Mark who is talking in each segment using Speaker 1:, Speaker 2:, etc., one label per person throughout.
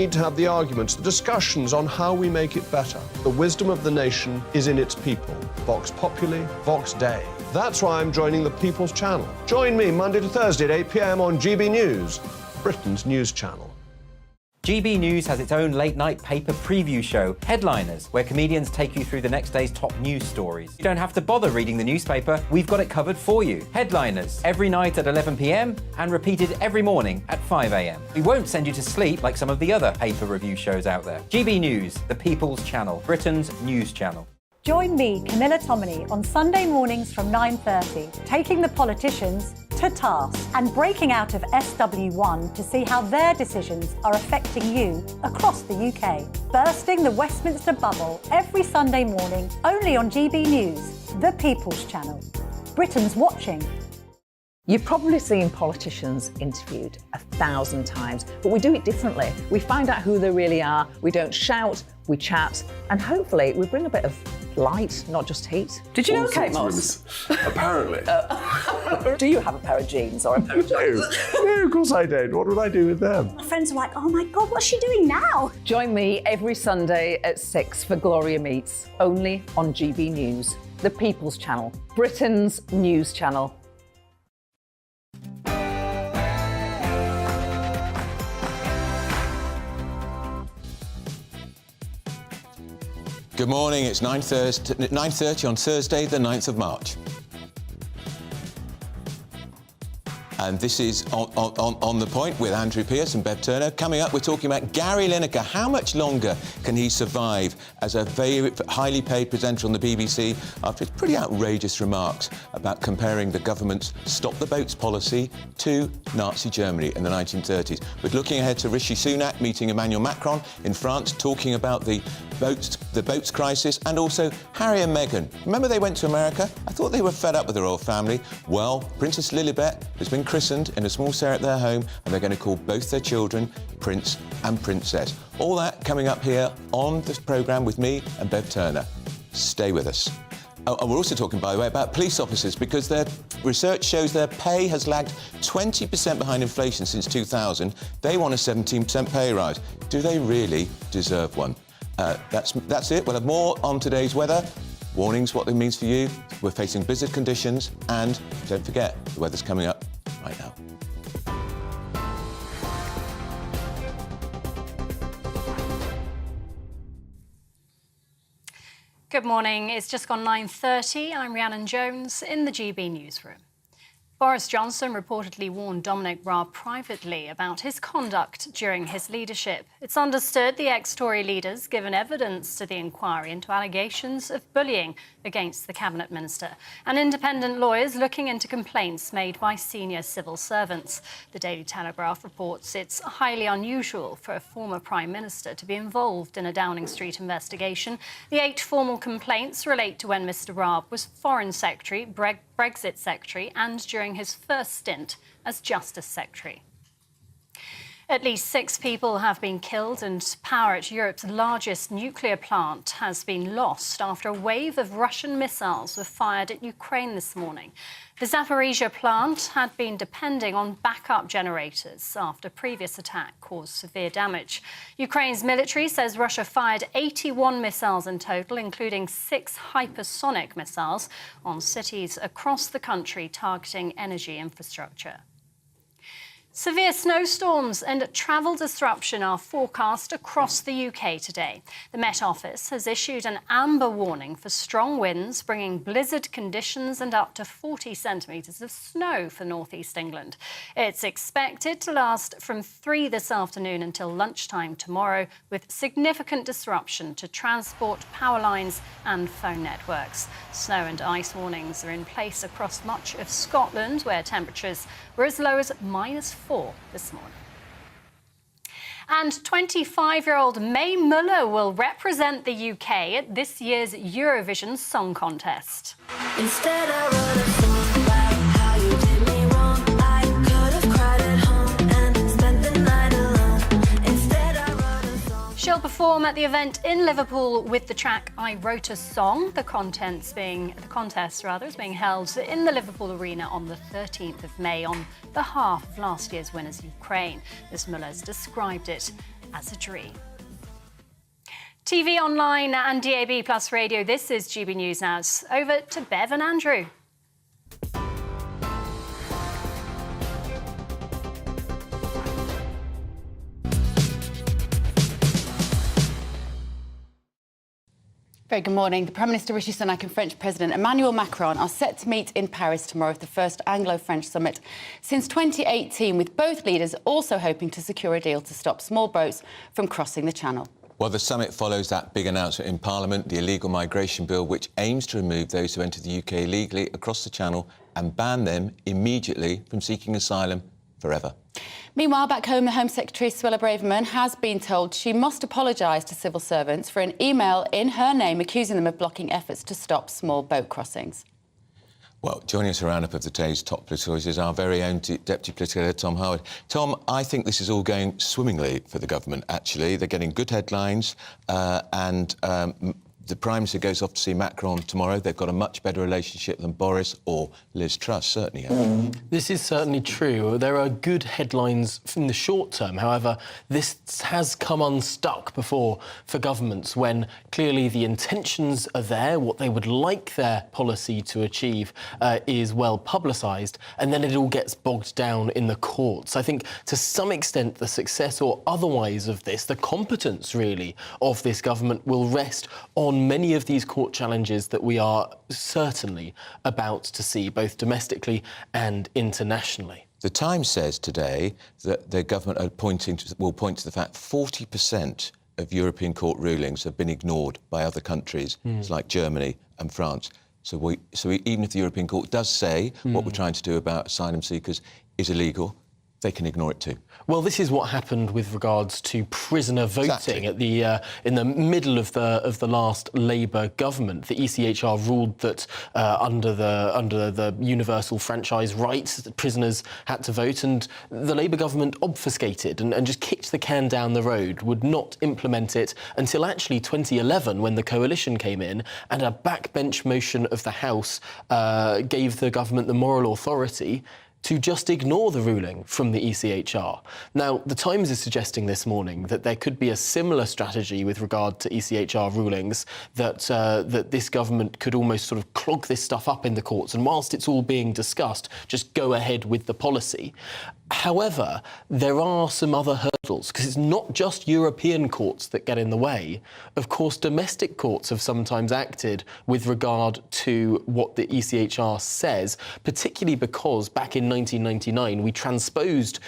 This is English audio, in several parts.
Speaker 1: need to have the arguments, the discussions on how we make it better. The wisdom of the nation is in its people. Vox Populi, Vox Dei. That's why I'm joining the People's Channel. Join me Monday to Thursday at 8 p.m. on GB News, Britain's news channel.
Speaker 2: GB News has its own late-night paper preview show, Headliners, where comedians take you through the next day's top news stories. You don't have to bother reading the newspaper, we've got it covered for you. Headliners, every night at 11 p.m. and repeated every morning at 5 a.m. We won't send you to sleep like some of the other paper review shows out there. GB News, the People's Channel, Britain's news channel.
Speaker 3: Join me, Camilla Tominey, on Sunday mornings from 9:30, taking the politicians to task and breaking out of SW1 to see how their decisions are affecting you across the UK. Bursting the Westminster bubble every Sunday morning, only on GB News, the People's Channel. Britain's watching.
Speaker 4: You've probably seen politicians interviewed 1,000 times, but we do it differently. We find out who they really are, we don't shout, we chat, and hopefully we bring a bit of light, not just heat.
Speaker 5: Did you know Kate Moss?
Speaker 6: Apparently.
Speaker 4: Do you have a pair of jeans or a pair of jeans?
Speaker 1: No, of course I don't. What would I do with them?
Speaker 7: My friends are like, oh my God, what's she doing now?
Speaker 4: Join me every Sunday at 6 for Gloria Meets, only on GB News, the People's Channel, Britain's news channel.
Speaker 8: Good morning, it's 9:30 on Thursday, the 9th of March. And this is on the Point with Andrew Pearce and Bev Turner. Coming up, we're talking about Gary Lineker. How much longer can he survive as a very highly paid presenter on the BBC after his pretty outrageous remarks about comparing the government's Stop the Boats policy to Nazi Germany in the 1930s? We're looking ahead to Rishi Sunak meeting Emmanuel Macron in France, talking about the boats crisis, and also Harry and Meghan. Remember they went to America? I thought they were fed up with the royal family. Well, Princess Lilibet has been christened in a small serre at their home, and they're going to call both their children Prince and Princess. All that coming up here on this programme with me and Bev Turner. Stay with us. Oh, and we're also talking, by the way, about police officers, because their research shows their pay has lagged 20% behind inflation since 2000. They want a 17% pay rise. Do they really deserve one? That's it. We'll have more on today's weather. Warnings, what it means for you. We're facing blizzard conditions, and don't forget, the weather's coming up right now.
Speaker 9: Good morning. It's just gone 9:30. I'm Rhiannon Jones in the GB newsroom. Boris Johnson reportedly warned Dominic Raab privately about his conduct during his leadership. It's understood the ex-Tory leader's given evidence to the inquiry into allegations of bullying against the cabinet minister and independent lawyers looking into complaints made by senior civil servants. The Daily Telegraph reports it's highly unusual for a former Prime Minister to be involved in a Downing Street investigation. The 8 formal complaints relate to when Mr Raab was Foreign Secretary, Brexit Secretary, and during his first stint as Justice Secretary. At least 6 people have been killed and power at Europe's largest nuclear plant has been lost after a wave of Russian missiles were fired at Ukraine this morning. The Zaporizhzhia plant had been depending on backup generators after previous attack caused severe damage. Ukraine's military says Russia fired 81 missiles in total, including 6 hypersonic missiles on cities across the country targeting energy infrastructure. Severe snowstorms and travel disruption are forecast across the UK today. The Met Office has issued an amber warning for strong winds, bringing blizzard conditions and up to 40 centimetres of snow for northeast England. It's expected to last from 3 this afternoon until lunchtime tomorrow, with significant disruption to transport, power lines and phone networks. Snow and ice warnings are in place across much of Scotland, where temperatures were as low as -4 this morning. And 25-year-old Mae Muller will represent the UK at this year's Eurovision Song Contest.
Speaker 10: Instead I wrote a song about how you did me wrong. I could have cried at home and spent the night alone. Instead I wrote a song.
Speaker 9: She'll perform at the event in Liverpool with the track I Wrote a Song. The contest is being held in the Liverpool Arena on the 13th of May on behalf of last year's winners Ukraine. Ms Muller's described it as a dream. TV online and DAB Plus radio, this is GB News Now. Over to Bev and Andrew.
Speaker 5: Very good morning. The Prime Minister Rishi Sunak and French President Emmanuel Macron are set to meet in Paris tomorrow for the first Anglo-French summit since 2018, with both leaders also hoping to secure a deal to stop small boats from crossing the Channel.
Speaker 8: Well, the summit follows that big announcement in Parliament, the illegal migration bill, which aims to remove those who enter the UK illegally across the Channel and ban them immediately from seeking asylum forever.
Speaker 5: Meanwhile, back home, the Home Secretary, Suella Braverman, has been told she must apologise to civil servants for an email in her name accusing them of blocking efforts to stop small boat crossings.
Speaker 8: Well, joining us for a roundup of the day's top political issues is our very own Deputy Political Editor, Tom Howard. Tom, I think this is all going swimmingly for the government, actually. They're getting good headlines and the Prime Minister goes off to see Macron tomorrow. They've got a much better relationship than Boris or Liz Truss, certainly.
Speaker 6: This is certainly true. There are good headlines in the short term. However, this has come unstuck before for governments when clearly the intentions are there, what they would like their policy to achieve is well publicised, and then it all gets bogged down in the courts. I think to some extent the success or otherwise of this, the competence really of this government will rest on many of these court challenges that we are certainly about to see, both domestically and internationally.
Speaker 8: The Times says today that the government will point to the fact 40% of European court rulings have been ignored by other countries, like Germany and France. So even if the European Court does say what we're trying to do about asylum seekers is illegal, they can ignore it too.
Speaker 6: Well, this is what happened with regards to prisoner voting at the in the middle of the last Labour government. The ECHR ruled that under the universal franchise rights, prisoners had to vote, and the Labour government obfuscated and just kicked the can down the road, would not implement it until actually 2011, when the coalition came in and a backbench motion of the House gave the government the moral authority to just ignore the ruling from the ECHR. Now, the Times is suggesting this morning that there could be a similar strategy with regard to ECHR rulings, that this government could almost sort of clog this stuff up in the courts, and whilst it's all being discussed, just go ahead with the policy. However, there are some other hurdles, because it's not just European courts that get in the way. Of course, domestic courts have sometimes acted with regard to what the ECHR says, particularly because back in 1999 we transposed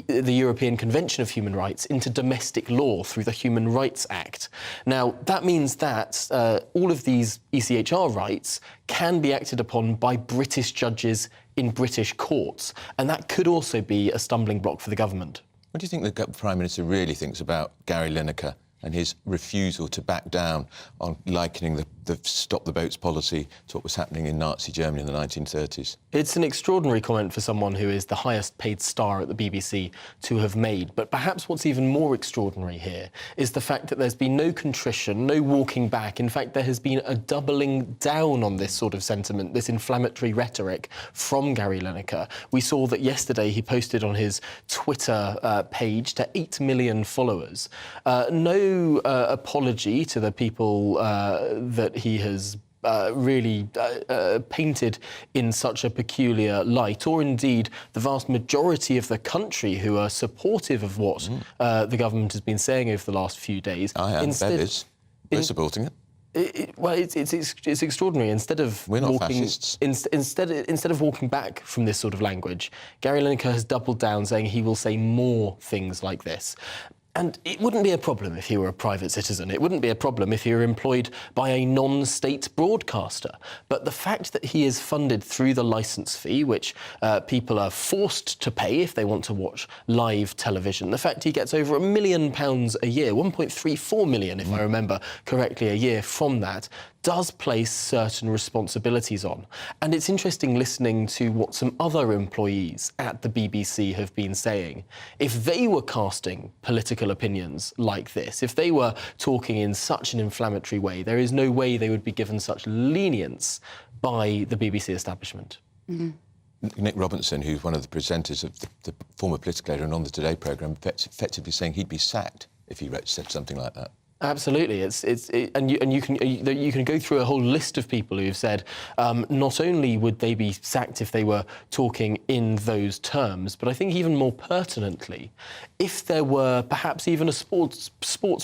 Speaker 6: the European Convention of Human Rights into domestic law through the Human Rights Act. Now, that means that all of these ECHR rights can be acted upon by British judges in British courts, and that could also be a stumbling block for the government.
Speaker 8: What do you think the Prime Minister really thinks about Gary Lineker and his refusal to back down on likening the stop the boats policy to what was happening in Nazi Germany in the 1930s?
Speaker 6: It's an extraordinary comment for someone who is the highest paid star at the BBC to have made. But perhaps what's even more extraordinary here is the fact that there's been no contrition, no walking back. In fact, there has been a doubling down on this sort of sentiment, this inflammatory rhetoric from Gary Lineker. We saw that yesterday he posted on his Twitter page to 8 million followers. No apology to the people that he has really painted in such a peculiar light, or indeed the vast majority of the country who are supportive of what the government has been saying over the last few days.
Speaker 8: I am. We're supporting it.
Speaker 6: It's extraordinary. Instead of
Speaker 8: we're not fascists.
Speaker 6: Instead of walking back from this sort of language, Gary Lineker has doubled down, saying he will say more things like this. And it wouldn't be a problem if he were a private citizen. It wouldn't be a problem if he were employed by a non-state broadcaster. But the fact that he is funded through the licence fee, which people are forced to pay if they want to watch live television, the fact he gets over £1 million a year, 1.34 million, if I remember correctly, a year from that, does place certain responsibilities on. And it's interesting listening to what some other employees at the BBC have been saying. If they were casting political opinions like this, if they were talking in such an inflammatory way, there is no way they would be given such lenience by the BBC establishment.
Speaker 8: Nick Robinson, who's one of the presenters of the former political editor and on the Today programme, effectively saying he'd be sacked if he said something like that.
Speaker 6: Absolutely, and you can go through a whole list of people who've said not only would they be sacked if they were talking in those terms, but I think even more pertinently, if there were perhaps even a sports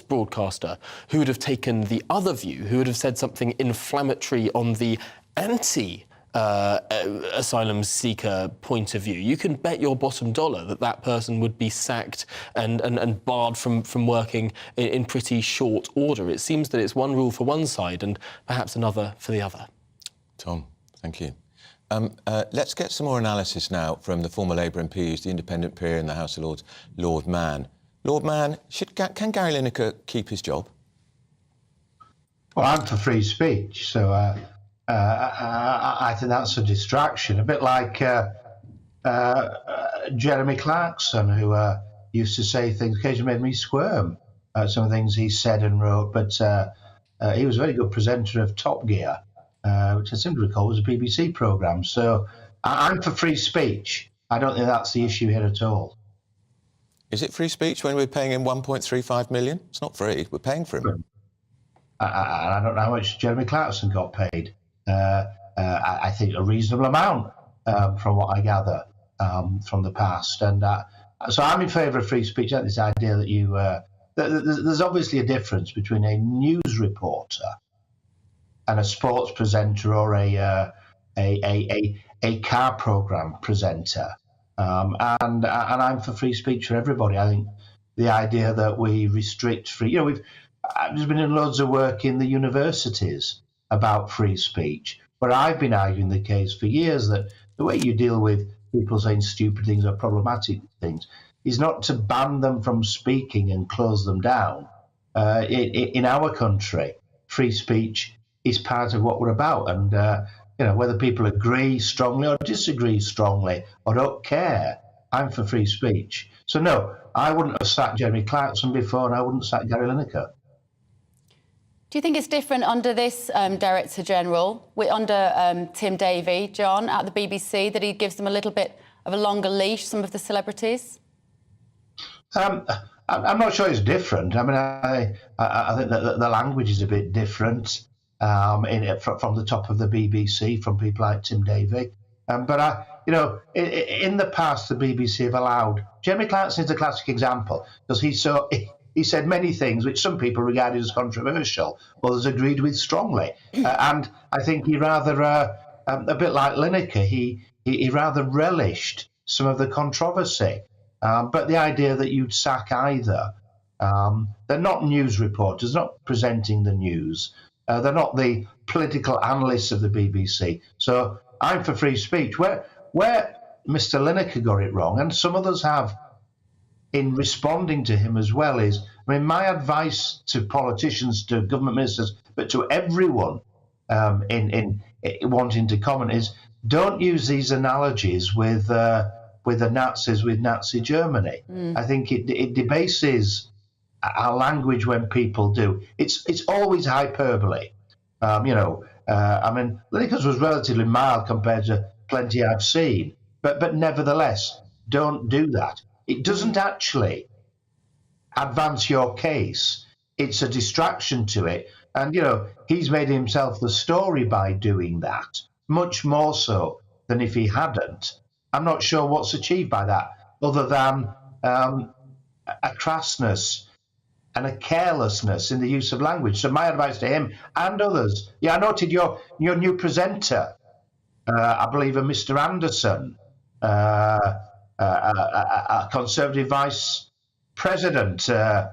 Speaker 6: broadcaster who would have taken the other view, who would have said something inflammatory on the asylum seeker point of view, you can bet your bottom dollar that that person would be sacked and barred from working in pretty short order. It seems that it's one rule for one side and perhaps another for the other.
Speaker 8: Tom, thank you. Let's get some more analysis now from the former Labour MP, who's the independent peer in the House of Lords, Lord Mann. Lord Mann, can Gary Lineker keep his job?
Speaker 11: Well, I'm for free speech, so I think that's a distraction. A bit like Jeremy Clarkson, who used to say things occasionally made me squirm. Some of the things he said and wrote, but he was a very good presenter of Top Gear, which I seem to recall was a BBC programme. So I'm for free speech. I don't think that's the issue here at all.
Speaker 8: Is it free speech when we're paying him 1.35 million? It's not free. We're paying for him.
Speaker 11: I don't know how much Jeremy Clarkson got paid. I think a reasonable amount from what I gather from the past. And so I'm in favour of free speech. This idea that there's obviously a difference between a news reporter and a sports presenter or a car programme presenter. And I'm for free speech for everybody. I think the idea that we restrict free... I've just been in loads of work in the universities about free speech, where I've been arguing the case for years that the way you deal with people saying stupid things or problematic things is not to ban them from speaking and close them down. In our country, free speech is part of what we're about. And, whether people agree strongly or disagree strongly or don't care, I'm for free speech. So, no, I wouldn't have sacked Jeremy Clarkson before, and I wouldn't sack Gary Lineker.
Speaker 5: Do you think it's different under this Director General, under Tim Davie, John, at the BBC, that he gives them a little bit of a longer leash, some of the celebrities?
Speaker 11: I'm not sure it's different. I mean, I think that the language is a bit different from the top of the BBC, from people like Tim Davie. But in the past, the BBC have allowed... Jeremy Clarkson is a classic example, because he said many things which some people regarded as controversial, others agreed with strongly. And I think he rather, a bit like Lineker, he rather relished some of the controversy. But the idea that you'd sack either, they're not news reporters, not presenting the news. They're not the political analysts of the BBC. So I'm for free speech. Where Mr. Lineker got it wrong, and some others have, in responding to him as well, is, I mean, my advice to politicians, to government ministers, but to everyone in wanting to comment is, don't use these analogies with the Nazis, with Nazi Germany. I think it debases our language when people do. It's always hyperbole. I mean, Lineker's was relatively mild compared to plenty I've seen, but nevertheless, don't do that. It doesn't actually advance your case. It's a distraction to it. And, he's made himself the story by doing that, much more so than if he hadn't. I'm not sure what's achieved by that, other than a crassness and a carelessness in the use of language. So my advice to him and others, I noted your new presenter, I believe a Mr. Anderson, a Conservative Vice President. I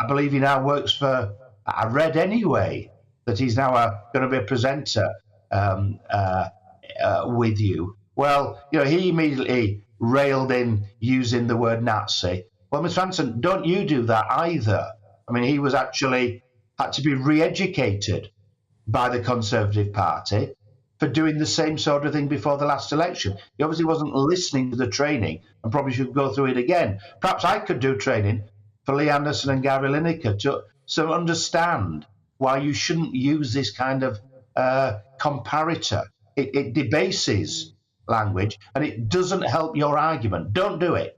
Speaker 11: believe he now works for, I read anyway, that he's now going to be a presenter with you. Well, he immediately railed in using the word Nazi. Well, Mr. Anderson, don't you do that either. I mean, he was actually had to be re-educated by the Conservative Party for doing the same sort of thing before the last election. He obviously wasn't listening to the training and probably should go through it again. Perhaps I could do training for Lee Anderson and Gary Lineker to understand why you shouldn't use this kind of comparator. It debases language and it doesn't help your argument. Don't do it.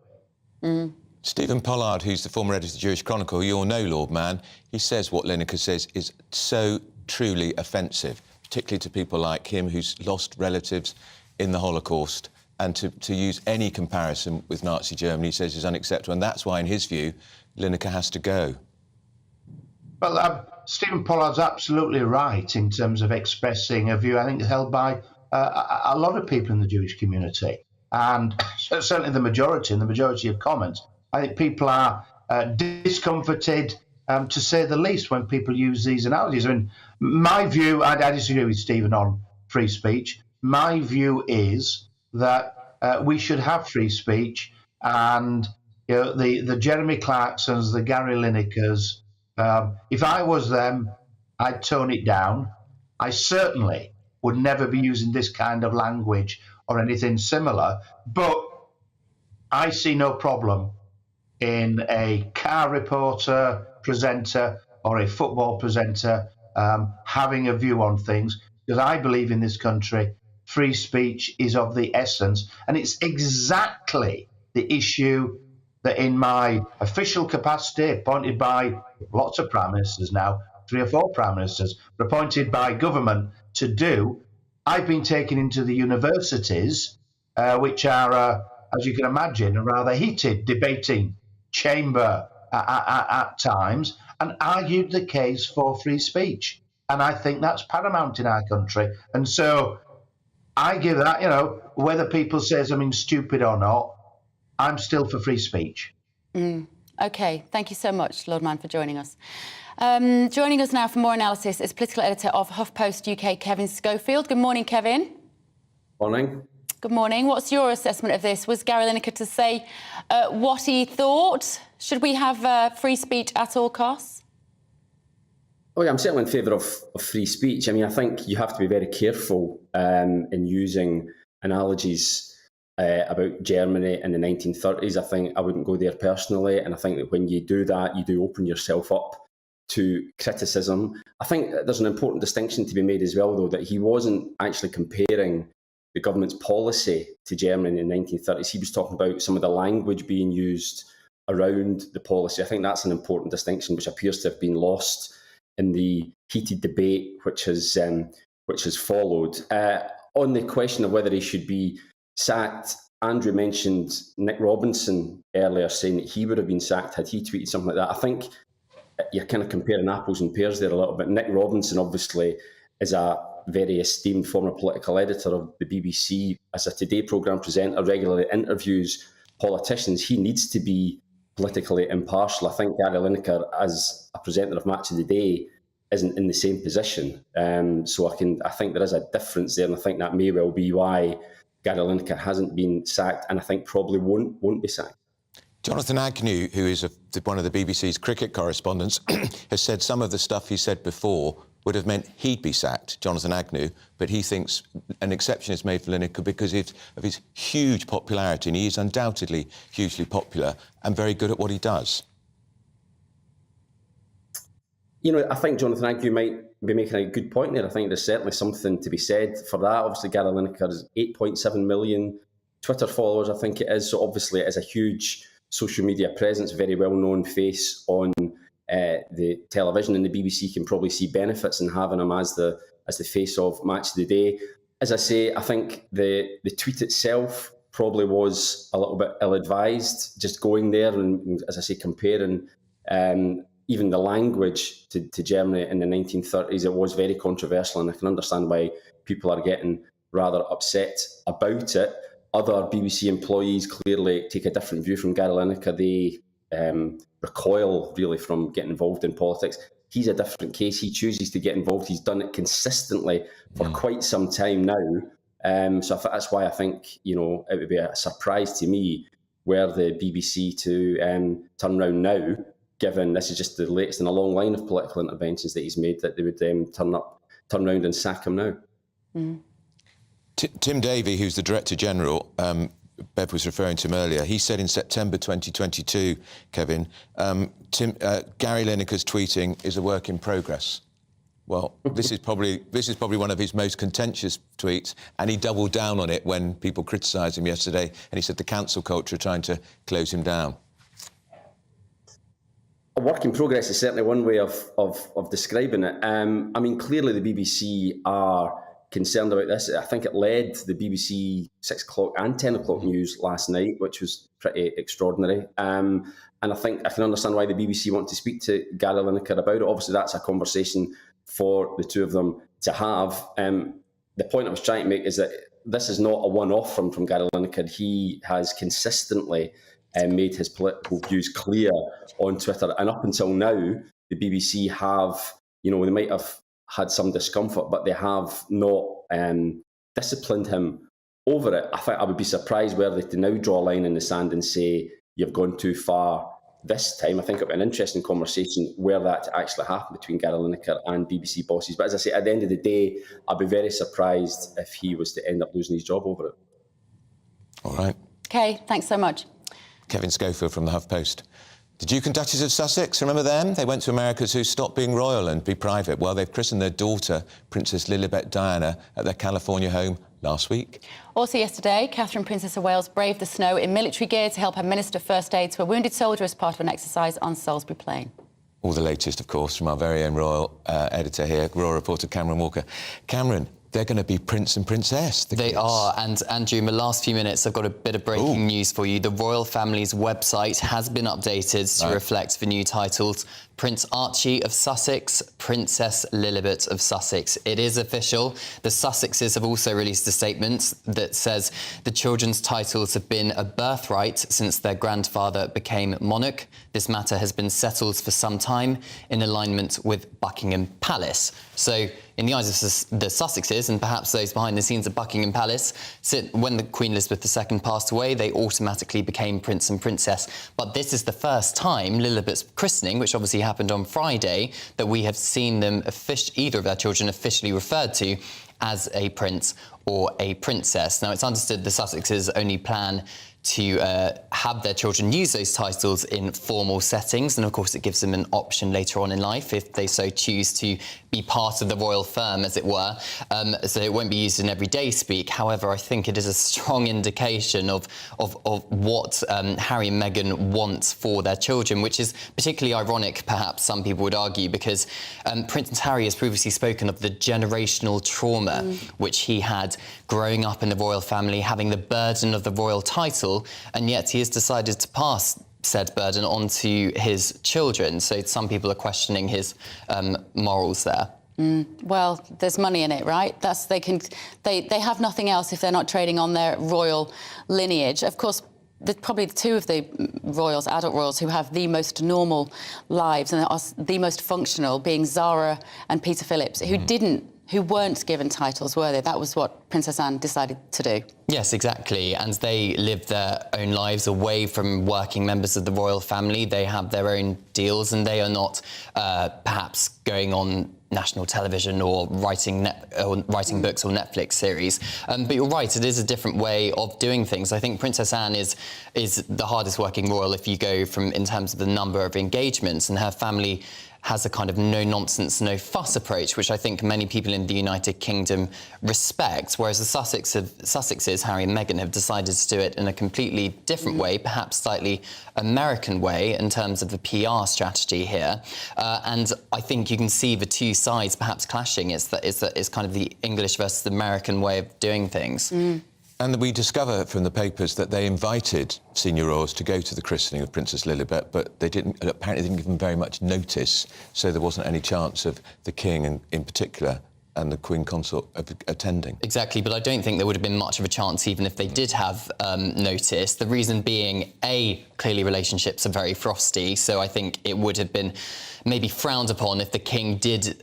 Speaker 8: Stephen Pollard, who's the former editor of the Jewish Chronicle, you all know, Lord Mann, he says what Lineker says is so truly offensive, particularly to people like him who's lost relatives in the Holocaust, and to use any comparison with Nazi Germany, he says, is unacceptable, and that's why, in his view, Lineker has to go.
Speaker 11: Well, Stephen Pollard's absolutely right in terms of expressing a view, I think, held by a lot of people in the Jewish community, and certainly the majority of comments. I think people are discomforted, to say the least, when people use these analogies. I mean, my view, I disagree with Stephen on free speech. My view is that we should have free speech, and the Jeremy Clarksons, the Gary Linekers, if I was them, I'd tone it down. I certainly would never be using this kind of language or anything similar, but I see no problem in a car reporter, presenter, or a football presenter having a view on things, because I believe in this country free speech is of the essence, and it's exactly the issue that in my official capacity, appointed by lots of prime ministers now, 3 or 4 prime ministers, appointed by government to do, I've been taken into the universities, which are, as you can imagine, a rather heated debating chamber at times, and argued the case for free speech. And I think that's paramount in our country. And so I give that, whether people say something stupid or not, I'm still for free speech.
Speaker 5: OK, thank you so much, Lord Mann, for joining us. Joining us now for more analysis is political editor of HuffPost UK, Kevin Schofield. Good morning, Kevin.
Speaker 12: Morning.
Speaker 5: Good morning. What's your assessment of this? Was Gary Lineker to say what he thought? Should we have free speech at all costs?
Speaker 12: Oh, yeah, I'm certainly in favour of free speech. I mean, I think you have to be very careful in using analogies about Germany in the 1930s. I think I wouldn't go there personally, and I think that when you do that, you do open yourself up to criticism. I think there's an important distinction to be made as well, though, that he wasn't actually comparing the government's policy to Germany in the 1930s. He was talking about some of the language being used around the policy. I think that's an important distinction, which appears to have been lost in the heated debate which has followed. On the question of whether he should be sacked, Andrew mentioned Nick Robinson earlier, saying that he would have been sacked had he tweeted something like that. I think you're kind of comparing apples and pears there a little bit. Nick Robinson obviously is a very esteemed former political editor of the BBC, as a Today programme presenter, regularly interviews politicians. He needs to be politically impartial. I think Gary Lineker, as a presenter of Match of the Day, isn't in the same position. So I think there is a difference there, and I think that may well be why Gary Lineker hasn't been sacked, and I think probably won't be sacked.
Speaker 8: Jonathan Agnew, who is one of the BBC's cricket correspondents, has said some of the stuff he said before would have meant he'd be sacked, Jonathan Agnew, but he thinks an exception is made for Lineker because of his huge popularity, and he is undoubtedly hugely popular and very good at what he does.
Speaker 12: I think Jonathan Agnew might be making a good point there. I think there's certainly something to be said for that. Obviously, Gary Lineker has 8.7 million Twitter followers, I think it is. So obviously it is a huge social media presence, very well-known face on the television, and the BBC can probably see benefits in having him as the face of Match of the Day. As I say, I think the tweet itself probably was a little bit ill-advised, just going there and, as I say, comparing even the language to Germany in the 1930s. It was very controversial, and I can understand why people are getting rather upset about it. Other BBC employees clearly take a different view from Gary Lineker. They recoil really from getting involved in politics. He's a different case. He chooses to get involved. He's done it consistently for quite some time now. So that's why I think, it would be a surprise to me were the BBC to turn round now, given this is just the latest in a long line of political interventions that he's made, that they would turn round and sack him now.
Speaker 8: Tim Davie, who's the Director General, Bev was referring to him earlier, he said in September 2022, Kevin, Gary Lineker's tweeting is a work in progress. Well, this is probably one of his most contentious tweets, and he doubled down on it when people criticised him yesterday, and he said the cancel culture are trying to close him down.
Speaker 12: a work in progress is certainly one way of describing it. I mean, clearly the BBC are concerned about this. I think it led the BBC 6 o'clock and 10 o'clock news last night, which was pretty extraordinary. And I think I can understand why the BBC want to speak to Gary Lineker about it. Obviously, that's a conversation for the two of them to have. The point I was trying to make is that this is not a one-off from Gary Lineker. He has consistently made his political views clear on Twitter. And up until now, the BBC have, they might have had some discomfort, but they have not disciplined him over it. I think I would be surprised were they to now draw a line in the sand and say, you've gone too far this time. I think it would be an interesting conversation where that actually happened between Gary Lineker and BBC bosses. But as I say, at the end of the day, I'd be very surprised if he was to end up losing his job over it.
Speaker 8: All right.
Speaker 5: Okay, thanks so much.
Speaker 8: Kevin Schofield from the HuffPost. The Duke and Duchess of Sussex, remember them? They went to America to stop being royal and be private. Well, they've christened their daughter, Princess Lilibet Diana, at their California home last week.
Speaker 5: Also yesterday, Catherine, Princess of Wales, braved the snow in military gear to help administer first aid to a wounded soldier as part of an exercise on Salisbury Plain.
Speaker 8: All the latest, of course, from our very own royal editor here, royal reporter Cameron Walker. Cameron, they're going to be Prince and Princess.
Speaker 13: They are, and Andrew, in the last few minutes, I've got a bit of breaking news for you. The royal family's website has been updated to reflect the new titles. Prince Archie of Sussex, Princess Lilibet of Sussex. It is official. The Sussexes have also released a statement that says the children's titles have been a birthright since their grandfather became monarch. This matter has been settled for some time in alignment with Buckingham Palace. So, in the eyes of the Sussexes, and perhaps those behind the scenes at Buckingham Palace, when the Queen Elizabeth II passed away, they automatically became Prince and Princess. But this is the first time, Lilibet's christening, which obviously happened on Friday, that we have seen them, either of their children, officially referred to as a prince or a princess. Now, it's understood the Sussexes only plan to have their children use those titles in formal settings, and of course it gives them an option later on in life if they so choose to be part of the royal firm, as it were. So it won't be used in everyday speak. However, I think it is a strong indication of what Harry and Meghan want for their children, which is particularly ironic, perhaps some people would argue, because Prince Harry has previously spoken of the generational trauma which he had growing up in the royal family, having the burden of the royal title, and yet he has decided to pass said burden on to his children. So some people are questioning his morals there.
Speaker 5: Well, there's money in it, right? They have nothing else if they're not trading on their royal lineage. Of course, probably two of the royals, adult royals, who have the most normal lives and are the most functional, being Zara and Peter Phillips, who weren't given titles, were they? That was what Princess Anne decided to do.
Speaker 13: Yes, exactly. And they live their own lives away from working members of the royal family. They have their own deals, and they are not perhaps going on national television or writing books or Netflix series. But you're right, it is a different way of doing things. I think Princess Anne is the hardest working royal if you go in terms of the number of engagements, and her family has a kind of no-nonsense, no-fuss approach, which I think many people in the United Kingdom respect, whereas the Sussexes, Harry and Meghan, have decided to do it in a completely different way, perhaps slightly American way in terms of the PR strategy here. And I think you can see the two sides perhaps clashing. It's kind of the English versus American way of doing things.
Speaker 8: And we discover from the papers that they invited senior royals to go to the christening of Princess Lilibet, but apparently didn't give them very much notice, so there wasn't any chance of the King in particular and the Queen Consort attending.
Speaker 13: Exactly, but I don't think there would have been much of a chance even if they did have notice. The reason being, clearly relationships are very frosty, so I think it would have been maybe frowned upon if the King did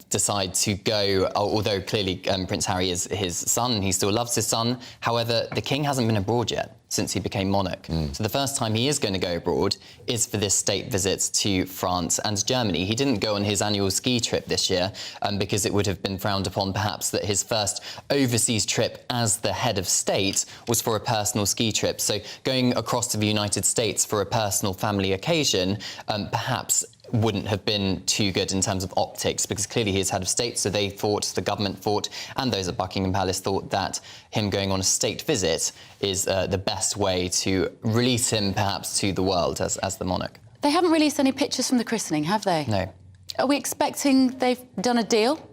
Speaker 13: decide to go, although clearly Prince Harry is his son and he still loves his son. However, the King hasn't been abroad yet since he became monarch. So the first time he is going to go abroad is for this state visit to France and Germany. He didn't go on his annual ski trip this year because it would have been frowned upon perhaps that his first overseas trip as the head of state was for a personal ski trip. So going across to the United States for a personal family occasion perhaps wouldn't have been too good in terms of optics, because clearly he is head of state, so they thought, the government thought, and those at Buckingham Palace thought that him going on a state visit is the best way to release him perhaps to the world as the monarch.
Speaker 5: They haven't released any pictures from the christening, have they?
Speaker 13: No.
Speaker 5: Are we expecting they've done a deal?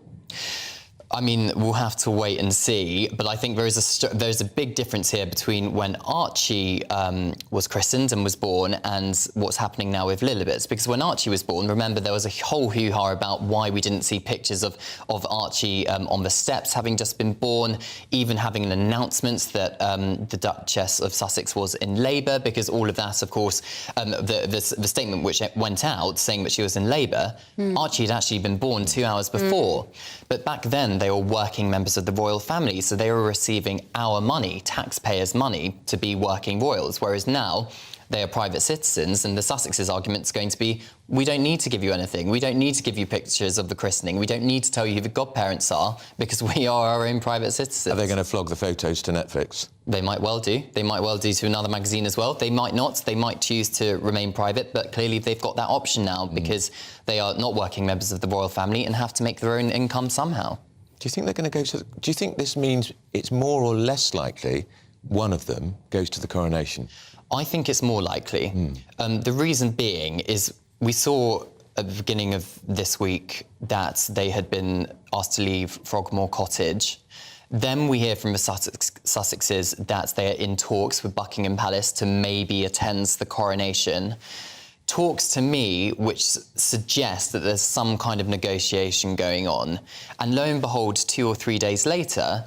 Speaker 13: I mean, we'll have to wait and see, but I think there's a big difference here between when Archie was christened and was born and what's happening now with Lilibet. Because when Archie was born, remember, there was a whole hoo-ha about why we didn't see pictures of Archie on the steps having just been born, even having an announcement that the Duchess of Sussex was in labour, because all of that, of course, the statement which went out saying that she was in labour, Archie had actually been born 2 hours before. But back then, they were working members of the royal family, so they were receiving our money, taxpayers' money, to be working royals, whereas now they are private citizens, and the Sussex's argument is going to be, we don't need to give you anything, we don't need to give you pictures of the christening, we don't need to tell you who the godparents are, because we are our own private citizens.
Speaker 8: Are they going to flog the photos to Netflix?
Speaker 13: They might well do. They might well do to another magazine as well. They might not. They might choose to remain private, but clearly they've got that option now because they are not working members of the royal family and have to make their own income somehow.
Speaker 8: Do you think they're going to go to... Do you think this means it's more or less likely one of them goes to the coronation?
Speaker 13: I think it's more likely. The reason being is we saw at the beginning of this week that they had been asked to leave Frogmore Cottage. Then we hear from the Sussexes that they are in talks with Buckingham Palace to maybe attend the coronation. Talks to me which suggest that there's some kind of negotiation going on. And lo and behold, 2 or 3 days later,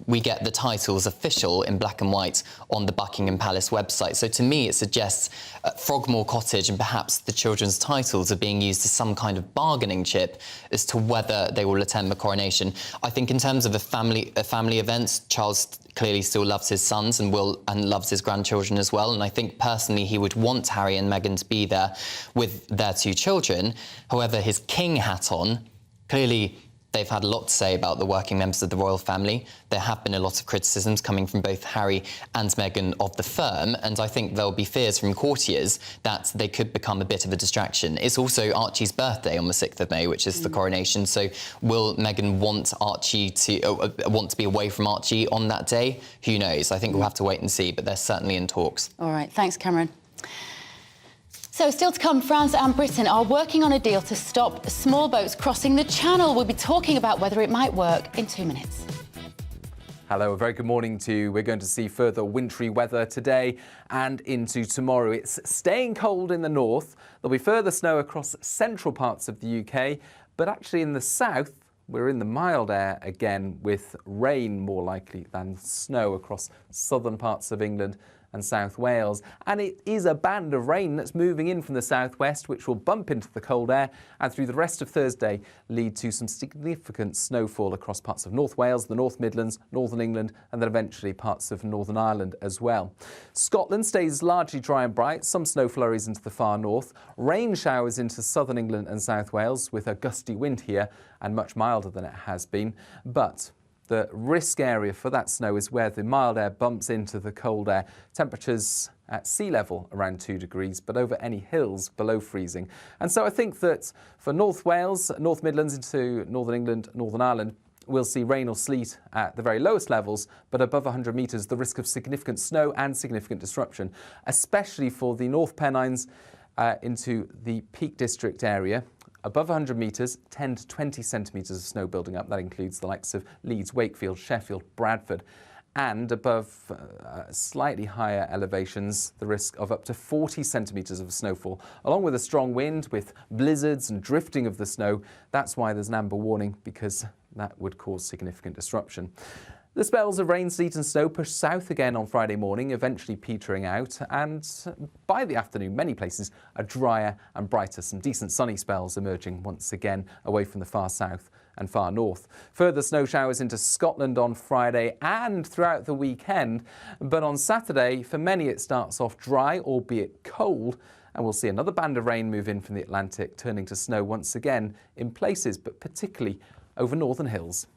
Speaker 13: we get the titles official in black and white on the Buckingham Palace website. So to me, it suggests Frogmore Cottage and perhaps the children's titles are being used as some kind of bargaining chip as to whether they will attend the coronation. I think in terms of a family event, Charles clearly still loves his sons and loves his grandchildren as well. And I think personally he would want Harry and Meghan to be there with their 2 children. However, his king hat on, clearly they've had a lot to say about the working members of the royal family. There have been a lot of criticisms coming from both Harry and Meghan of the firm, and I think there'll be fears from courtiers that they could become a bit of a distraction. It's also Archie's birthday on the 6th of May, which is the coronation, so will Meghan want Archie to want to be away from Archie on that day? Who knows? I think we'll have to wait and see, but they're certainly in talks.
Speaker 5: All right, thanks, Cameron. So, still to come, France and Britain are working on a deal to stop small boats crossing the Channel. We'll be talking about whether it might work in 2 minutes.
Speaker 2: Hello, a very good morning to you. We're going to see further wintry weather today and into tomorrow. It's staying cold in the north. There'll be further snow across central parts of the UK, but actually in the south, we're in the mild air again with rain more likely than snow across southern parts of England and South Wales. And it is a band of rain that's moving in from the southwest, which will bump into the cold air and through the rest of Thursday lead to some significant snowfall across parts of North Wales, the North Midlands, Northern England, and then eventually parts of Northern Ireland as well. Scotland stays largely dry and bright, some snow flurries into the far north, rain showers into southern England and South Wales with a gusty wind here and much milder than it has been. But the risk area for that snow is where the mild air bumps into the cold air. Temperatures at sea level around 2 degrees, but over any hills below freezing. And so I think that for North Wales, North Midlands into Northern England, Northern Ireland, we'll see rain or sleet at the very lowest levels, but above 100 metres, the risk of significant snow and significant disruption, especially for the North Pennines into the Peak District area. Above 100 metres, 10 to 20 centimetres of snow building up. That includes the likes of Leeds, Wakefield, Sheffield, Bradford. And above slightly higher elevations, the risk of up to 40 centimetres of snowfall, along with a strong wind with blizzards and drifting of the snow. That's why there's an amber warning, because that would cause significant disruption. The spells of rain, sleet and snow push south again on Friday morning, eventually petering out, and by the afternoon many places are drier and brighter. Some decent sunny spells emerging once again away from the far south and far north. Further snow showers into Scotland on Friday and throughout the weekend, but on Saturday for many it starts off dry, albeit cold, and we'll see another band of rain move in from the Atlantic, turning to snow once again in places, but particularly over northern hills.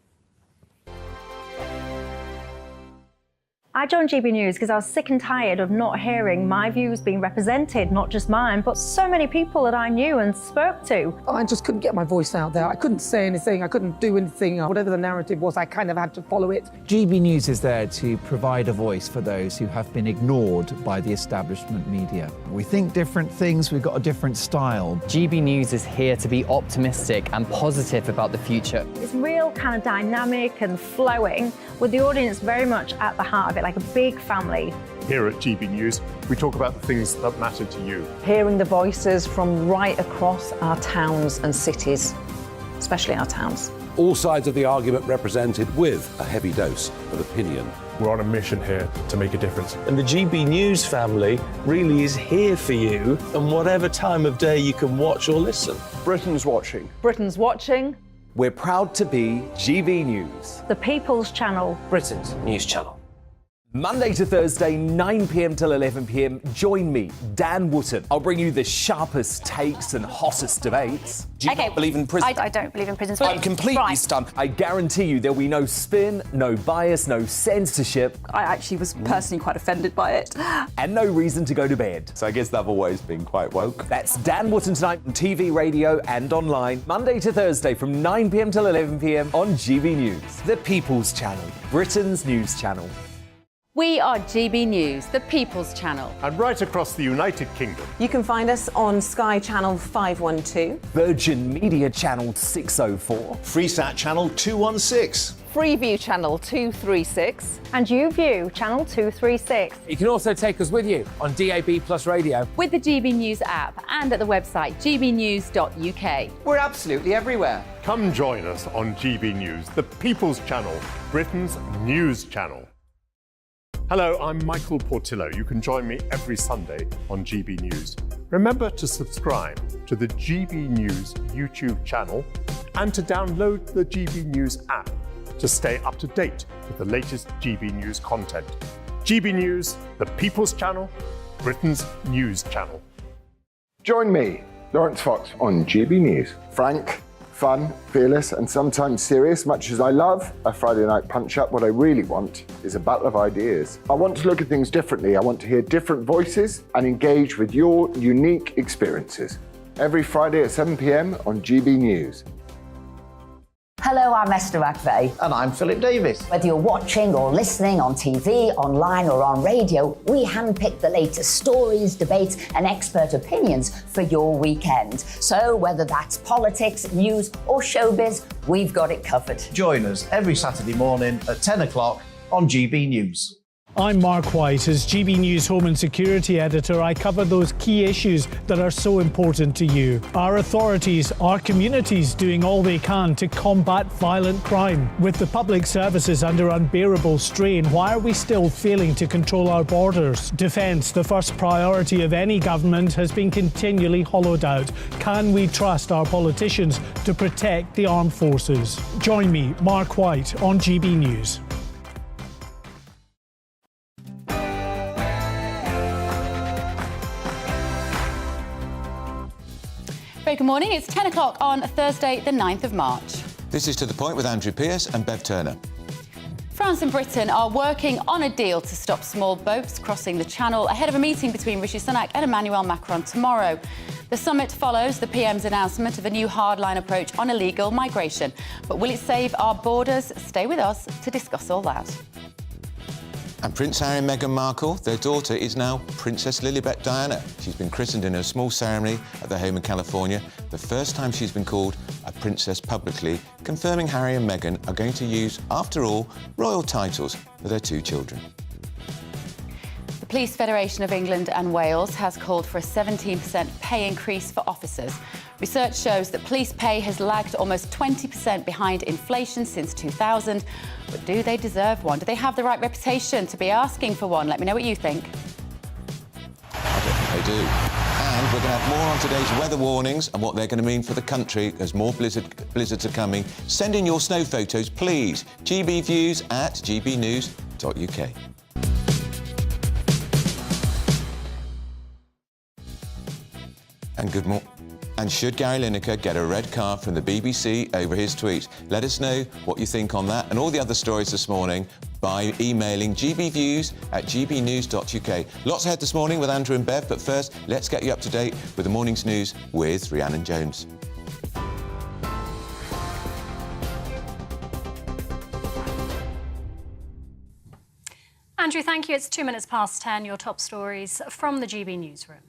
Speaker 14: I joined GB News because I was sick and tired of not hearing my views being represented, not just mine, but so many people that I knew and spoke to.
Speaker 15: I just couldn't get my voice out there. I couldn't say anything, I couldn't do anything. Whatever the narrative was, I kind of had to follow it.
Speaker 16: GB News is there to provide a voice for those who have been ignored by the establishment media. We think different things, we've got a different style.
Speaker 13: GB News is here to be optimistic and positive about the future.
Speaker 14: It's real kind of dynamic and flowing, with the audience very much at the heart of it, like a big family.
Speaker 17: Here at GB News, we talk about the things that matter to you.
Speaker 4: Hearing the voices from right across our towns and cities, especially our towns.
Speaker 18: All sides of the argument represented with a heavy dose of opinion.
Speaker 17: We're on a mission here to make a difference.
Speaker 19: And the GB News family really is here for you, and whatever time of day you can watch or listen.
Speaker 1: Britain's watching.
Speaker 4: Britain's watching.
Speaker 20: We're proud to be GB News,
Speaker 14: The People's Channel.
Speaker 19: Britain's news channel.
Speaker 20: Monday to Thursday, 9 p.m. till 11 p.m. Join me, Dan Wootton. I'll bring you the sharpest takes and hottest debates. Do you not believe in prison?
Speaker 14: I don't believe in prisons.
Speaker 20: I'm completely stunned. I guarantee you there'll be no spin, no bias, no censorship.
Speaker 21: I actually was personally quite offended by it.
Speaker 20: And no reason to go to bed.
Speaker 22: So I guess they've always been quite woke.
Speaker 20: That's Dan Wootton tonight on TV, radio and online. Monday to Thursday from 9 p.m. till 11 p.m. on GB News. The People's Channel, Britain's news channel.
Speaker 5: We are GB News, the People's Channel.
Speaker 17: And right across the United Kingdom.
Speaker 23: You can find us on Sky Channel 512.
Speaker 20: Virgin Media Channel 604.
Speaker 24: Freesat Channel 216.
Speaker 4: Freeview Channel 236.
Speaker 14: And YouView Channel 236.
Speaker 25: You can also take us with you on DAB+ radio.
Speaker 5: With the GB News app and at the website gbnews.uk.
Speaker 26: We're absolutely everywhere.
Speaker 17: Come join us on GB News, the People's Channel, Britain's news channel. Hello, I'm Michael Portillo. You can join me every Sunday on GB News. Remember to subscribe to the GB News YouTube channel and to download the GB News app to stay up to date with the latest GB News content. GB News, the People's Channel, Britain's news channel.
Speaker 27: Join me, Lawrence Fox, on GB News. Frank, fun, fearless, and sometimes serious. Much as I love a Friday night punch-up, what I really want is a battle of ideas. I want to look at things differently. I want to hear different voices and engage with your unique experiences. Every Friday at 7 p.m. on GB News.
Speaker 28: Hello, I'm Esther McVeigh.
Speaker 29: And I'm Philip Davis.
Speaker 28: Whether you're watching or listening on TV, online or on radio, we handpick the latest stories, debates and expert opinions for your weekend. So whether that's politics, news or showbiz, we've got it covered.
Speaker 29: Join us every Saturday morning at 10 o'clock on GB News.
Speaker 30: I'm Mark White. As GB News Home and Security Editor, I cover those key issues that are so important to you. Our authorities, our communities doing all they can to combat violent crime. With the public services under unbearable strain, why are we still failing to control our borders? Defence, the first priority of any government, has been continually hollowed out. Can we trust our politicians to protect the armed forces? Join me, Mark White, on GB News.
Speaker 5: Very good morning. It's 10 o'clock on Thursday, the 9th of March.
Speaker 8: This is To The Point with Andrew Pearce and Bev Turner.
Speaker 5: France and Britain are working on a deal to stop small boats crossing the Channel ahead of a meeting between Rishi Sunak and Emmanuel Macron tomorrow. The summit follows the PM's announcement of a new hardline approach on illegal migration. But will it save our borders? Stay with us to discuss all that.
Speaker 8: And Prince Harry and Meghan Markle, their daughter, is now Princess Lilibet Diana. She's been christened in a small ceremony at their home in California, the first time she's been called a princess publicly, confirming Harry and Meghan are going to use, after all, royal titles for their two children.
Speaker 5: The Police Federation of England and Wales has called for a 17% pay increase for officers. Research shows that police pay has lagged almost 20% behind inflation since 2000. But do they deserve one? Do they have the right reputation to be asking for one? Let me know what you think.
Speaker 8: I don't think they do. And we're going to have more on today's weather warnings and what they're going to mean for the country as more blizzards are coming. Send in your snow photos, please. gbviews@gbnews.uk. And good morning. And should Gary Lineker get a red card from the BBC over his tweet? Let us know what you think on that and all the other stories this morning by emailing gbviews@gbnews.uk. Lots ahead this morning with Andrew and Bev, but first, let's get you up to date with the morning's news with Rhiannon Jones.
Speaker 2: Andrew, thank you. It's 2 minutes past 10. Your top stories from the GB newsroom.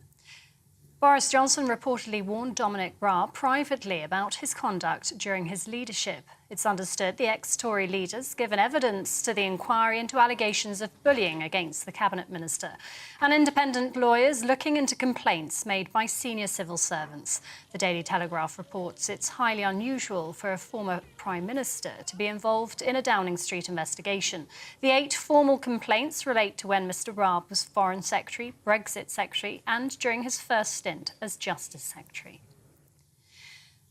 Speaker 2: Boris Johnson reportedly warned Dominic Raab privately about his conduct during his leadership. It's understood the ex-Tory leader's given evidence to the inquiry into allegations of bullying against the cabinet minister, and independent lawyers looking into complaints made by senior civil servants. The Daily Telegraph reports it's highly unusual for a former Prime Minister to be involved in a Downing Street investigation. The 8 formal complaints relate to when Mr Raab was Foreign Secretary, Brexit Secretary, and during his first stint as Justice Secretary.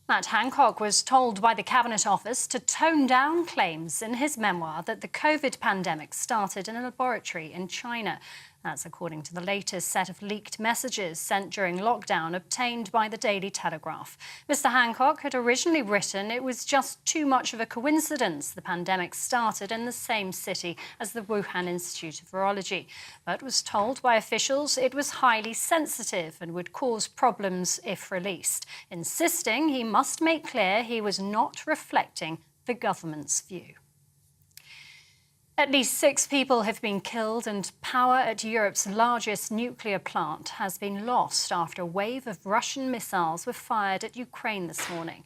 Speaker 2: Matt Hancock was told by the Cabinet Office to tone down claims in his memoir that the COVID pandemic started in a laboratory in China. That's according to the latest set of leaked messages sent during lockdown obtained by the Daily Telegraph. Mr Hancock had originally written it was just too much of a coincidence the pandemic started in the same city as the Wuhan Institute of Virology, but was told by officials it was highly sensitive and would cause problems if released, insisting he must make clear he was not reflecting the government's view. At least 6 people have been killed and power at Europe's largest nuclear plant has been lost after a wave of Russian missiles were fired at Ukraine this morning.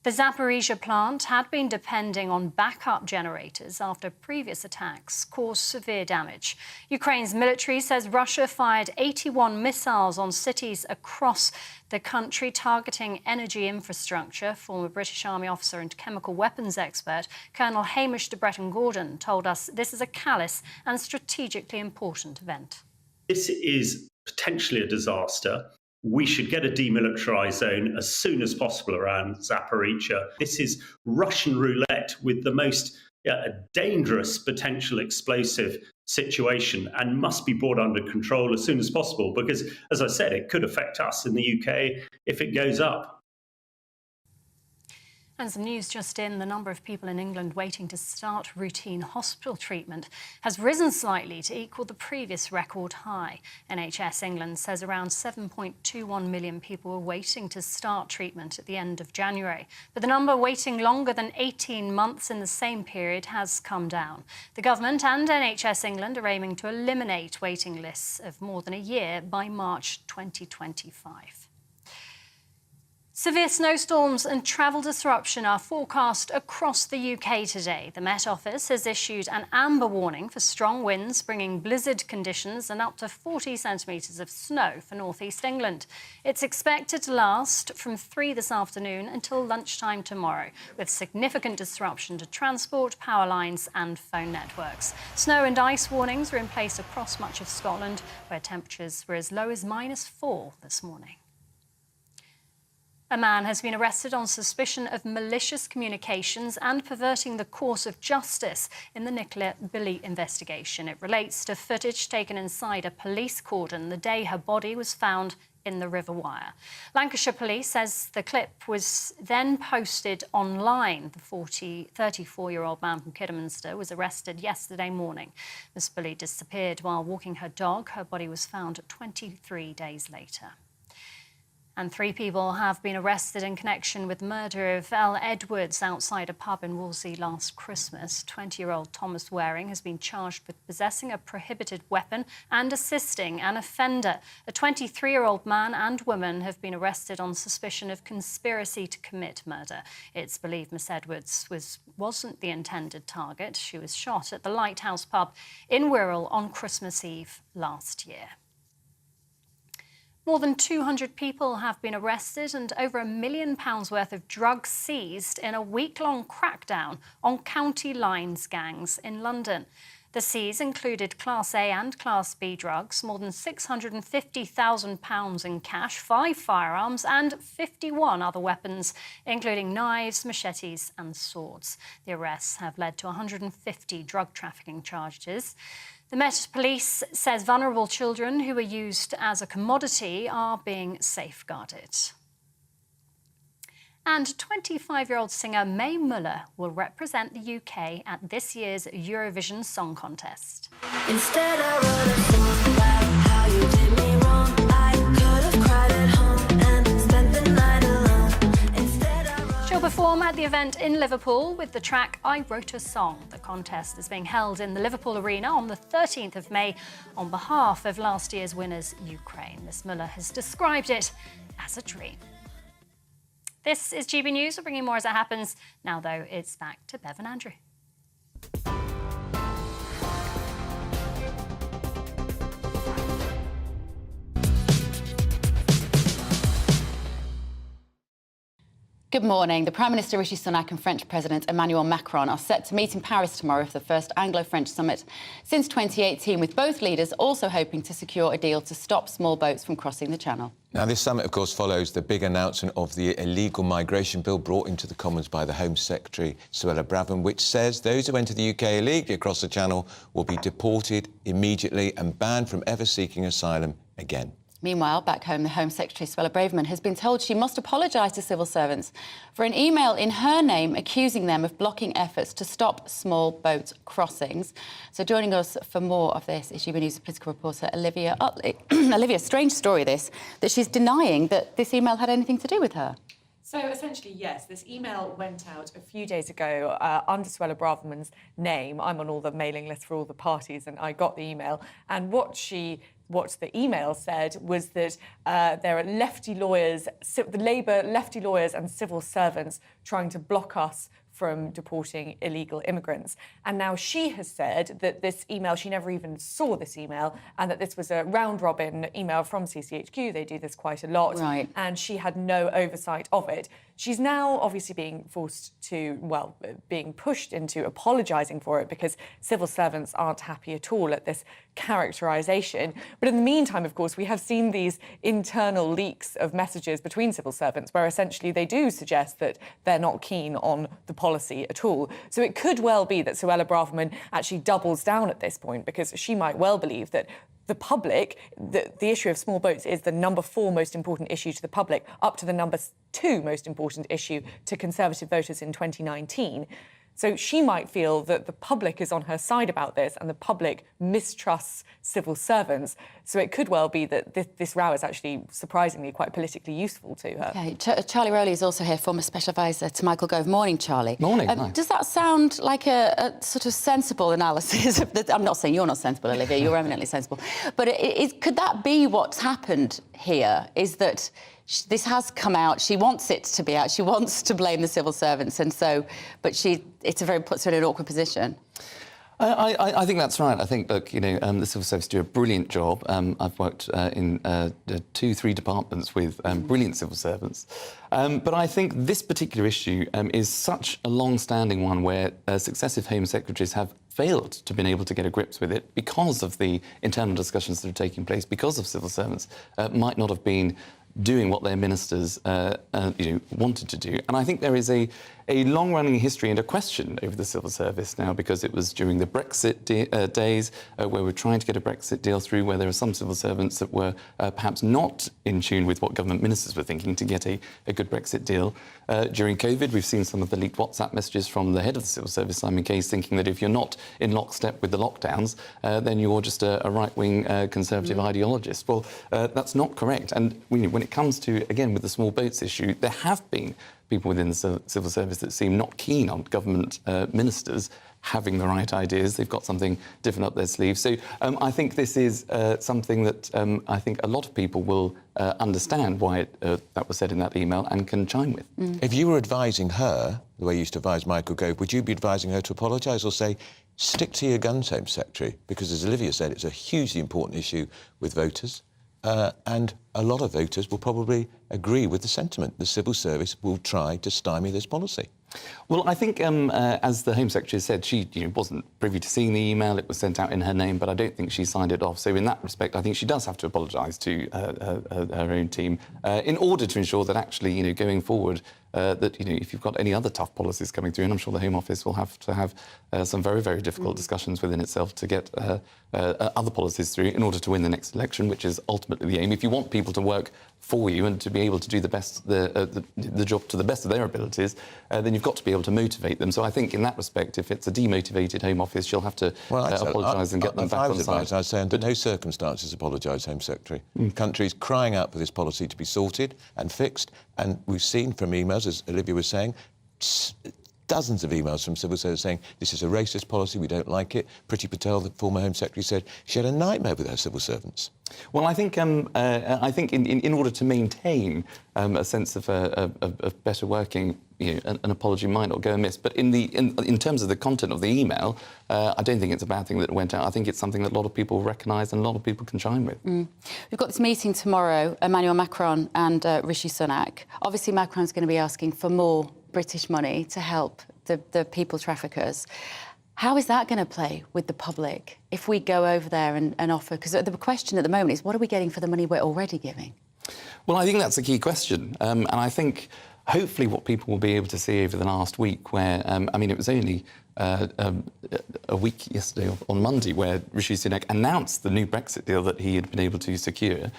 Speaker 2: The Zaporizhzhia plant had been depending on backup generators after previous attacks caused severe damage. Ukraine's military says Russia fired 81 missiles on cities across the country targeting energy infrastructure. Former British Army officer and chemical weapons expert Colonel Hamish de Bretton-Gordon told us this is a callous and strategically important event.
Speaker 3: This is potentially a disaster. We should get a demilitarised zone as soon as possible around Zaporizhzhia. This is Russian roulette with the most dangerous potential explosive situation and must be brought under control as soon as possible because, as I said, it could affect us in the UK if it goes up.
Speaker 2: And some news just in, the number of people in England waiting to start routine hospital treatment has risen slightly to equal the previous record high. NHS England says around 7.21 million people were waiting to start treatment at the end of January. But the number waiting longer than 18 months in the same period has come down. The government and NHS England are aiming to eliminate waiting lists of more than a year by March 2025. Severe snowstorms and travel disruption are forecast across the UK today. The Met Office has issued an amber warning for strong winds, bringing blizzard conditions and up to 40 centimetres of snow for North East England. It's expected to last from 3 this afternoon until lunchtime tomorrow, with significant disruption to transport, power lines and phone networks. Snow and ice warnings are in place across much of Scotland, where temperatures were as low as -4 this morning. A man has been arrested on suspicion of malicious communications and perverting the course of justice in the Nicola Billy investigation. It relates to footage taken inside a police cordon the day her body was found in the River Wire. Lancashire Police says the clip was then posted online. The 34-year-old man from Kidderminster was arrested yesterday morning. Miss Billy disappeared while walking her dog. Her body was found 23 days later. And 3 people have been arrested in connection with the murder of Elle Edwards outside a pub in Wolsey last Christmas. 20-year-old Thomas Waring has been charged with possessing a prohibited weapon and assisting an offender. A 23-year-old man and woman have been arrested on suspicion of conspiracy to commit murder. It's believed Miss Edwards wasn't the intended target. She was shot at the Lighthouse pub in Wirral on Christmas Eve last year. More than 200 people have been arrested and over £1 million worth of drugs seized in a week-long crackdown on county lines gangs in London. The seize included Class A and Class B drugs, more than £650,000 in cash, 5 firearms and 51 other weapons, including knives, machetes and swords. The arrests have led to 150 drug trafficking charges. The Met Police says vulnerable children who are used as a commodity are being safeguarded. And 25-year-old singer Mae Muller will represent the UK at this year's Eurovision Song Contest.
Speaker 6: Instead, I wrote a song about how you did me wrong. I could have cried at home and spent the night alone. Instead, I wrote...
Speaker 2: She'll perform at the event in Liverpool with the track I Wrote a Song. The contest is being held in the Liverpool Arena on the 13th of May on behalf of last year's winners, Ukraine. Miss Muller has described it as a dream. This is GB News. We're bringing more as it happens. Now, though, it's back to Bev and Andrew.
Speaker 5: Good morning. The Prime Minister Rishi Sunak and French President Emmanuel Macron are set to meet in Paris tomorrow for the first Anglo-French summit since 2018, with both leaders also hoping to secure a deal to stop small boats from crossing the Channel.
Speaker 8: Now, this summit, of course, follows the big announcement of the illegal migration bill brought into the Commons by the Home Secretary, Suella Braverman, which says those who enter the UK illegally across the Channel will be deported immediately and banned from ever seeking asylum again.
Speaker 5: Meanwhile, back home, the Home Secretary, Suella Braverman, has been told she must apologise to civil servants for an email in her name accusing them of blocking efforts to stop small boat crossings. So joining us for more of this is GBNews political reporter Olivia Utley. Olivia, strange story this, that she's denying that this email had anything to do with her.
Speaker 7: So essentially, yes, this email went out a few days ago under Suella Braverman's name. I'm on all the mailing lists for all the parties, and I got the email. And what the email said was that there are lefty lawyers, the Labour lefty lawyers and civil servants trying to block us from deporting illegal immigrants. And now she has said that this email, she never even saw this email, and that this was a round-robin email from CCHQ. They do this quite a lot.
Speaker 5: Right.
Speaker 7: And she had no oversight of it. She's now obviously being forced to, well, being pushed into apologising for it because civil servants aren't happy at all at this characterisation. But in the meantime, of course, we have seen these internal leaks of messages between civil servants where essentially they do suggest that they're not keen on the policy at all. So it could well be that Suella Braverman actually doubles down at this point, because she might well believe that the public, the issue of small boats is the number 4 most important issue to the public, up to the number 2 most important issue to Conservative voters in 2019. So she might feel that the public is on her side about this and the public mistrusts civil servants. So it could well be that this row is actually surprisingly quite politically useful to her.
Speaker 5: Okay. Charlie Rowley is also here, former Special Advisor to Michael Gove. Morning, Charlie.
Speaker 9: Morning. Hi.
Speaker 5: Does that sound like a sort of sensible analysis? I'm not saying you're not sensible, Olivia, you're eminently sensible. But could that be what's happened here, is that this has come out, she wants it to be out, she wants to blame the civil servants, and so, but puts her in an awkward position.
Speaker 9: I think that's right. I think, look, the civil service do a brilliant job. I've worked in 2-3 departments with brilliant civil servants. But I think this particular issue is such a long-standing one where successive Home Secretaries have failed to be able to get a grips with it because of the internal discussions that are taking place, because of civil servants might not have been doing what their ministers wanted to do. And I think there is a long-running history and a question over the civil service now, because it was during the Brexit days where we're trying to get a Brexit deal through, where there are some civil servants that were perhaps not in tune with what government ministers were thinking to get a good Brexit deal. During COVID, we've seen some of the leaked WhatsApp messages from the head of the civil service, Simon Case, thinking that if you're not in lockstep with the lockdowns, then you're just a right-wing Conservative ideologist. Well, that's not correct. And when it comes to, again, with the small boats issue, there have been people within the civil service that seem not keen on government ministers having the right ideas. They've got something different up their sleeve. So I think this is something that I think a lot of people will understand why that was said in that email and can chime with.
Speaker 8: If you were advising her, the way you used to advise Michael Gove, would you be advising her to apologise or say, stick to your guns, Home Secretary? Because, as Olivia said, it's a hugely important issue with voters. And a lot of voters will probably agree with the sentiment. The civil service will try to stymie this policy.
Speaker 9: Well, I think, as the Home Secretary said, she wasn't privy to seeing the email. It was sent out in her name, but I don't think she signed it off. So in that respect, I think she does have to apologise to her own team in order to ensure that actually, going forward, that, if you've got any other tough policies coming through, and I'm sure the Home Office will have to have some very, very difficult discussions within itself to get other policies through in order to win the next election, which is ultimately the aim. If you want people to work for you and to be able to do the job to the best of their abilities, then you've got to be able to motivate them. So I think in that respect, if it's a demotivated Home Office, she'll have to apologise and get them back on side.
Speaker 8: I'd say under no circumstances apologise, Home Secretary. Country's crying out for this policy to be sorted and fixed, and we've seen from emails, as Olivia was saying, dozens of emails from civil servants saying this is a racist policy, we don't like it. Priti Patel, the former Home Secretary, said she had a nightmare with her civil servants.
Speaker 9: Well, I think in order to maintain a sense of better working, an apology might not go amiss. But in terms of the content of the email, I don't think it's a bad thing that it went out. I think it's something that a lot of people recognise and a lot of people can chime with.
Speaker 5: We've got this meeting tomorrow, Emmanuel Macron and Rishi Sunak. Obviously, Macron's going to be asking for more British money to help the people traffickers. How is that going to play with the public if we go over there and offer? Because the question at the moment is, what are we getting for the money we're already giving?
Speaker 9: Well, I think that's a key question. And I think hopefully what people will be able to see over the last week where, I mean, it was only a week yesterday, on Monday, where Rishi Sunak announced the new Brexit deal that he had been able to secure,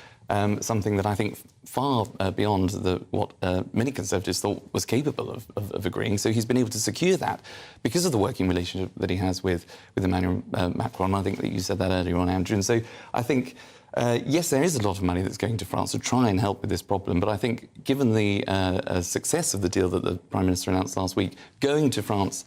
Speaker 9: something that I think far beyond what many Conservatives thought was capable of agreeing. So he's been able to secure that because of the working relationship that he has with Emmanuel Macron. I think that you said that earlier on, Andrew. And so I think, yes, there is a lot of money that's going to France to try and help with this problem. But I think given the success of the deal that the Prime Minister announced last week, going to France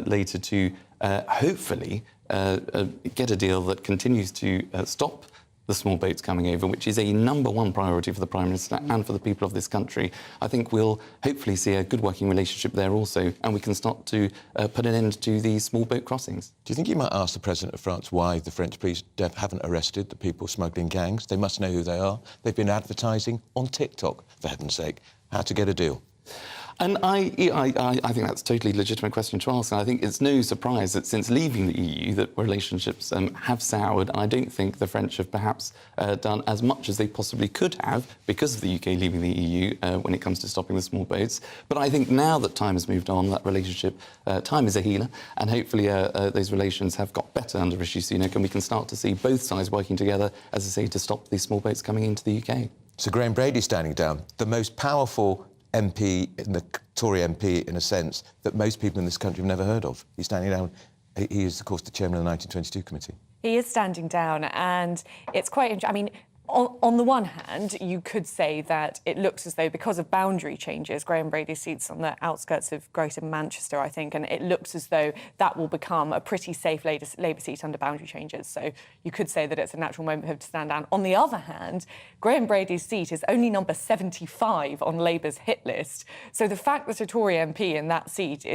Speaker 9: later to hopefully get a deal that continues to stop the small boats coming over, which is a #1 priority for the Prime Minister and for the people of this country. I think we'll hopefully see a good working relationship there also, and we can start to put an end to these small boat crossings.
Speaker 8: Do you think you might ask the President of France why the French police haven't arrested the people smuggling gangs? They must know who they are. They've been advertising on TikTok, for heaven's sake, how to get a deal.
Speaker 9: And I think that's a totally legitimate question to ask. And I think it's no surprise that since leaving the EU that relationships have soured. I don't think the French have perhaps done as much as they possibly could have because of the UK leaving the EU when it comes to stopping the small boats. But I think now that time has moved on, that relationship, time is a healer, and hopefully those relations have got better under Rishi Sunak, and we can start to see both sides working together, as I say, to stop these small boats coming into the UK.
Speaker 8: So Graham Brady standing down, the most powerful MP, the Tory MP, in a sense, that most people in this country have never heard of. He's standing down. He is, of course, the chairman of the 1922 committee.
Speaker 7: He is standing down, and it's quite interesting. I mean, on the one hand, you could say that it looks as though, because of boundary changes, Graham Brady seats on the outskirts of Greater Manchester, I think, and it looks as though that will become a pretty safe Labour seat under boundary changes. So you could say that it's a natural moment for him to stand down. On the other hand, Graham Brady's seat is only number 75 on Labour's hit list. So the fact that a Tory MP in that seat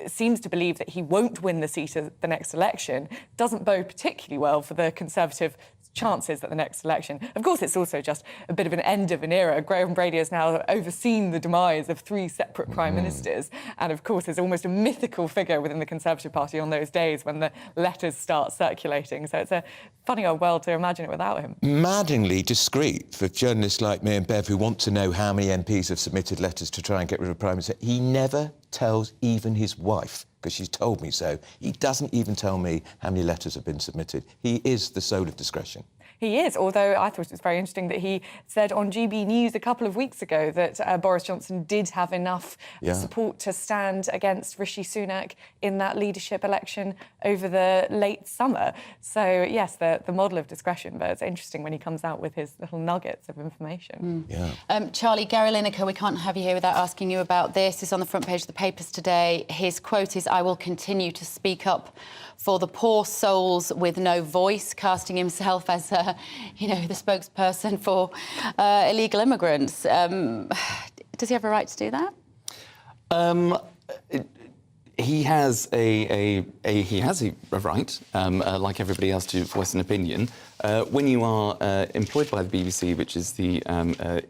Speaker 7: seems to believe that he won't win the seat at the next election doesn't bode particularly well for the Conservative chances at the next election. Of course, it's also just a bit of an end of an era. Graham Brady has now overseen the demise of 3 separate prime ministers, and of course is almost a mythical figure within the Conservative Party on those days when the letters start circulating. So it's a funny old world to imagine it without him.
Speaker 8: Maddeningly discreet for journalists like me and Bev who want to know how many MPs have submitted letters to try and get rid of the Prime Minister. He never tells even his wife, because she's told me so. He doesn't even tell me how many letters have been submitted. He is the soul of discretion.
Speaker 7: He is, although I thought it was very interesting that he said on GBNews a couple of weeks ago that Boris Johnson did have enough support to stand against Rishi Sunak in that leadership election over the late summer. So, yes, the model of discretion, but it's interesting when he comes out with his little nuggets of information.
Speaker 5: Charlie, Gary Lineker, we can't have you here without asking you about this. It's on the front page of the papers today. His quote is, "I will continue to speak up for the poor souls with no voice," casting himself as, the spokesperson for illegal immigrants. Does he have a right to do that?
Speaker 9: He has a right, like everybody else, to voice an opinion. When you are employed by the BBC, which is the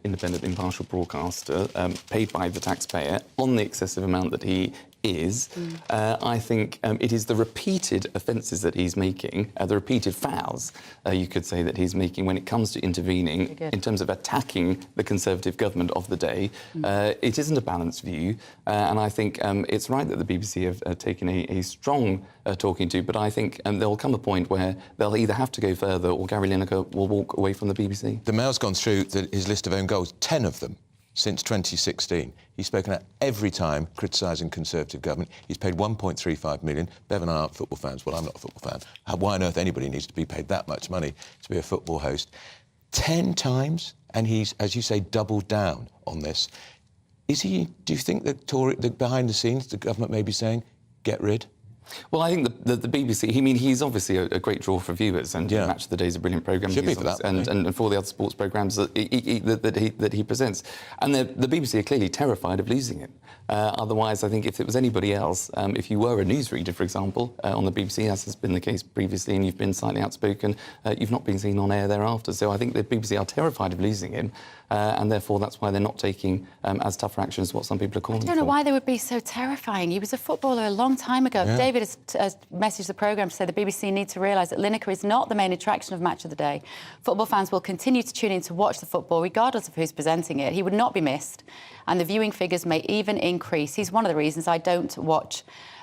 Speaker 9: independent impartial broadcaster, paid by the taxpayer on the excessive amount that he is. I think it is the repeated offences that he's making, the repeated fouls, you could say, that he's making when it comes to intervening in terms of attacking the Conservative government of the day. It isn't a balanced view, and I think it's right that the BBC have taken a strong talking to, but I think there'll come a point where they'll either have to go further or Gary Lineker will walk away from the BBC.
Speaker 8: The Mail's gone through his list of own goals, 10 of them since 2016. He's spoken out every time criticising Conservative government. He's paid 1.35 million. Bev and I aren't football fans. Well, I'm not a football fan. Why on earth anybody needs to be paid that much money to be a football host? 10 times, and he's, as you say, doubled down on this. Is he, do you think that behind the scenes the government may be saying, get rid?
Speaker 9: Well, I think the BBC, he's obviously a great draw for viewers, and Match of the Day is a brilliant programme.
Speaker 8: Should be for that.
Speaker 9: And for the other sports programmes that he presents. And the BBC are clearly terrified of losing him. Otherwise, I think if it was anybody else, if you were a newsreader, for example, on the BBC, as has been the case previously, and you've been slightly outspoken, you've not been seen on air thereafter. So I think the BBC are terrified of losing him, and therefore that's why they're not taking as tougher action as what some people are calling for.
Speaker 5: I don't know why they would be so terrifying. He was a footballer a long time ago.
Speaker 9: Yeah.
Speaker 5: David has messaged the programme to say the BBC need to realise that Lineker is not the main attraction of Match of the Day. Football fans will continue to tune in to watch the football, regardless of who's presenting it. He would not be missed, and the viewing figures may even increase. He's one of the reasons I don't watch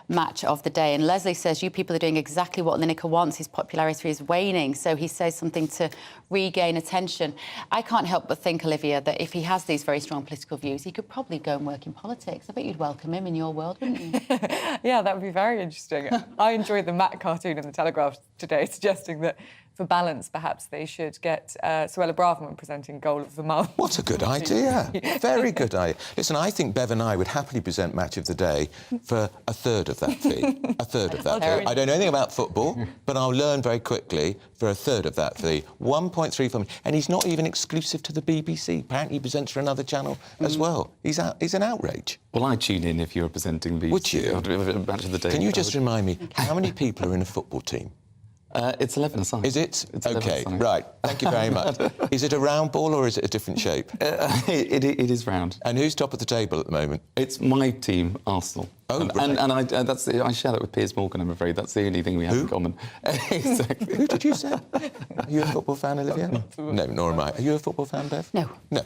Speaker 5: Match of the Day. And Leslie says, you people are doing exactly what Lineker wants. His popularity is waning, so he says something to regain attention. I can't help but think, Olivia, that if he has these very strong political views, he could probably go and work in politics. I bet you'd welcome him in your world, wouldn't you?
Speaker 7: Yeah, that would be very interesting. I enjoyed the Matt cartoon in the Telegraph today, suggesting that for balance, perhaps they should get Suella Braverman presenting Goal of the Month.
Speaker 8: What a good idea. Very good idea. Listen, I think Bev and I would happily present Match of the Day for a third of that fee. A third of that fee. I don't know anything about football, but I'll learn very quickly for a third of that fee. 1.35 million. And he's not even exclusive to the BBC. Apparently he presents for another channel as well. He's an outrage.
Speaker 9: Well, I'd tune in if you were presenting BBC.
Speaker 8: Would you?
Speaker 9: Match of the Day.
Speaker 8: Can you just remind me, how many people are in a football team?
Speaker 9: It's 11 aside.
Speaker 8: Is it?
Speaker 9: It's
Speaker 8: OK, right. Thank you very much. Is it a round ball or is it a different shape?
Speaker 9: It is round.
Speaker 8: And who's top of the table at the moment?
Speaker 9: It's my team, Arsenal.
Speaker 8: Oh,
Speaker 9: and I share that with Piers Morgan, I'm afraid. That's the only thing we have in common. Exactly.
Speaker 8: Who did you say? Are you a football fan, Olivia? No, nor am I. Are you a football fan, Bev?
Speaker 5: No.
Speaker 8: No.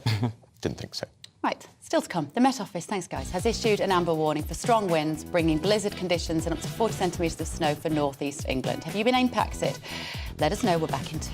Speaker 8: Didn't think so.
Speaker 5: Right, still to come. The Met Office, thanks guys, has issued an amber warning for strong winds, bringing blizzard conditions and up to 40 centimetres of snow for North East England. Have you been impacted? Let us know. We're back in 2.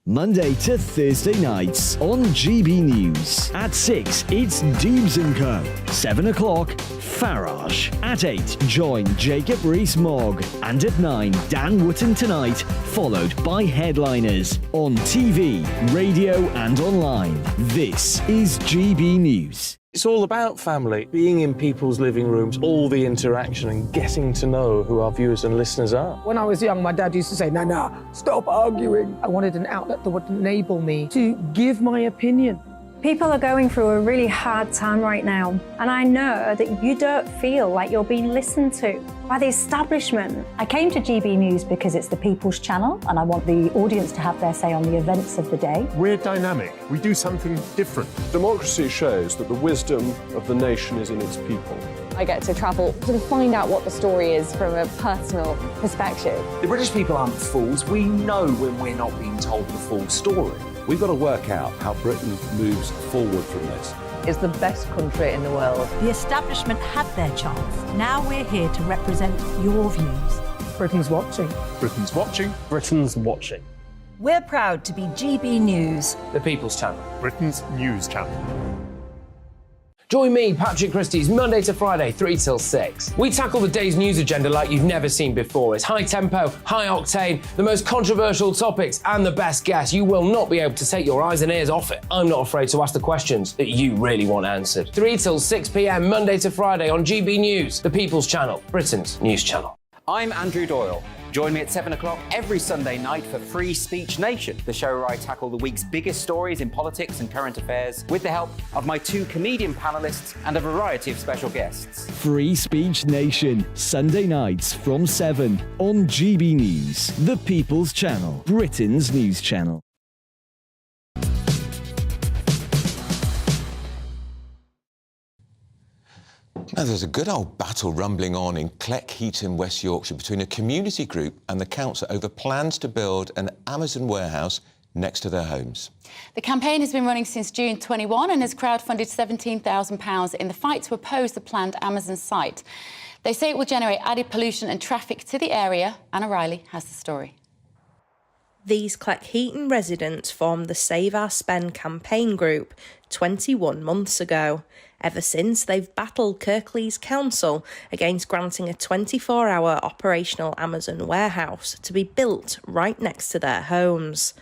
Speaker 1: Monday to Thursday nights on GB News. At 6, it's Deebs & Co. 7 o'clock, Farage. At 8, join Jacob Rees-Mogg. And at 9, Dan Wootton Tonight, followed by Headliners. On TV, radio and online. This is GB News.
Speaker 10: It's all about family, being in people's living rooms, all the interaction and getting to know who our viewers and listeners are.
Speaker 11: When I was young, my dad used to say, Nana, stop arguing. I wanted an outlet that would enable me to give my opinion.
Speaker 14: People are going through a really hard time right now, and I know that you don't feel like you're being listened to by the establishment. I came to GB News because it's the People's Channel, and I want the audience to have their say on the events of the day.
Speaker 17: We're dynamic. We do something different. Democracy shows that the wisdom of the nation is in its people.
Speaker 12: I get to travel to find out what the story is from a personal perspective.
Speaker 20: The British people aren't fools. We know when we're not being told the full story.
Speaker 24: We've got to work out how Britain moves forward from this.
Speaker 4: It's the best country in the world.
Speaker 13: The establishment had their chance. Now we're here to represent your views.
Speaker 11: Britain's watching.
Speaker 17: Britain's watching.
Speaker 10: Britain's watching.
Speaker 13: We're proud to be GB News.
Speaker 10: The People's Channel.
Speaker 17: Britain's news channel.
Speaker 15: Join me, Patrick Christie's, Monday to Friday, 3 till 6. We tackle the day's news agenda like you've never seen before. It's high tempo, high octane, the most controversial topics, and the best guests. You will not be able to take your eyes and ears off it. I'm not afraid to ask the questions that you really want answered. 3 till 6 p.m, Monday to Friday on GB News, the People's Channel, Britain's news channel.
Speaker 16: I'm Andrew Doyle. Join me at 7 o'clock every Sunday night for Free Speech Nation, the show where I tackle the week's biggest stories in politics and current affairs with the help of my 2 comedian panellists and a variety of special guests.
Speaker 1: Free Speech Nation, Sunday nights from 7 on GB News, the People's Channel, Britain's news channel.
Speaker 8: Now, there's a good old battle rumbling on in Cleckheaton, West Yorkshire, between a community group and the council over plans to build an Amazon warehouse next to their homes.
Speaker 5: The campaign has been running since June 21 and has crowdfunded £17,000 in the fight to oppose the planned Amazon site. They say it will generate added pollution and traffic to the area. Anna Riley has the story.
Speaker 18: These Cleckheaton residents formed the Save Our Spend campaign group 21 months ago. Ever since, they've battled Kirklees Council against granting a 24-hour operational Amazon warehouse to be built right next to their homes.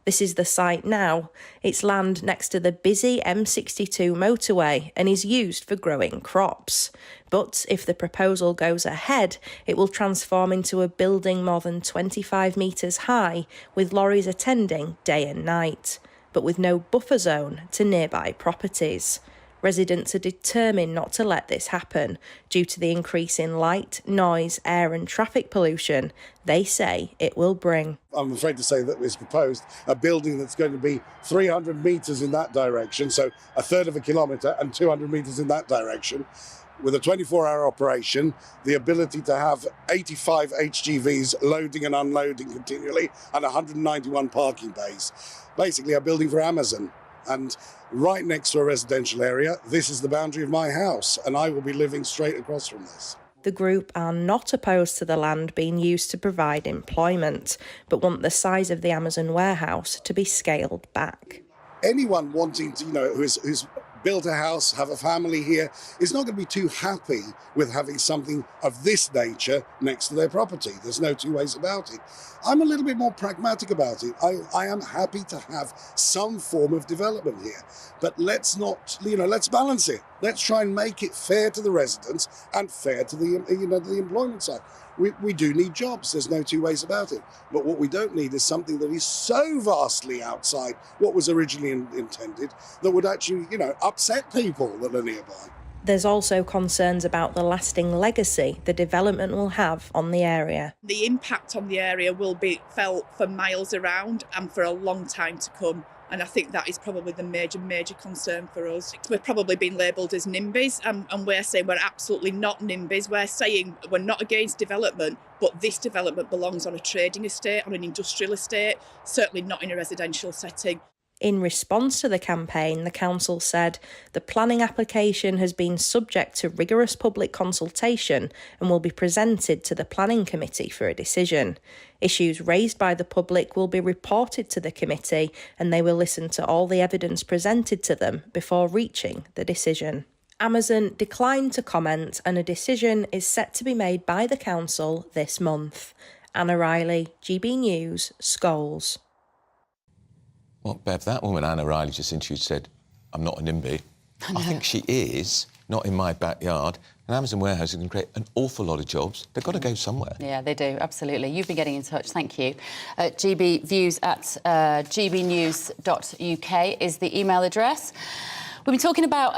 Speaker 18: This is the site now. It's land next to the busy M62 motorway and is used for growing crops. But if the proposal goes ahead, it will transform into a building more than 25 metres high, with lorries attending day and night, but with no buffer zone to nearby properties. Residents are determined not to let this happen due to the increase in light, noise, air and traffic pollution they say it will bring.
Speaker 19: I'm afraid to say that it's proposed a building that's going to be 300 metres in that direction, so a third of a kilometre, and 200 metres in that direction, with a 24-hour operation, the ability to have 85 HGVs loading and unloading continually, and 191 parking bays. Basically a building for Amazon. And right next to a residential area, this is the boundary of my house, and I will be living straight across from this.
Speaker 18: The group are not opposed to the land being used to provide employment, but want the size of the Amazon warehouse to be scaled back.
Speaker 19: Anyone wanting to, who's built a house, have a family here, is not going to be too happy with having something of this nature next to their property. There's no two ways about it. I'm a little bit more pragmatic about it. I am happy to have some form of development here, but let's not, let's balance it. Let's try and make it fair to the residents and fair to the, the employment side. We do need jobs, there's no two ways about it. But what we don't need is something that is so vastly outside what was originally intended that would actually, upset people that are nearby.
Speaker 18: There's also concerns about the lasting legacy the development will have on the area.
Speaker 21: The impact on the area will be felt for miles around and for a long time to come. And I think that is probably the major concern for us. We're probably being labelled as NIMBYs, and we're saying we're absolutely not NIMBYs. We're saying we're not against development, but this development belongs on a trading estate, on an industrial estate, certainly not in a residential setting.
Speaker 18: In response to the campaign, the council said the planning application has been subject to rigorous public consultation and will be presented to the planning committee for a decision. Issues raised by the public will be reported to the committee and they will listen to all the evidence presented to them before reaching the decision. Amazon declined to comment and a decision is set to be made by the council this month. Anna Riley, GB News, Scholes.
Speaker 8: Well, Bev, that woman, Anna Riley, just introduced, said, I'm not a NIMBY. I think she is, not in my backyard. An Amazon warehouse is going to create an awful lot of jobs. They've got to go somewhere.
Speaker 5: Yeah, they do, absolutely. You've been getting in touch, thank you. GBViews at gbnews.uk is the email address. We've been talking about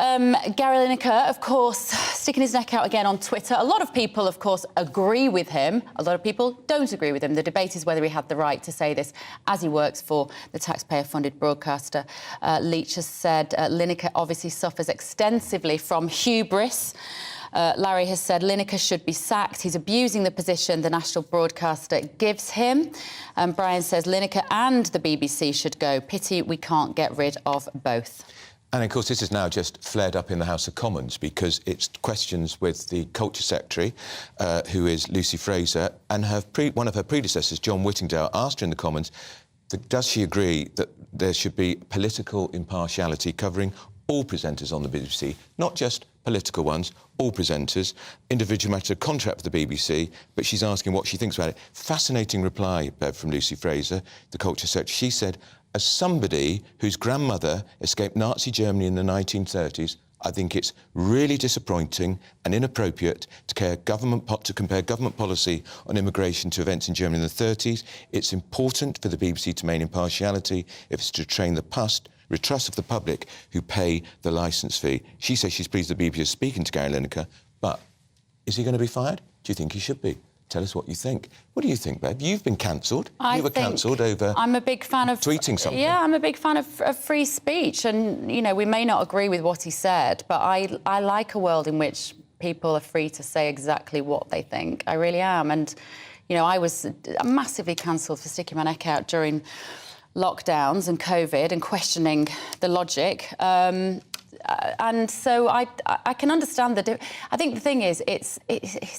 Speaker 5: Gary Lineker, of course, sticking his neck out again on Twitter. A lot of people, of course, agree with him. A lot of people don't agree with him. The debate is whether he had the right to say this as he works for the taxpayer-funded broadcaster. Leach has said Lineker obviously suffers extensively from hubris. Larry has said Lineker should be sacked. He's abusing the position the national broadcaster gives him. Brian says Lineker and the BBC should go. Pity we can't get rid of both.
Speaker 8: And, of course, this has now just flared up in the House of Commons because it's questions with the Culture Secretary, who is Lucy Fraser, and one of her predecessors, John Whittingdale, asked her in the Commons, does she agree that there should be political impartiality covering all presenters on the BBC, not just political ones, all presenters, individual matter of contract for the BBC, but she's asking what she thinks about it. Fascinating reply, Bev, from Lucy Fraser, the Culture Secretary. She said, as somebody whose grandmother escaped Nazi Germany in the 1930s, I think it's really disappointing and inappropriate to compare government policy on immigration to events in Germany in the 30s. It's important for the BBC to maintain impartiality if it's to train the trust of the public who pay the licence fee. She says she's pleased the BBC is speaking to Gary Lineker, but is he going to be fired? Do you think he should be? Tell us what you think. What do you think, Bev? You've been cancelled. You were cancelled over
Speaker 5: I'm a big fan of
Speaker 8: tweeting something.
Speaker 5: Yeah, I'm a big fan of free speech. And, we may not agree with what he said, but I like a world in which people are free to say exactly what they think. I really am. And, you know, I was massively cancelled for sticking my neck out during lockdowns and COVID and questioning the logic. And so I can understand I think the thing is, it's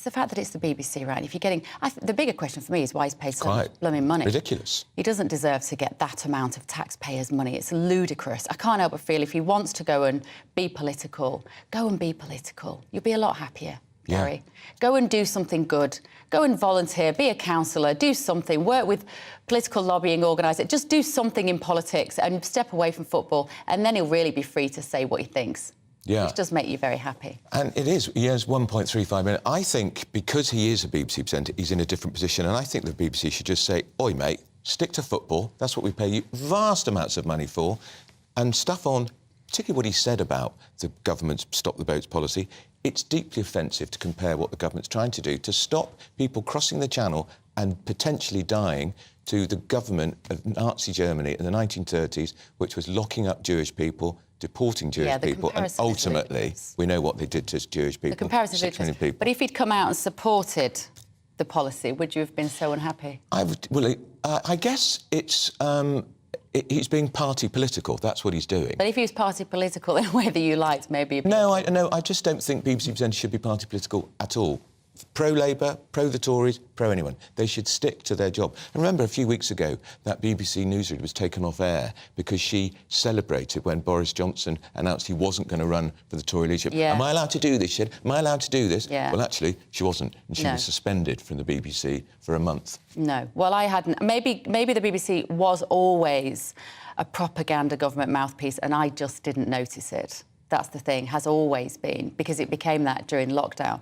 Speaker 5: the fact that it's the BBC, right? If you're getting... the bigger question for me is why he's paid so much blooming money.
Speaker 8: Ridiculous.
Speaker 5: He doesn't deserve to get that amount of taxpayers' money. It's ludicrous. I can't help but feel if he wants to go and be political, go and be political. You'll be a lot happier, Gary. Go and do something good. Go and volunteer, be a councillor, do something, work with political lobbying, organise it. Just do something in politics and step away from football, and then he'll really be free to say what he thinks.
Speaker 8: Yeah.
Speaker 5: Which does make you very happy.
Speaker 8: And it is. He has 1.35 million. I think because he is a BBC presenter, he's in a different position, and I think the BBC should just say, oi, mate, stick to football. That's what we pay you vast amounts of money for. And stuff on, particularly what he said about the government's Stop the Boats policy, it's deeply offensive to compare what the government's trying to do to stop people crossing the channel and potentially dying to the government of Nazi Germany in the 1930s, which was locking up Jewish people, deporting Jewish people, and ultimately we know what they did to Jewish people.
Speaker 5: The comparison is
Speaker 8: 6 million people.
Speaker 5: But if he'd come out and supported the policy, would you have been so unhappy?
Speaker 8: I guess it's... he's being party political. That's what he's doing.
Speaker 5: But if he was party political in a way that you liked, maybe...
Speaker 8: No, I just don't think BBC presenters should be party political at all. Pro-Labour, pro-the Tories, pro-anyone. They should stick to their job. And remember, a few weeks ago, that BBC newsreader was taken off air because she celebrated when Boris Johnson announced he wasn't going to run for the Tory leadership.
Speaker 5: Yeah.
Speaker 8: Am I allowed to do this, Shed? Am I allowed to do this?
Speaker 5: Yeah.
Speaker 8: Well, actually, she wasn't. And she was suspended from the BBC for a month.
Speaker 5: No. Well, I hadn't. Maybe the BBC was always a propaganda government mouthpiece and I just didn't notice it. That's the thing, has always been, because it became that during lockdown.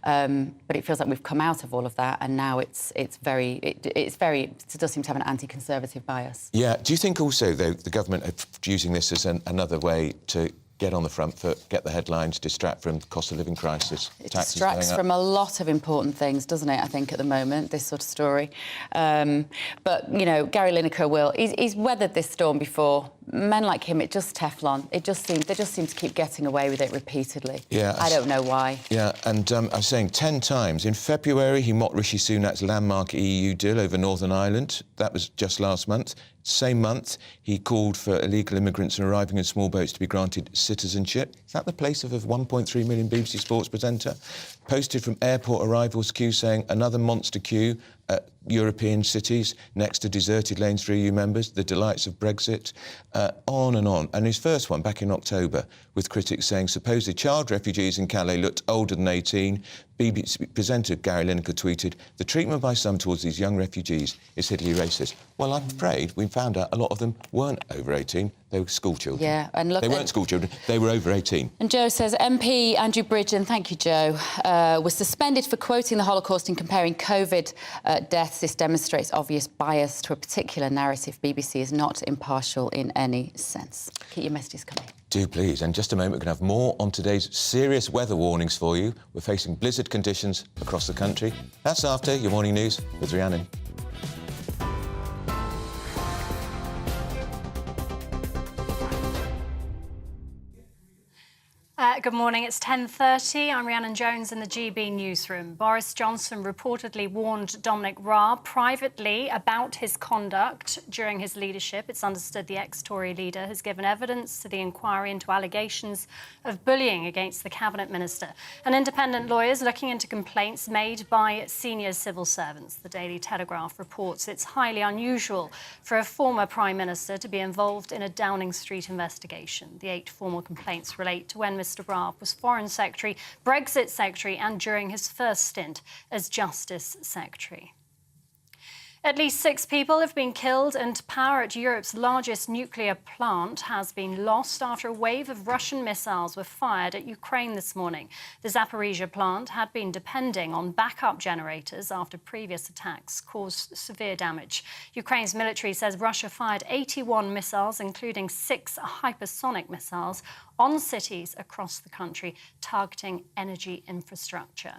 Speaker 5: But it feels like we've come out of all of that, and now it does seem to have an anti-conservative bias.
Speaker 8: Yeah. Do you think also, though, the government are using this as another way to get on the front foot, get the headlines, distract from the cost of living crisis?
Speaker 5: It distracts from a lot of important things, doesn't it, I think, at the moment, this sort of story. But, you know, Gary Lineker he's weathered this storm before. Men like him, it's just Teflon. They just seem to keep getting away with it repeatedly.
Speaker 8: Yeah.
Speaker 5: I don't know why.
Speaker 8: Yeah, and I was saying 10 times. In February, he mocked Rishi Sunak's landmark EU deal over Northern Ireland. That was just last month. Same month, he called for illegal immigrants and arriving in small boats to be granted citizenship. Is that the place of a 1.3 million BBC Sports presenter? Posted from airport arrivals queue saying another monster queue at European cities next to deserted lanes for EU members, the delights of Brexit, on and on. And his first one back in October, with critics saying supposed child refugees in Calais looked older than 18. BBC presenter Gary Lineker tweeted, "The treatment by some towards these young refugees is hideously racist." Well, I'm afraid we found out a lot of them weren't over 18. They were school children.
Speaker 5: Yeah, and look...
Speaker 8: They weren't school children, they were over 18.
Speaker 5: And Joe says, MP Andrew Bridgen, thank you, Joe, was suspended for quoting the Holocaust and comparing COVID deaths. This demonstrates obvious bias to a particular narrative. BBC is not impartial in any sense. Keep your messages coming.
Speaker 8: Do please. And just a moment, we're going to have more on today's serious weather warnings for you. We're facing blizzard conditions across the country. That's after your morning news with Rhiannon.
Speaker 2: Good morning, it's 10:30. I'm Rhiannon Jones in the GB newsroom. Boris Johnson reportedly warned Dominic Raab privately about his conduct during his leadership. It's understood the ex-Tory leader has given evidence to the inquiry into allegations of bullying against the cabinet minister. An independent lawyer is looking into complaints made by senior civil servants. The Daily Telegraph reports it's highly unusual for a former Prime Minister to be involved in a Downing Street investigation. The 8 formal complaints relate to when Mr. Raab was Foreign Secretary, Brexit Secretary and during his first stint as Justice Secretary. At least 6 people have been killed and power at Europe's largest nuclear plant has been lost after a wave of Russian missiles were fired at Ukraine this morning. The Zaporizhzhia plant had been depending on backup generators after previous attacks caused severe damage. Ukraine's military says Russia fired 81 missiles, including 6 hypersonic missiles, on cities across the country, targeting energy infrastructure.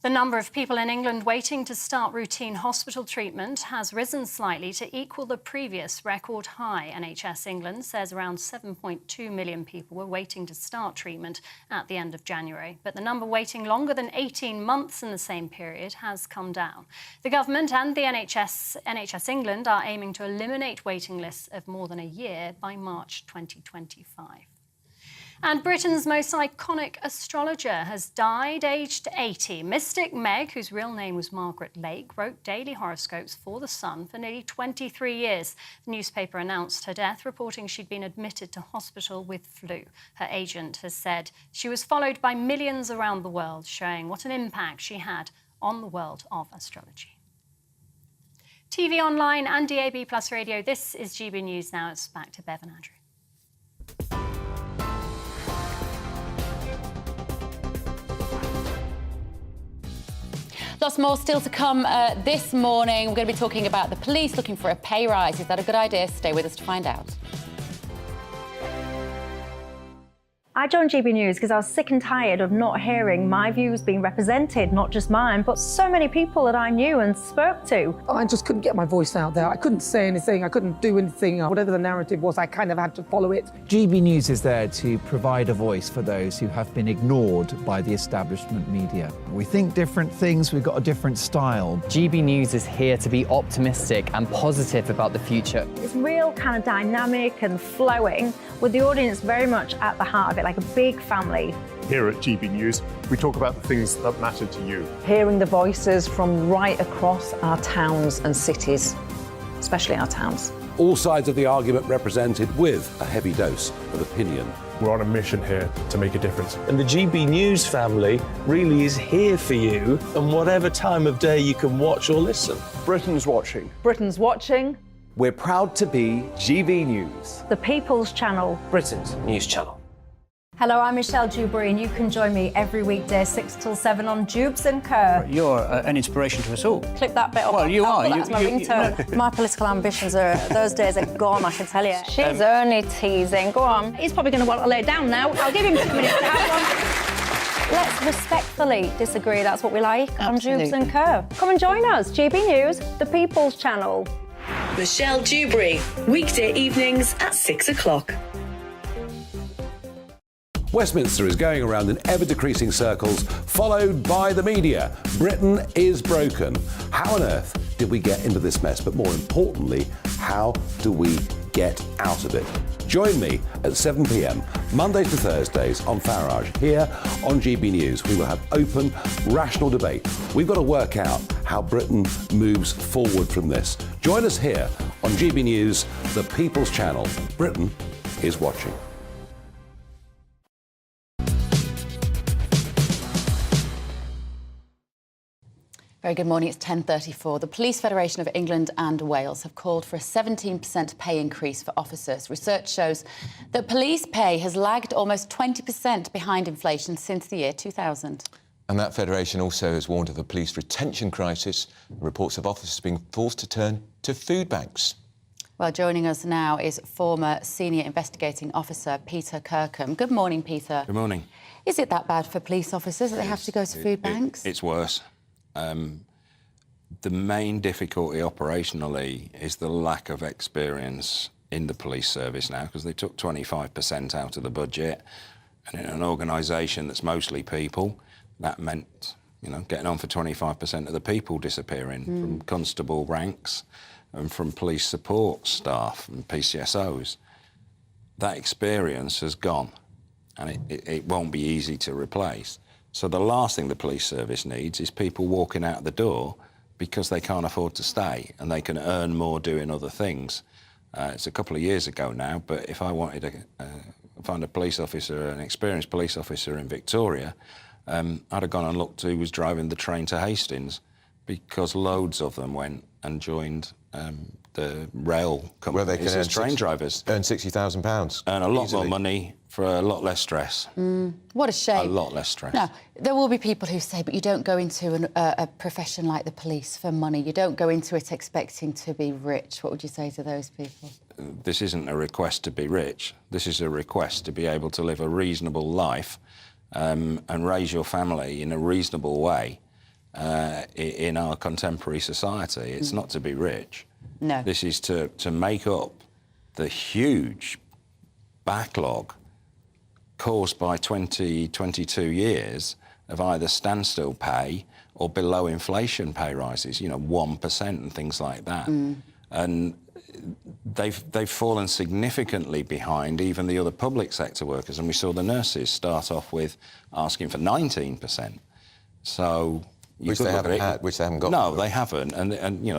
Speaker 2: The number of people in England waiting to start routine hospital treatment has risen slightly to equal the previous record high. NHS England says around 7.2 million people were waiting to start treatment at the end of January. But the number waiting longer than 18 months in the same period has come down. The government and the NHS England are aiming to eliminate waiting lists of more than a year by March 2025. And Britain's most iconic astrologer has died aged 80. Mystic Meg, whose real name was Margaret Lake, wrote daily horoscopes for The Sun for nearly 23 years. The newspaper announced her death, reporting she'd been admitted to hospital with flu. Her agent has said she was followed by millions around the world, showing what an impact she had on the world of astrology. TV online and DAB+ radio, this is GB News Now. It's back to Bev and Andrew.
Speaker 5: Lots more still to come this morning. We're going to be talking about the police looking for a pay rise. Is that a good idea? Stay with us to find out.
Speaker 14: I joined GB News because I was sick and tired of not hearing my views being represented, not just mine, but so many people that I knew and spoke to.
Speaker 11: I just couldn't get my voice out there. I couldn't say anything. I couldn't do anything. Whatever the narrative was, I kind of had to follow it.
Speaker 3: GB News is there to provide a voice for those who have been ignored by the establishment media. We think different things, we've got a different style.
Speaker 6: GB News is here to be optimistic and positive about the future.
Speaker 14: It's real kind of dynamic and flowing, with the audience very much at the heart of it, like a big family.
Speaker 17: Here at GB News, we talk about the things that matter to you.
Speaker 4: Hearing the voices from right across our towns and cities, especially our towns.
Speaker 24: All sides of the argument represented with a heavy dose of opinion.
Speaker 10: We're on a mission here to make a difference. And the GB News family really is here for you, and whatever time of day you can watch or listen.
Speaker 20: Britain's watching.
Speaker 4: Britain's watching.
Speaker 20: We're proud to be GB News.
Speaker 14: The People's Channel.
Speaker 10: Britain's news channel.
Speaker 14: Hello, I'm Michelle Dewberry, and you can join me every weekday 6 till 7 on Jubes and Kerr.
Speaker 22: You're an inspiration to us all.
Speaker 14: Clip that bit off.
Speaker 22: Well, you are.
Speaker 14: That's my ringtone. My political ambitions those days are gone, I can tell you. She's only teasing. Go on. He's probably going to want to lay down now. I'll give him 2 minutes to have one. Let's respectfully disagree. That's what we like on Jubes and Kerr. Come and join us. GB News, the People's Channel.
Speaker 23: Michelle Dewberry, weekday evenings at 6 o'clock.
Speaker 24: Westminster is going around in ever-decreasing circles, followed by the media. Britain is broken. How on earth did we get into this mess? But more importantly, how do we get out of it? Join me at 7 p.m, Mondays to Thursdays on Farage, here on GB News. We will have open, rational debate. We've got to work out how Britain moves forward from this. Join us here on GB News, the People's Channel. Britain is watching.
Speaker 5: Very good morning. It's 10:34. The Police Federation of England and Wales have called for a 17% pay increase for officers. Research shows that police pay has lagged almost 20% behind inflation since the year 2000.
Speaker 8: And that federation also has warned of a police retention crisis, reports of officers being forced to turn to food banks.
Speaker 5: Well, joining us now is former Senior Investigating Officer Peter Kirkham. Good morning, Peter.
Speaker 25: Good morning.
Speaker 5: Is it that bad for police officers that they have to go to food banks?
Speaker 25: It's worse. The main difficulty operationally is the lack of experience in the police service now, because they took 25% out of the budget, and in an organisation that's mostly people, that meant, you know, getting on for 25% of the people disappearing from constable ranks and from police support staff and PCSOs. That experience has gone, and it won't be easy to replace. So the last thing the police service needs is people walking out the door because they can't afford to stay and they can earn more doing other things. It's a couple of years ago now, but if I wanted to find a police officer, an experienced police officer in Victoria, I'd have gone and looked who was driving the train to Hastings, because loads of them went and joined the rail companies
Speaker 8: where they can
Speaker 25: as train drivers.
Speaker 8: Earn £60,000.
Speaker 25: Earn a lot more money for a lot less stress.
Speaker 5: What a shame.
Speaker 25: A lot less stress.
Speaker 5: Now, there will be people who say, but you don't go into a profession like the police for money. You don't go into it expecting to be rich. What would you say to those people?
Speaker 25: This isn't a request to be rich. This is a request to be able to live a reasonable life and raise your family in a reasonable way. in our contemporary society. It's not to be rich.
Speaker 5: No.
Speaker 25: This is to make up the huge backlog caused by 22 years of either standstill pay or below inflation pay rises, 1% and things like that. And they've fallen significantly behind even the other public sector workers. And we saw the nurses start off with asking for 19%. So...
Speaker 8: Which they haven't got.
Speaker 25: No, they haven't. And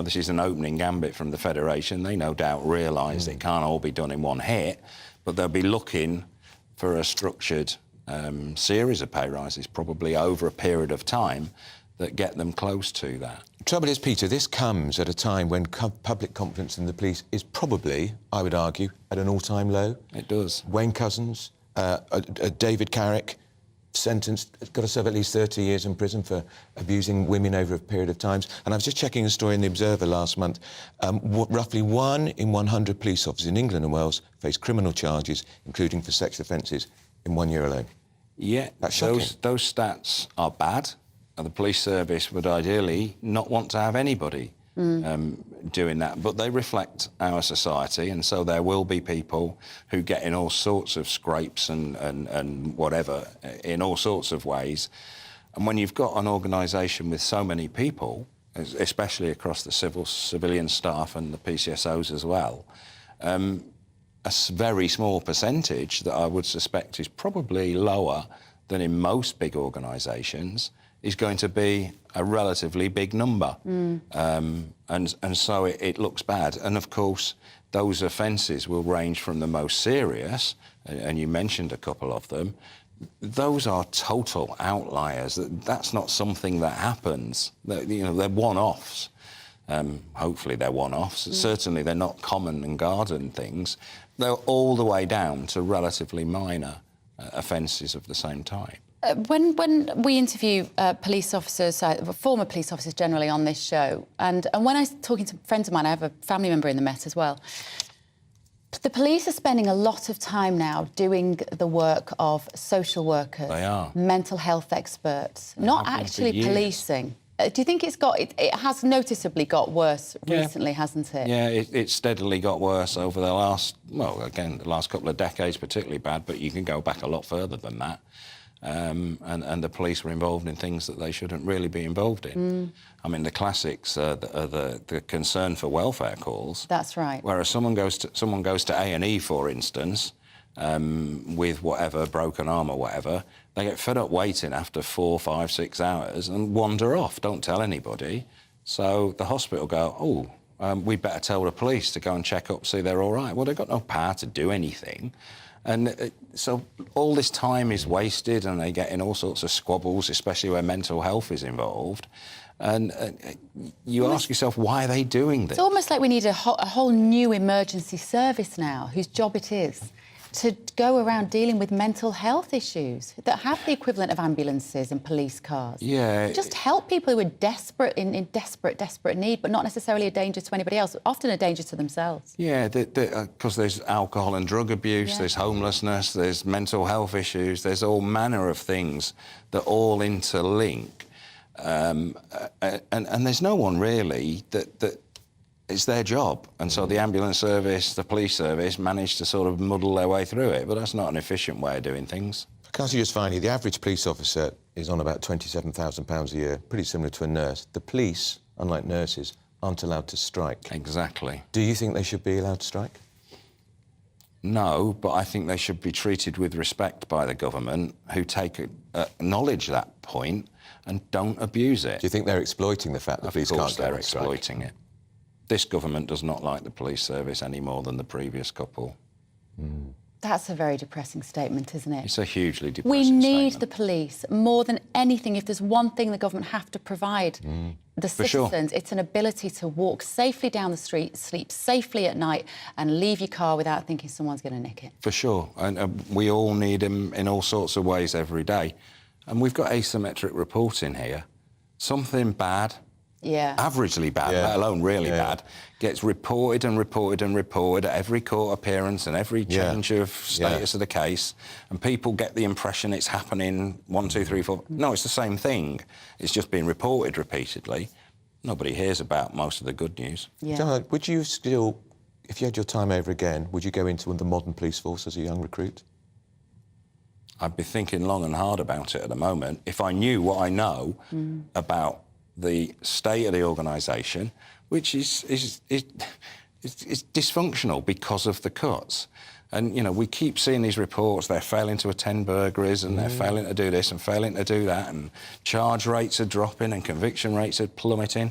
Speaker 25: this is an opening gambit from the Federation. They no doubt realise it can't all be done in one hit, but they'll be looking for a structured series of pay rises, probably over a period of time, that get them close to that.
Speaker 8: Trouble is, Peter, this comes at a time when public confidence in the police is probably, I would argue, at an all-time low.
Speaker 25: It does.
Speaker 8: Wayne Couzens, David Carrick, sentenced, got to serve at least 30 years in prison for abusing women over a period of times. And I was just checking a story in The Observer last month. Roughly 1 in 100 police officers in England and Wales face criminal charges, including for sex offences, in 1 year alone.
Speaker 25: Yeah,
Speaker 8: that's shocking.
Speaker 25: Those stats are bad. And the police service would ideally not want to have anybody doing that, but they reflect our society, and so there will be people who get in all sorts of scrapes and whatever, in all sorts of ways. And when you've got an organisation with so many people, especially across the civilian staff and the PCSOs as well, a very small percentage that I would suspect is probably lower than in most big organisations, is going to be a relatively big number. And so it looks bad. And of course, those offences will range from the most serious, and you mentioned a couple of them. Those are total outliers. That's not something that happens. They're one-offs. Hopefully they're one-offs. Certainly they're not common and garden things. They're all the way down to relatively minor offences of the same type.
Speaker 5: When we interview police officers, former police officers generally on this show, and when I was talking to friends of mine, I have a family member in the Met as well, the police are spending a lot of time now doing the work of social workers,
Speaker 25: they are.
Speaker 5: Mental health experts, not actually policing. Do you think it has noticeably got worse recently, hasn't it?
Speaker 25: Yeah, it steadily got worse over the last couple of decades, particularly bad, but you can go back a lot further than that. And the police were involved in things that they shouldn't really be involved in. I mean, the classics are the concern for welfare calls.
Speaker 5: That's right.
Speaker 25: Whereas someone goes to A&E, for instance, with whatever, broken arm or whatever, they get fed up waiting after 4, 5, 6 hours and wander off, don't tell anybody. So the hospital go, we'd better tell the police to go and check up, see they're all right. Well, they've got no power to do anything. And so all this time is wasted, and they get in all sorts of squabbles, especially where mental health is involved. And you ask yourself, why are they doing this?
Speaker 5: It's almost like we need a whole new emergency service now, whose job it is to go around dealing with mental health issues that have the equivalent of ambulances and police cars.
Speaker 25: Yeah.
Speaker 5: Just help people who are desperate, in desperate need, but not necessarily a danger to anybody else, often a danger to themselves.
Speaker 25: Yeah, because there's alcohol and drug abuse, there's homelessness, there's mental health issues, there's all manner of things that all interlink. And there's no one really that it's their job. And so the ambulance service, the police service manage to sort of muddle their way through it, but that's not an efficient way of doing things.
Speaker 8: Can't you just finally, the average police officer is on about £27,000 a year, pretty similar to a nurse. The police, unlike nurses, aren't allowed to strike.
Speaker 25: Exactly.
Speaker 8: Do you think they should be allowed to strike?
Speaker 25: No, but I think they should be treated with respect by the government, who acknowledge that point and don't abuse it.
Speaker 8: Do you think they're exploiting the fact that police can't go on strike?
Speaker 25: Of course they're exploiting it. This government does not like the police service any more than the previous couple.
Speaker 5: That's a very depressing statement, isn't it?
Speaker 25: It's a hugely depressing
Speaker 5: We need
Speaker 25: statement.
Speaker 5: the police more than anything. If there's one thing the government have to provide the citizens, it's an ability to walk safely down the street, sleep safely at night, and leave your car without thinking someone's going to nick it.
Speaker 25: For sure. And we all need them in all sorts of ways every day. And we've got asymmetric reporting here. Something bad averagely bad, let alone really bad, gets reported and reported and reported at every court appearance and every change of status of the case, and people get the impression it's happening 1, 2, 3, 4. No, it's the same thing. It's just being reported repeatedly. Nobody hears about most of the good news.
Speaker 8: Diane, would you still, if you had your time over again, would you go into the modern police force as a young recruit?
Speaker 25: I'd be thinking long and hard about it at the moment. If I knew what I know about the state of the organisation, which is dysfunctional because of the cuts. And, you know, we keep seeing these reports, they're failing to attend burglaries and they're failing to do this and failing to do that, and charge rates are dropping and conviction rates are plummeting.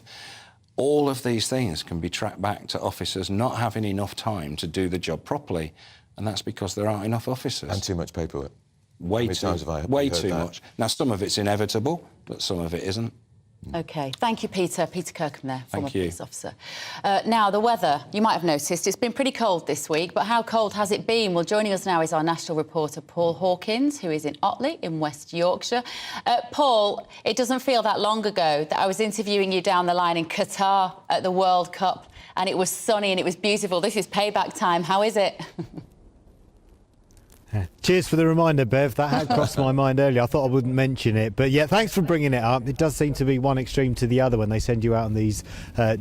Speaker 25: All of these things can be tracked back to officers not having enough time to do the job properly, and that's because there aren't enough officers.
Speaker 8: And too much paperwork.
Speaker 25: Way too much. Now, some of it's inevitable, but some of it isn't.
Speaker 5: OK, thank you, Peter. Peter Kirkham there, former
Speaker 25: Thank you.
Speaker 5: police officer. Now, the weather. You might have noticed it's been pretty cold this week, but how cold has it been? Well, joining us now is our national reporter, Paul Hawkins, who is in Otley in West Yorkshire. Paul, it doesn't feel that long ago that I was interviewing you down the line in Qatar at the World Cup, and it was sunny and it was beautiful. This is payback time. How is it?
Speaker 7: Cheers for the reminder, Bev. That had crossed my mind earlier. I thought I wouldn't mention it. But yeah, thanks for bringing it up. It does seem to be one extreme to the other when they send you out on these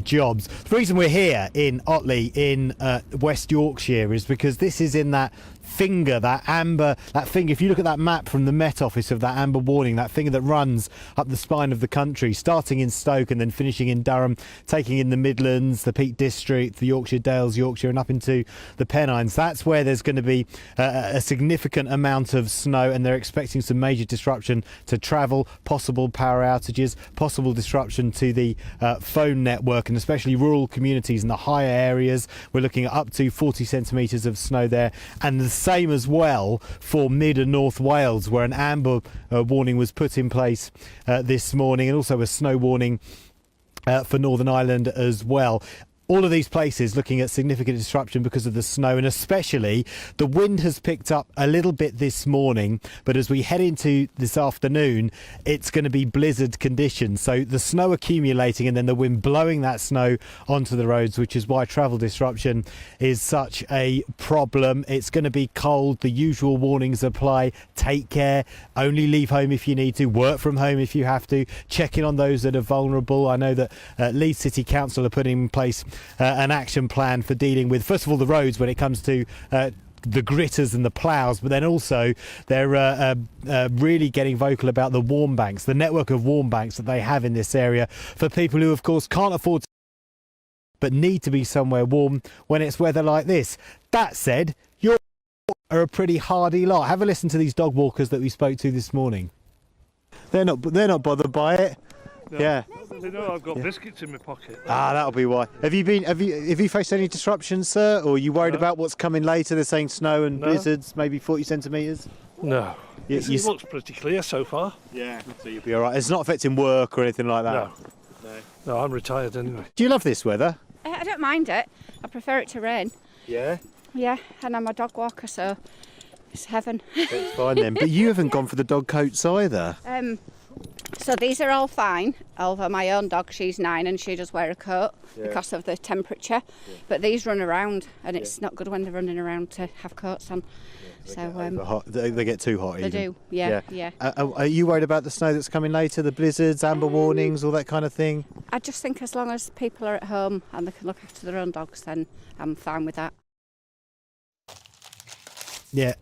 Speaker 7: jobs. The reason we're here in Otley in West Yorkshire is because this is in that finger, that finger. If you look at that map from the Met Office of that amber warning, that finger that runs up the spine of the country, starting in Stoke and then finishing in Durham, taking in the Midlands, the Peak District, the Yorkshire Dales, Yorkshire, and up into the Pennines. That's where there's going to be a significant amount of snow, and they're expecting some major disruption to travel, possible power outages, possible disruption to the phone network, and especially rural communities in the higher areas. We're looking at up to 40 centimetres of snow there, and the same as well for mid and North Wales, where an amber warning was put in place this morning, and also a snow warning for Northern Ireland as well. All of these places looking at significant disruption because of the snow, and especially the wind has picked up a little bit this morning, but as we head into this afternoon, it's going to be blizzard conditions. So the snow accumulating and then the wind blowing that snow onto the roads, which is why travel disruption is such a problem. It's going to be cold. The usual warnings apply. Take care. Only leave home if you need to. Work from home if you have to. Check in on those that are vulnerable. I know that Leeds City Council are putting in place an action plan for dealing with, first of all, the roads when it comes to the gritters and the ploughs, but then also they're really getting vocal about the warm banks, the network of warm banks that they have in this area for people who, of course, can't afford to but need to be somewhere warm when it's weather like this. That said, you are a pretty hardy lot. Have a listen to these dog walkers that we spoke to this morning. They're not bothered by it.
Speaker 9: No.
Speaker 7: Yeah.
Speaker 9: They know I've got biscuits in my pocket.
Speaker 7: That'll be why. Have you faced any disruptions, sir? Or are you worried about what's coming later? They're saying snow and blizzards, maybe 40 centimetres?
Speaker 9: No. It looks pretty clear so far.
Speaker 7: Yeah. So you'll be all right. It's not affecting work or anything like that?
Speaker 9: No, I'm retired anyway.
Speaker 7: Do you love this weather?
Speaker 12: I don't mind it. I prefer it to rain.
Speaker 7: Yeah?
Speaker 12: Yeah, and I'm a dog walker, so it's heaven.
Speaker 7: It's fine then. But you haven't gone for the dog coats either.
Speaker 12: So these are all fine. Although my own dog, she's 9 and she does wear a coat because of the temperature. But these run around, and it's not good when they're running around to have coats on.
Speaker 7: They get too hot.
Speaker 12: They do, yeah.
Speaker 7: Are you worried about the snow that's coming later, the blizzards, amber warnings, all that kind of thing?
Speaker 12: I just think as long as people are at home and they can look after their own dogs, then I'm fine with that.
Speaker 7: Yeah.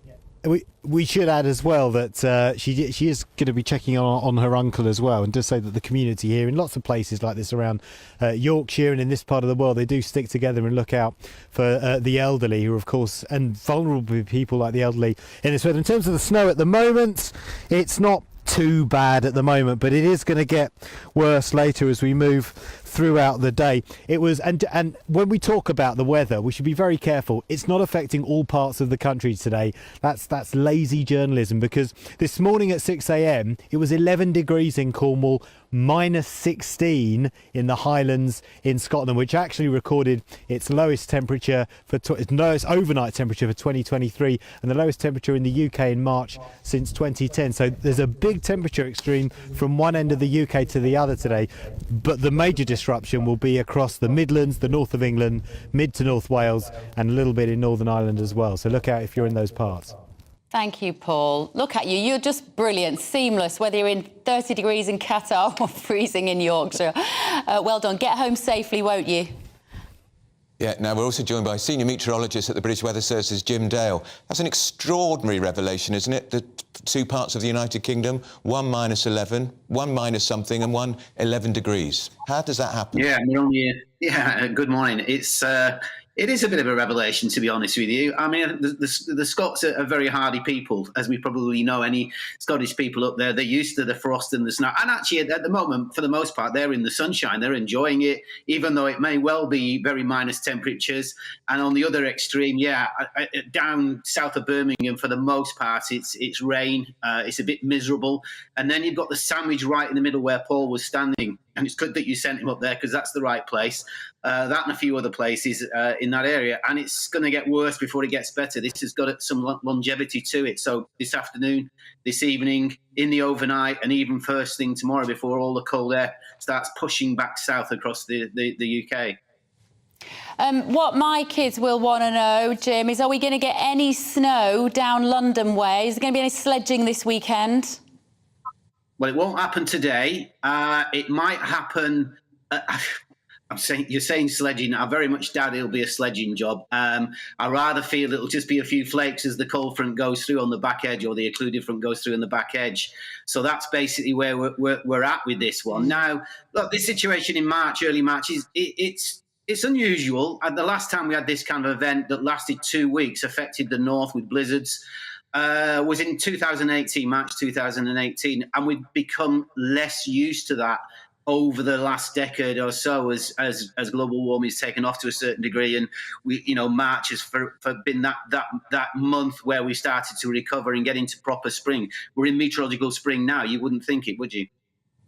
Speaker 7: We should add as well that she is going to be checking on her uncle as well, and does say that the community here in lots of places like this around Yorkshire and in this part of the world, they do stick together and look out for the elderly, who of course, and vulnerable people like the elderly in this weather. In terms of the snow at the moment, it's not too bad at the moment, but it is going to get worse later as we move throughout the day. It was, and when we talk about the weather, we should be very careful. It's not affecting all parts of the country today. That's lazy journalism, because this morning at 6 a.m. it was 11 degrees in Cornwall, minus 16 in the Highlands in Scotland, which actually recorded its lowest temperature its lowest overnight temperature for 2023, and the lowest temperature in the UK in March since 2010. So there's a big temperature extreme from one end of the UK to the other today, but the major disruption will be across the Midlands, the north of England, mid to North Wales, and a little bit in Northern Ireland as well. So look out if you're in those parts.
Speaker 5: Thank you, Paul. Look at you. You're just brilliant, seamless, whether you're in 30 degrees in Qatar or freezing in Yorkshire. Well done. Get home safely, won't you?
Speaker 8: Yeah, now we're also joined by senior meteorologist at the British Weather Service's, Jim Dale. That's an extraordinary revelation, isn't it? The two parts of the United Kingdom, one minus 11, one minus something, and one 11 degrees. How does that happen?
Speaker 1: Yeah, we're only, good morning. It is a bit of a revelation, to be honest with you. I mean, the Scots are very hardy people, as we probably know. Any Scottish people up there, they're used to the frost and the snow. And actually, at the moment, for the most part, they're in the sunshine. They're enjoying it, even though it may well be very minus temperatures. And on the other extreme, down south of Birmingham, for the most part, it's rain. It's a bit miserable. And then you've got the sandwich right in the middle where Paul was standing. And it's good that you sent him up there, because that's the right place. That and a few other places in that area. And it's going to get worse before it gets better. This has got some longevity to it. So this afternoon, this evening, in the overnight, and even first thing tomorrow, before all the cold air starts pushing back south across the UK.
Speaker 5: What my kids will want to know, Jim, is are we going to get any snow down London way? Is there going to be any sledging this weekend?
Speaker 1: Well, it won't happen today. It might happen. You're saying sledging. I very much doubt it'll be a sledging job. I rather feel it'll just be a few flakes as the cold front goes through on the back edge, or the occluded front goes through on the back edge. So that's basically where we're at with this one. Now, look, this situation in March, early March, it's unusual. The last time we had this kind of event that lasted 2 weeks, affected the north with blizzards, was in 2018, March 2018, and we've become less used to that over the last decade or so as global warming has taken off to a certain degree, and March has been that month where we started to recover and get into proper spring. We're in meteorological spring now. You wouldn't think it, would you?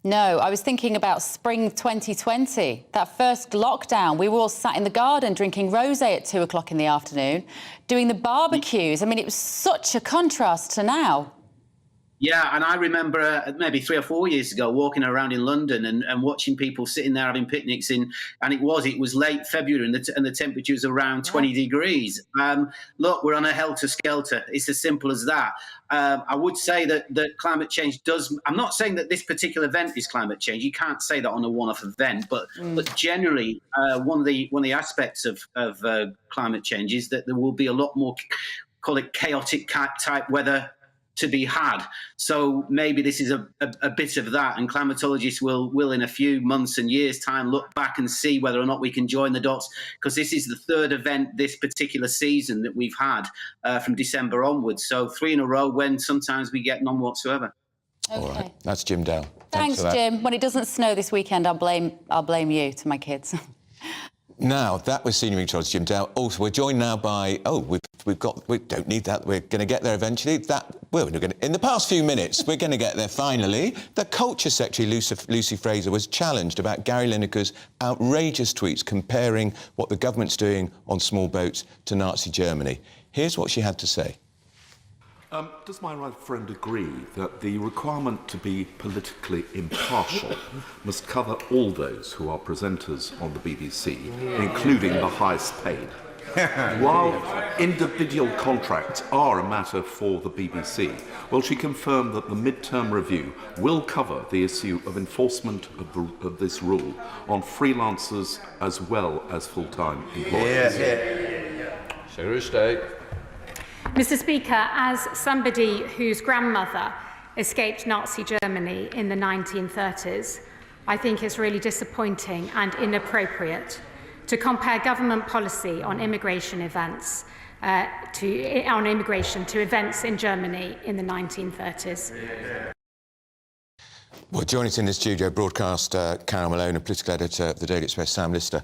Speaker 5: No, I was thinking about spring 2020, that first lockdown. We were all sat in the garden drinking rosé at 2 o'clock in the afternoon, doing the barbecues. I mean, it was such a contrast to now.
Speaker 1: Yeah, and I remember maybe 3 or 4 years ago walking around in London and watching people sitting there having picnics and it was late February and the temperature was around 20 degrees. Look, we're on a helter-skelter. It's as simple as that. I would say that climate change does. I'm not saying that this particular event is climate change. You can't say that on a one-off event, but generally, one of the aspects of climate change is that there will be a lot more, call it chaotic type weather to be had. So maybe this is a bit of that, and climatologists will in a few months and years' time look back and see whether or not we can join the dots, because this is the third event this particular season that we've had from December onwards. So 3 in a row, when sometimes we get none whatsoever.
Speaker 5: Okay.
Speaker 8: All right, that's Jim Dale.
Speaker 5: Thanks, Jim. When it doesn't snow this weekend, I'll blame you to my kids.
Speaker 8: Now, that was senior meteorologist Jim Dale. Also, we're joined now by, we don't need that, we're going to get there eventually. In the past few minutes, we're going to get there finally. The Culture Secretary, Lucy Fraser, was challenged about Gary Lineker's outrageous tweets comparing what the government's doing on small boats to Nazi Germany. Here's what she had to say.
Speaker 13: Does my right friend agree that the requirement to be politically impartial must cover all those who are presenters on the BBC, including the highest paid? While individual contracts are a matter for the BBC, will she confirm that the mid-term review will cover the issue of enforcement of this rule on freelancers as well as full-time employees?
Speaker 15: Secretary of State.
Speaker 16: Mr. Speaker, as somebody whose grandmother escaped Nazi Germany in the 1930s, I think it's really disappointing and inappropriate to compare government policy on immigration events to events in Germany in the 1930s.
Speaker 8: Well, joining us in the studio, broadcaster Carol Malone and political editor of the Daily Express, Sam Lister.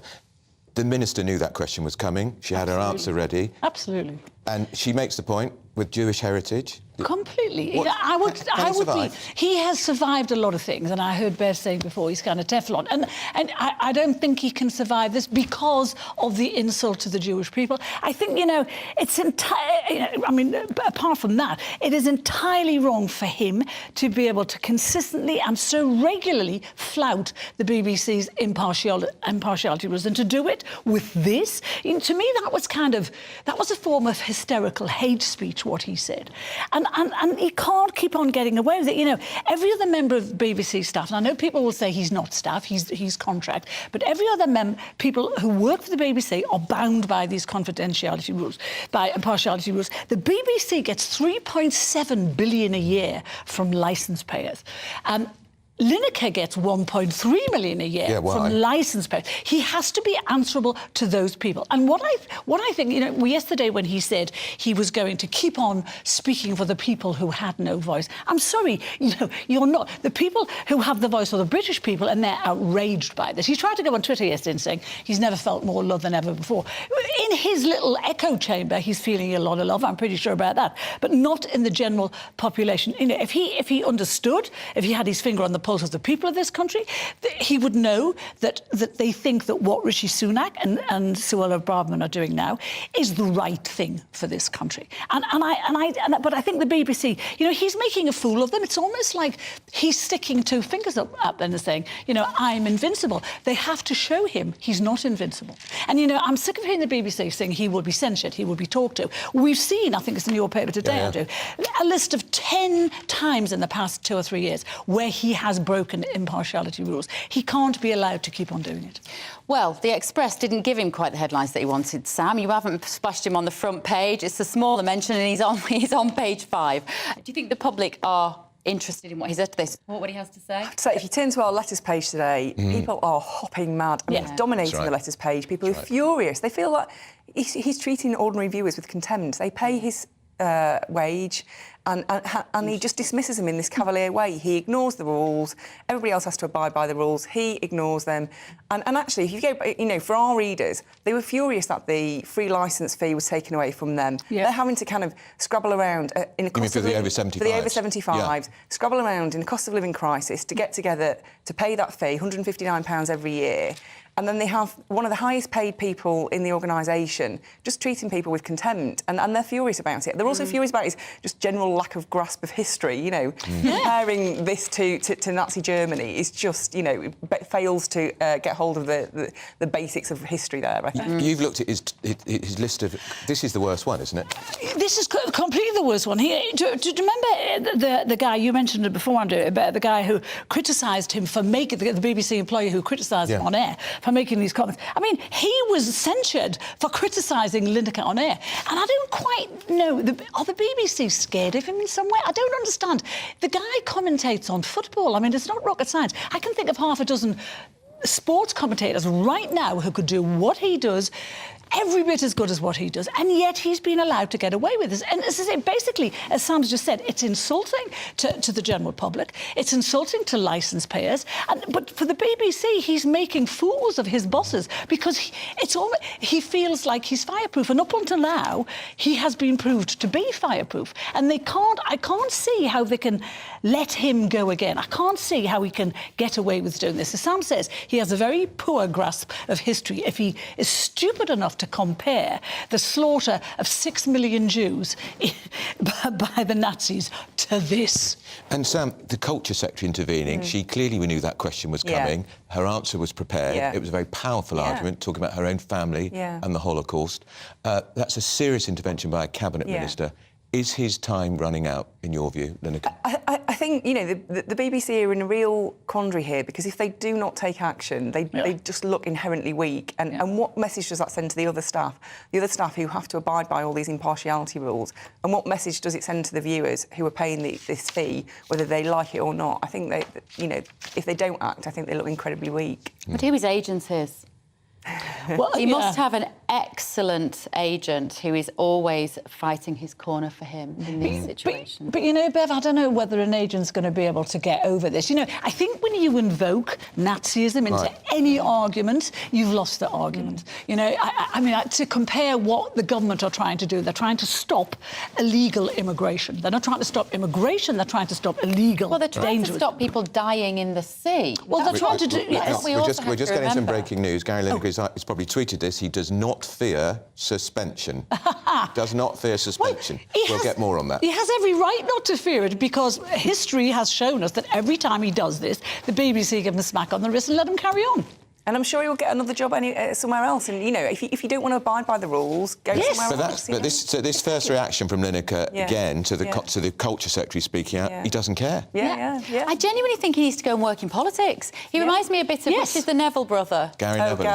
Speaker 8: The minister knew that question was coming. She had her answer ready.
Speaker 2: Absolutely.
Speaker 8: And she makes the point with Jewish heritage.
Speaker 2: Completely.
Speaker 8: What,
Speaker 2: I would
Speaker 8: survive?
Speaker 2: He has survived a lot of things, and I heard Bev saying before he's kind of Teflon, and I don't think he can survive this because of the insult to the Jewish people. I think it's I mean, apart from that, it is entirely wrong for him to be able to consistently and so regularly flout the BBC's impartiality rules, and to do it with this. To me, that was a form of hysterical hate speech, what he said. And he can't keep on getting away with it. Every other member of BBC staff, and I know people will say he's not staff, he's contract, but every other people who work for the BBC are bound by these confidentiality rules, by impartiality rules. The BBC gets 3.7 billion a year from licence payers. Lineker gets 1.3 million a year from licence payers. He has to be answerable to those people. And what I think, yesterday when he said he was going to keep on speaking for the people who had no voice, I'm sorry, you're not. The people who have the voice are the British people, and they're outraged by this. He tried to go on Twitter yesterday saying he's never felt more love than ever before. In his little echo chamber, he's feeling a lot of love, I'm pretty sure about that, but not in the general population. If he understood, if he had his finger on the pulse of the people of this country, he would know that they think that what Rishi Sunak and Suella Braverman are doing now is the right thing for this country. But I think the BBC, he's making a fool of them. It's almost like he's sticking two fingers up and saying, I'm invincible. They have to show him he's not invincible. And I'm sick of hearing the BBC saying he will be censured, he will be talked to. We've seen, I think it's in your paper today, Andrew, a list of 10 times in the past 2 or 3 years where he has broken impartiality rules. He can't be allowed to keep on doing it.
Speaker 5: Well, the Express didn't give him quite the headlines that he wanted, Sam. You haven't splashed him on the front page. It's a smaller mention, and he's on page 5. Do you think the public are interested in what he said? Do they support what he has to say?
Speaker 11: So if you turn to our letters page today, people are hopping mad. I mean, it's dominating the letters page. People are furious. They feel like he's treating ordinary viewers with contempt. They pay his wage, and he just dismisses them in this cavalier way. He ignores the rules. Everybody else has to abide by the rules. He ignores them. And actually, if you go, for our readers, they were furious that the free licence fee was taken away from them. They're having to kind of scrabble around in a cost
Speaker 8: of living... for the over 75s?
Speaker 11: For the over 75s. Scrabble around in a cost of living crisis to get together to pay that fee, £159 every year. And then they have one of the highest paid people in the organisation just treating people with contempt, and they're furious about it. They're also furious about his just general lack of grasp of history, Comparing this to Nazi Germany is just, fails to get hold of the basics of history there, I think.
Speaker 8: You've looked at his list of... This is the worst one, isn't it?
Speaker 2: This is completely the worst one. Do you remember the guy, you mentioned it before, Andrew, about the guy who criticised him for making... The BBC employee who criticised him on air for making these comments. I mean, he was censured for criticising Lineker on air. And I don't quite know, are the BBC scared of him in some way? I don't understand. The guy commentates on football. I mean, it's not rocket science. I can think of half a dozen sports commentators right now who could do what he does, every bit as good as what he does, and yet he's been allowed to get away with this. And as I say, basically, as Sam's just said, it's insulting to the general public, it's insulting to licence payers, but for the BBC, he's making fools of his bosses because he feels like he's fireproof, and up until now, he has been proved to be fireproof. And I can't see how they can let him go again. I can't see how he can get away with doing this. As Sam says, he has a very poor grasp of history. If he is stupid enough to compare the slaughter of 6 million Jews by the Nazis to this.
Speaker 8: And Sam, the culture secretary intervening, she clearly knew that question was coming. Her answer was prepared. It was a very powerful argument, talking about her own family and the Holocaust. That's a serious intervention by a cabinet minister. Is his time running out, in your view, Lineker?
Speaker 11: I think, the BBC are in a real quandary here, because if they do not take action, they just look inherently weak. And what message does that send to the other staff? The other staff who have to abide by all these impartiality rules? And what message does it send to the viewers who are paying this fee, whether they like it or not? I think if they don't act, I think they look incredibly weak.
Speaker 5: But who his agents is? Well, he must have an excellent agent who is always fighting his corner for him in these situations.
Speaker 2: But, you know, Bev, I don't know whether an agent's going to be able to get over this. You know, I think when you invoke Nazism into any argument, you've lost the argument. You know, I mean, to compare what the government are trying to do, they're trying to stop illegal immigration. They're not trying to stop immigration, they're trying to stop illegal,
Speaker 5: Well, they're trying to stop people dying in the sea.
Speaker 2: Well, they're trying to do...
Speaker 8: We're just getting some breaking news. Gary Lineker has probably tweeted this. He does not fear suspension. Does not fear suspension. We'll get more on that.
Speaker 2: He has every right not to fear it, because history has shown us that every time he does this, the BBC give him a smack on the wrist and let him carry on.
Speaker 11: And I'm sure he'll get another job somewhere else. And, you know, if you don't want to abide by the rules, go somewhere else.
Speaker 8: But this first reaction from Lineker, again, to the Culture Secretary speaking out, he doesn't care.
Speaker 5: I genuinely think he needs to go and work in politics. He reminds me a bit of, which is the Neville brother?
Speaker 8: Gary Neville.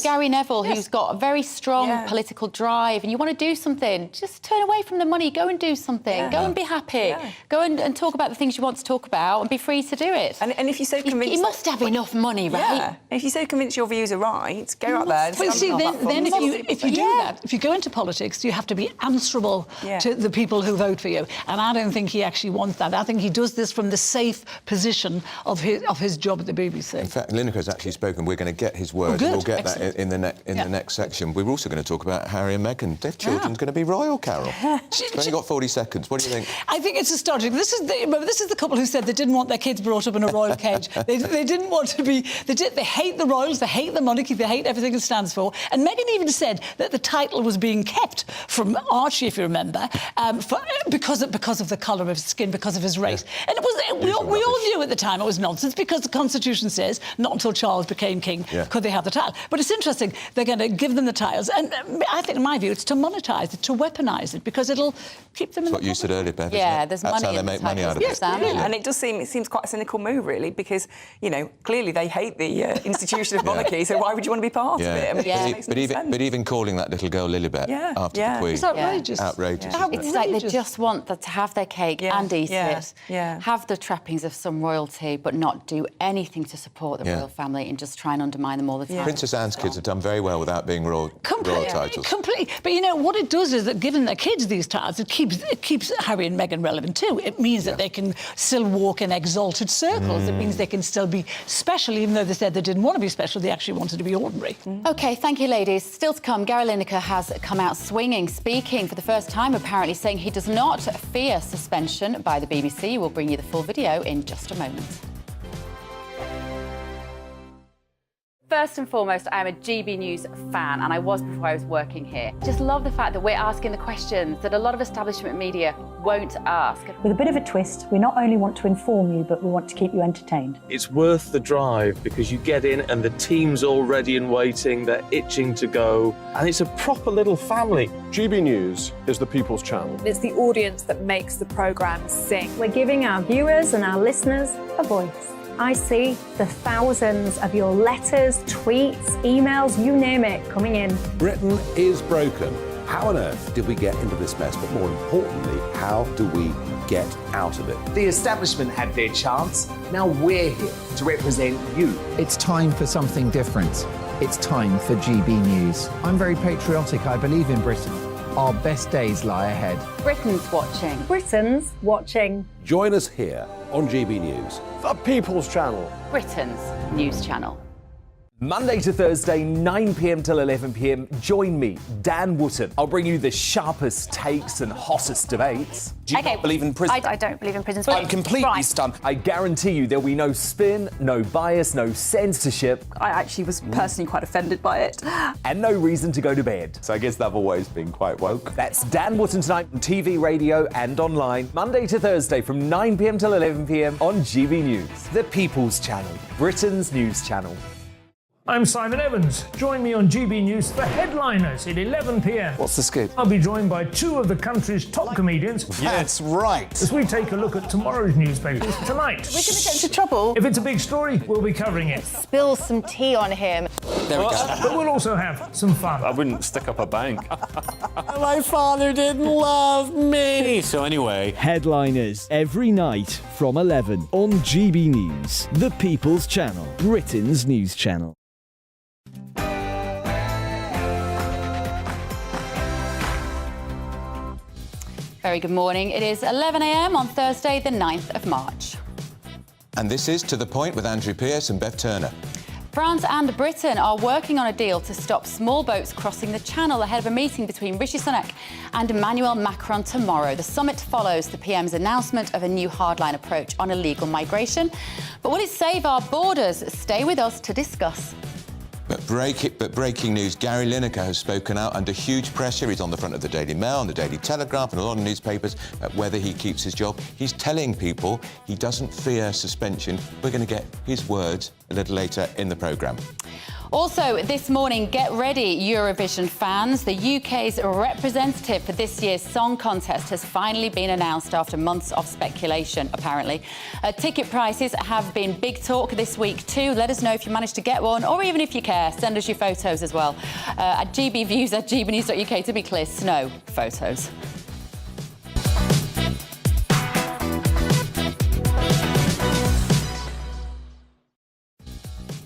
Speaker 5: Gary Neville, who's got a very strong political drive, and you want to do something, just turn away from the money, go and do something, go and be happy, go and talk about the things you want to talk about and be free to do it.
Speaker 11: And if you're so convinced...
Speaker 5: He must have enough money, right?
Speaker 11: Yeah. If you're so convinced your views are right, go out there.
Speaker 2: But see, then if you do that, if you go into politics, you have to be answerable to the people who vote for you. And I don't think he actually wants that. I think he does this from the safe position of his job at the BBC.
Speaker 8: In fact, Lineker has actually spoken. We're going to get his words.
Speaker 2: Good.
Speaker 8: We'll get that in the next section. We're also going to talk about Harry and Meghan. Their children's going to be royal, Carol. We've only got 40 seconds. What do you think?
Speaker 2: I think it's astonishing. This is the couple who said they didn't want their kids brought up in a royal cage. They didn't want to be... They hate the royals, they hate the monarchy, they hate everything it stands for. And Meghan even said that the title was being kept from Archie, if you remember, because of the colour of his skin, because of his race. And it was we all knew at the time it was nonsense, because the Constitution says not until Charles became king could they have the title. But it's interesting, they're going to give them the titles. And I think, in my view, it's to monetise it, to weaponise it, because it'll keep them in
Speaker 8: what you said earlier, Bev.
Speaker 5: There's
Speaker 8: That's
Speaker 5: money
Speaker 8: how they make money out of it.
Speaker 11: And it seems quite a cynical move, really, because, you know, clearly they hate the institution of monarchy, so why would you want to be part of it? I mean,
Speaker 8: but even calling that little girl Lilibet after the Queen...
Speaker 2: It's outrageous.
Speaker 8: Outrageous.
Speaker 5: It's like they just want to have their cake and eat it, have the trappings of some royalty, but not do anything to support the royal family and just try and undermine them all the time.
Speaker 8: Princess Anne's kids have done very well without being royal titles.
Speaker 2: Completely. But, you know, what it does is that giving their kids these titles, it keeps Harry and Meghan relevant too. It means that they can still walk in exalted circles. It means they can still be special, even though they said they didn't want to be special, they actually wanted to be ordinary.
Speaker 5: OK, thank you, ladies. Still to come, Gary Lineker has come out swinging, speaking for the first time, apparently, saying he does not fear suspension by the BBC. We'll bring you the full video in just a moment. First and foremost, I am a GB News fan, and I was before I was working here. Just love the fact that we're asking the questions that a lot of establishment media won't ask.
Speaker 14: With a bit of a twist, we not only want to inform you, but we want to keep you entertained.
Speaker 10: It's worth the drive because you get in and the team's all ready and waiting, they're itching to go, and it's a proper little family.
Speaker 17: GB News is the People's Channel.
Speaker 3: It's the audience that makes the programme sing.
Speaker 14: We're giving our viewers and our listeners a voice. I see the thousands of your letters, tweets, emails, you name it, coming in.
Speaker 24: Britain is broken. How on earth did we get into this mess? But more importantly, how do we get out of it?
Speaker 6: The establishment had their chance. Now we're here to represent you.
Speaker 18: It's time for something different. It's time for GB News. I'm very patriotic. I believe in Britain. Our best days lie ahead.
Speaker 5: Britain's watching.
Speaker 14: Britain's watching.
Speaker 24: Join us here on GB News.
Speaker 17: The People's Channel.
Speaker 5: Britain's news channel.
Speaker 20: Monday to Thursday, 9 p.m. till 11 p.m. Join me, Dan Wootton. I'll bring you the sharpest takes and hottest debates.
Speaker 19: Do you not believe in prisons?
Speaker 12: I don't believe in prisons.
Speaker 19: I'm completely stunned.
Speaker 20: I guarantee you there'll be no spin, no bias, no censorship.
Speaker 11: I actually was personally quite offended by it.
Speaker 20: And no reason to go to bed.
Speaker 19: So I guess they've always been quite woke.
Speaker 20: That's Dan Wootton tonight on TV, radio and online. Monday to Thursday from 9 p.m. till 11 p.m. on GB News. The People's Channel, Britain's news channel.
Speaker 21: I'm Simon Evans. Join me on GB News for Headliners at 11 p.m.
Speaker 19: What's the scoop?
Speaker 21: I'll be joined by two of the country's top comedians.
Speaker 19: That's right.
Speaker 21: As we take a look at tomorrow's newspapers tonight.
Speaker 11: We're going to get into trouble.
Speaker 21: If it's a big story, we'll be covering it.
Speaker 12: Spill some tea on him.
Speaker 19: There we go.
Speaker 21: But we'll also have some fun.
Speaker 10: I wouldn't stick up a bank.
Speaker 19: My father didn't love me.
Speaker 10: So anyway.
Speaker 26: Headliners every night from 11 on GB News, the People's Channel, Britain's news channel.
Speaker 5: Very good morning. It is 11 a.m. on Thursday, the 9th of March.
Speaker 8: And this is To the Point with Andrew Pearce and Bev Turner.
Speaker 5: France and Britain are working on a deal to stop small boats crossing the Channel ahead of a meeting between Rishi Sunak and Emmanuel Macron tomorrow. The summit follows the PM's announcement of a new hardline approach on illegal migration. But will it save our borders? Stay with us to discuss.
Speaker 8: But breaking news, Gary Lineker has spoken out under huge pressure. He's on the front of the Daily Mail, and the Daily Telegraph and a lot of newspapers whether he keeps his job. He's telling people he doesn't fear suspension. We're going to get his words a little later in the programme.
Speaker 5: Also, this morning, get ready, Eurovision fans. The UK's representative for this year's song contest has finally been announced after months of speculation, apparently. Ticket prices have been big talk this week too. Let us know if you managed to get one, or even if you care, send us your photos as well. At GBViews at GBNews.uk, to be clear, snow photos.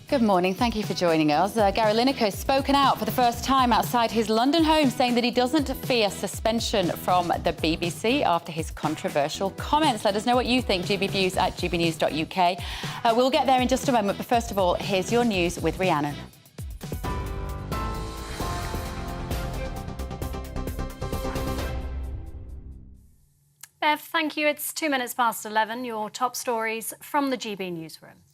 Speaker 5: Good morning. Thank you for joining us. Gary Lineker has spoken out for the first time outside his London home, saying that he doesn't fear suspension from the BBC after his controversial comments. Let us know what you think. GBViews at gbnews.uk. We'll get there in just a moment, but first of all, here's your news with Rhiannon.
Speaker 4: Bev, thank you. It's 2 minutes past 11. Your top stories from the GB newsroom.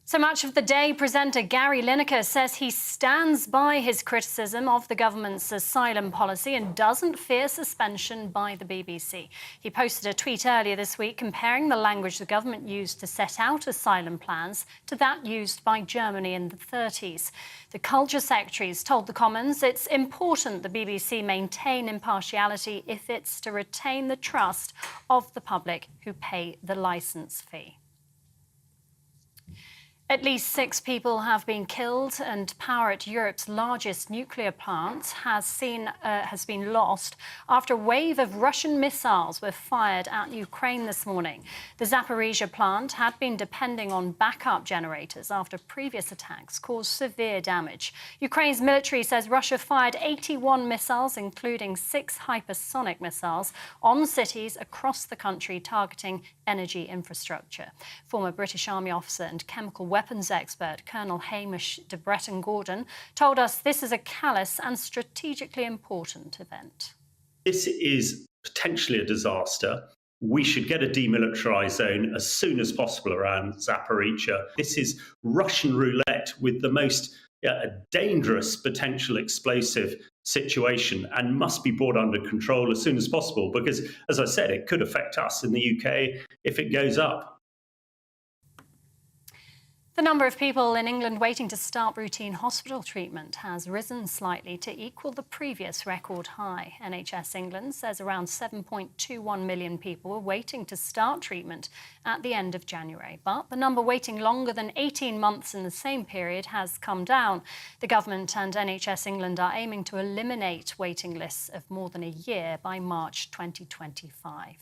Speaker 4: So much of the day, presenter Gary Lineker says he stands by his criticism of the government's asylum policy and doesn't fear suspension by the BBC. He posted a tweet earlier this week comparing the language the government used to set out asylum plans to that used by Germany in the 30s. The Culture Secretary's told the Commons it's important the BBC maintain impartiality if it's to retain the trust of the public who pay the licence fee. At least 6 people have been killed and power at Europe's largest nuclear plant has been lost after a wave of Russian missiles were fired at Ukraine this morning. The Zaporizhzhia plant had been depending on backup generators after previous attacks caused severe damage. Ukraine's military says Russia fired 81 missiles, including 6 hypersonic missiles, on cities across the country targeting energy infrastructure. Former British Army officer and chemical weapons expert Colonel Hamish de Breton Gordon told us this is a callous and strategically important event.
Speaker 7: This is potentially a disaster. We should get a demilitarised zone as soon as possible around Zaporizhzhia. This is Russian roulette with the most dangerous potential explosive situation and must be brought under control as soon as possible because, as I said, it could affect us in the UK if it goes up.
Speaker 4: The number of people in England waiting to start routine hospital treatment has risen slightly to equal the previous record high. NHS England says around 7.21 million people were waiting to start treatment at the end of January. But the number waiting longer than 18 months in the same period has come down. The government and NHS England are aiming to eliminate waiting lists of more than a year by March 2025.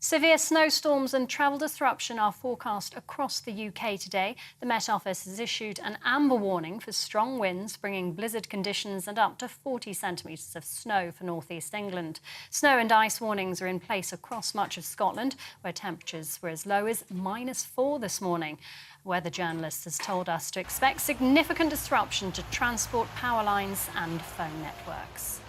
Speaker 4: Severe snowstorms and travel disruption are forecast across the UK today. The Met Office has issued an amber warning for strong winds, bringing blizzard conditions and up to 40 centimetres of snow for North East England. Snow and ice warnings are in place across much of Scotland, where temperatures were as low as -4 this morning. Weather journalist has told us to expect significant disruption to transport power lines and phone networks.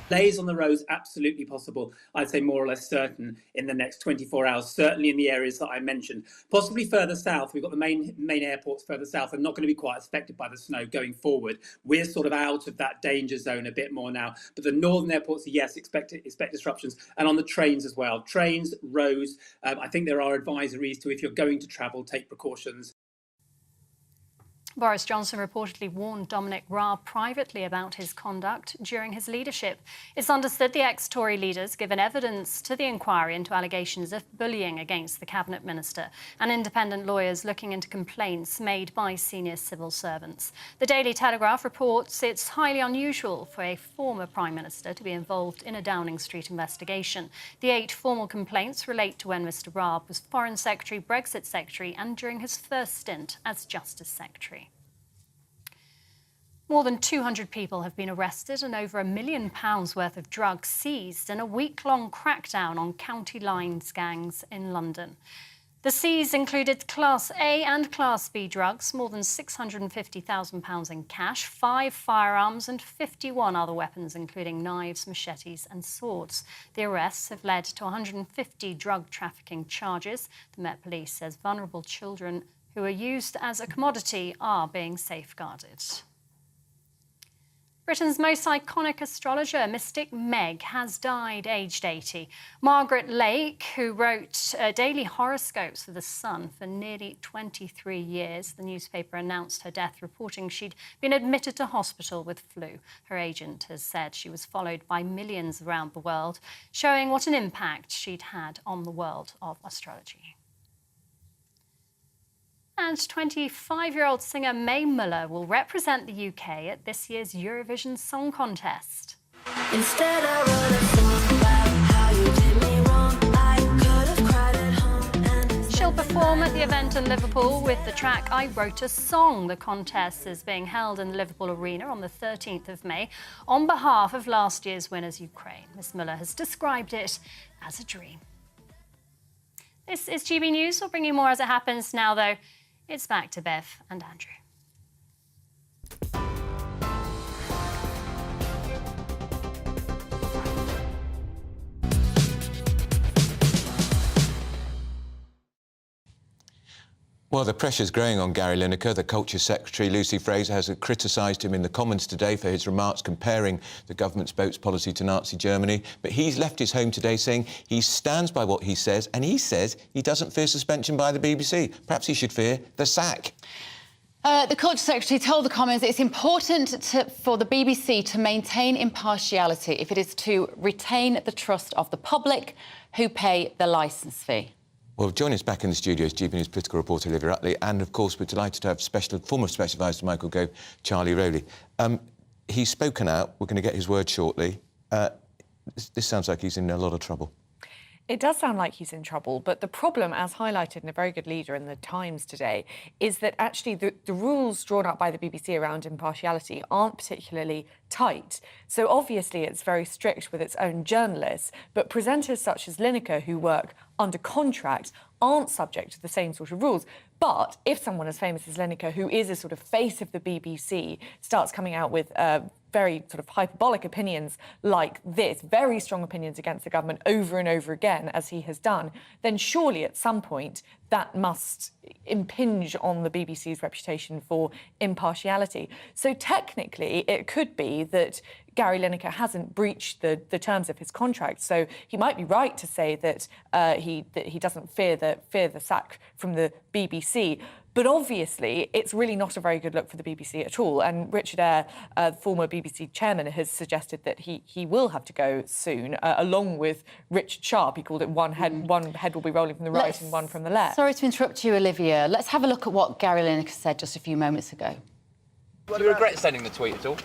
Speaker 9: Delays on the roads, absolutely possible. I'd say more or less certain in the next 24 hours, certainly in the areas that I mentioned. Possibly further south, we've got the main airports further south are not going to be quite affected by the snow going forward. We're sort of out of that danger zone a bit more now. But the northern airports, yes, expect disruptions. And on the trains as well. Trains, roads, I think there are advisories to, if you're going to travel, take precautions.
Speaker 4: Boris Johnson reportedly warned Dominic Raab privately about his conduct during his leadership. It's understood the ex-Tory leader's given evidence to the inquiry into allegations of bullying against the cabinet minister and independent lawyers looking into complaints made by senior civil servants. The Daily Telegraph reports it's highly unusual for a former Prime Minister to be involved in a Downing Street investigation. The 8 formal complaints relate to when Mr Raab was Foreign Secretary, Brexit Secretary and during his first stint as Justice Secretary. More than 200 people have been arrested and over £1 million worth of drugs seized in a week-long crackdown on county lines gangs in London. The seize included Class A and Class B drugs, more than £650,000 in cash, 5 firearms and 51 other weapons, including knives, machetes and swords. The arrests have led to 150 drug trafficking charges. The Met Police says vulnerable children who are used as a commodity are being safeguarded. Britain's most iconic astrologer, mystic Meg, has died aged 80. Margaret Lake, who wrote daily horoscopes for The Sun for nearly 23 years, the newspaper announced her death, reporting she'd been admitted to hospital with flu. Her agent has said she was followed by millions around the world, showing what an impact she'd had on the world of astrology. And 25-year-old singer Mae Muller will represent the UK at this year's Eurovision Song Contest.
Speaker 1: Instead I wrote a song about how you did me wrong. I could have cried at home and
Speaker 4: She'll perform at the event in Liverpool with the track I Wrote a Song. The contest is being held in the Liverpool Arena on the 13th of May on behalf of last year's winners, Ukraine. Miss Muller has described it as a dream. This is GB News. We'll bring you more as it happens now, though. It's back to Bev and Andrew.
Speaker 8: Well, the pressure's growing on Gary Lineker. The Culture Secretary, Lucy Fraser, has criticised him in the Commons today for his remarks comparing the government's boats policy to Nazi Germany. But he's left his home today saying he stands by what he says, and he says he doesn't fear suspension by the BBC. Perhaps he should fear the sack.
Speaker 5: The Culture Secretary told the Commons it's important for the BBC to maintain impartiality if it is to retain the trust of the public who pay the licence fee.
Speaker 8: Well, joining us back in the studio is GBNews political reporter Olivia Utley, and of course we're delighted to have former Special Advisor to Michael Gove, Charlie Rowley. He's spoken out. We're going to get his word shortly. This sounds like he's in a lot of trouble.
Speaker 13: It does sound like he's in trouble, but the problem, as highlighted in a very good leader in the Times today, is that actually the rules drawn up by the BBC around impartiality aren't particularly tight. So obviously it's very strict with its own journalists, but presenters such as Lineker, who work under contract, aren't subject to the same sort of rules. But if someone as famous as Lineker, who is a sort of face of the BBC, starts coming out with very sort of hyperbolic opinions like this, very strong opinions against the government over and over again, as he has done, then surely at some point that must impinge on the BBC's reputation for impartiality. So technically, it could be that Gary Lineker hasn't breached the terms of his contract. So he might be right to say that he doesn't fear the sack from the BBC. But obviously, it's really not a very good look for the BBC at all. And Richard Eyre, former BBC chairman, has suggested that he will have to go soon, along with Richard Sharp. He called it one head will be rolling from the right and one from the left.
Speaker 5: Sorry to interrupt you, Olivia. Let's have a look at what Gary Lineker said just a few moments ago.
Speaker 15: Do you regret sending the tweet at all?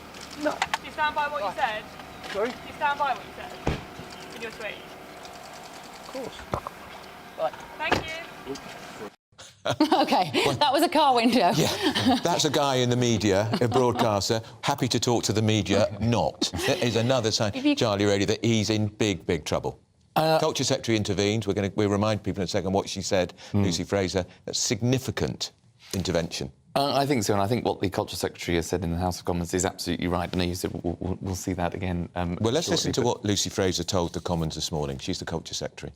Speaker 22: No. Do you stand by what you said?
Speaker 15: Sorry?
Speaker 22: Do you stand by what you said in your tweet?
Speaker 15: Of course. Right.
Speaker 22: Thank you.
Speaker 5: OK, that was a car window.
Speaker 8: Yeah, that's a guy in the media, a broadcaster, happy to talk to the media, not. That is another sign, Charlie Rowley, that he's in big, big trouble. Culture Secretary intervened. We'll remind people in a second what she said, Lucy Fraser. That's significant intervention.
Speaker 23: I think so, and I think what the Culture Secretary has said in the House of Commons is absolutely right. I know you said we'll see that again.
Speaker 8: Well, let's listen to what Lucy Fraser told the Commons this morning. She's the Culture Secretary.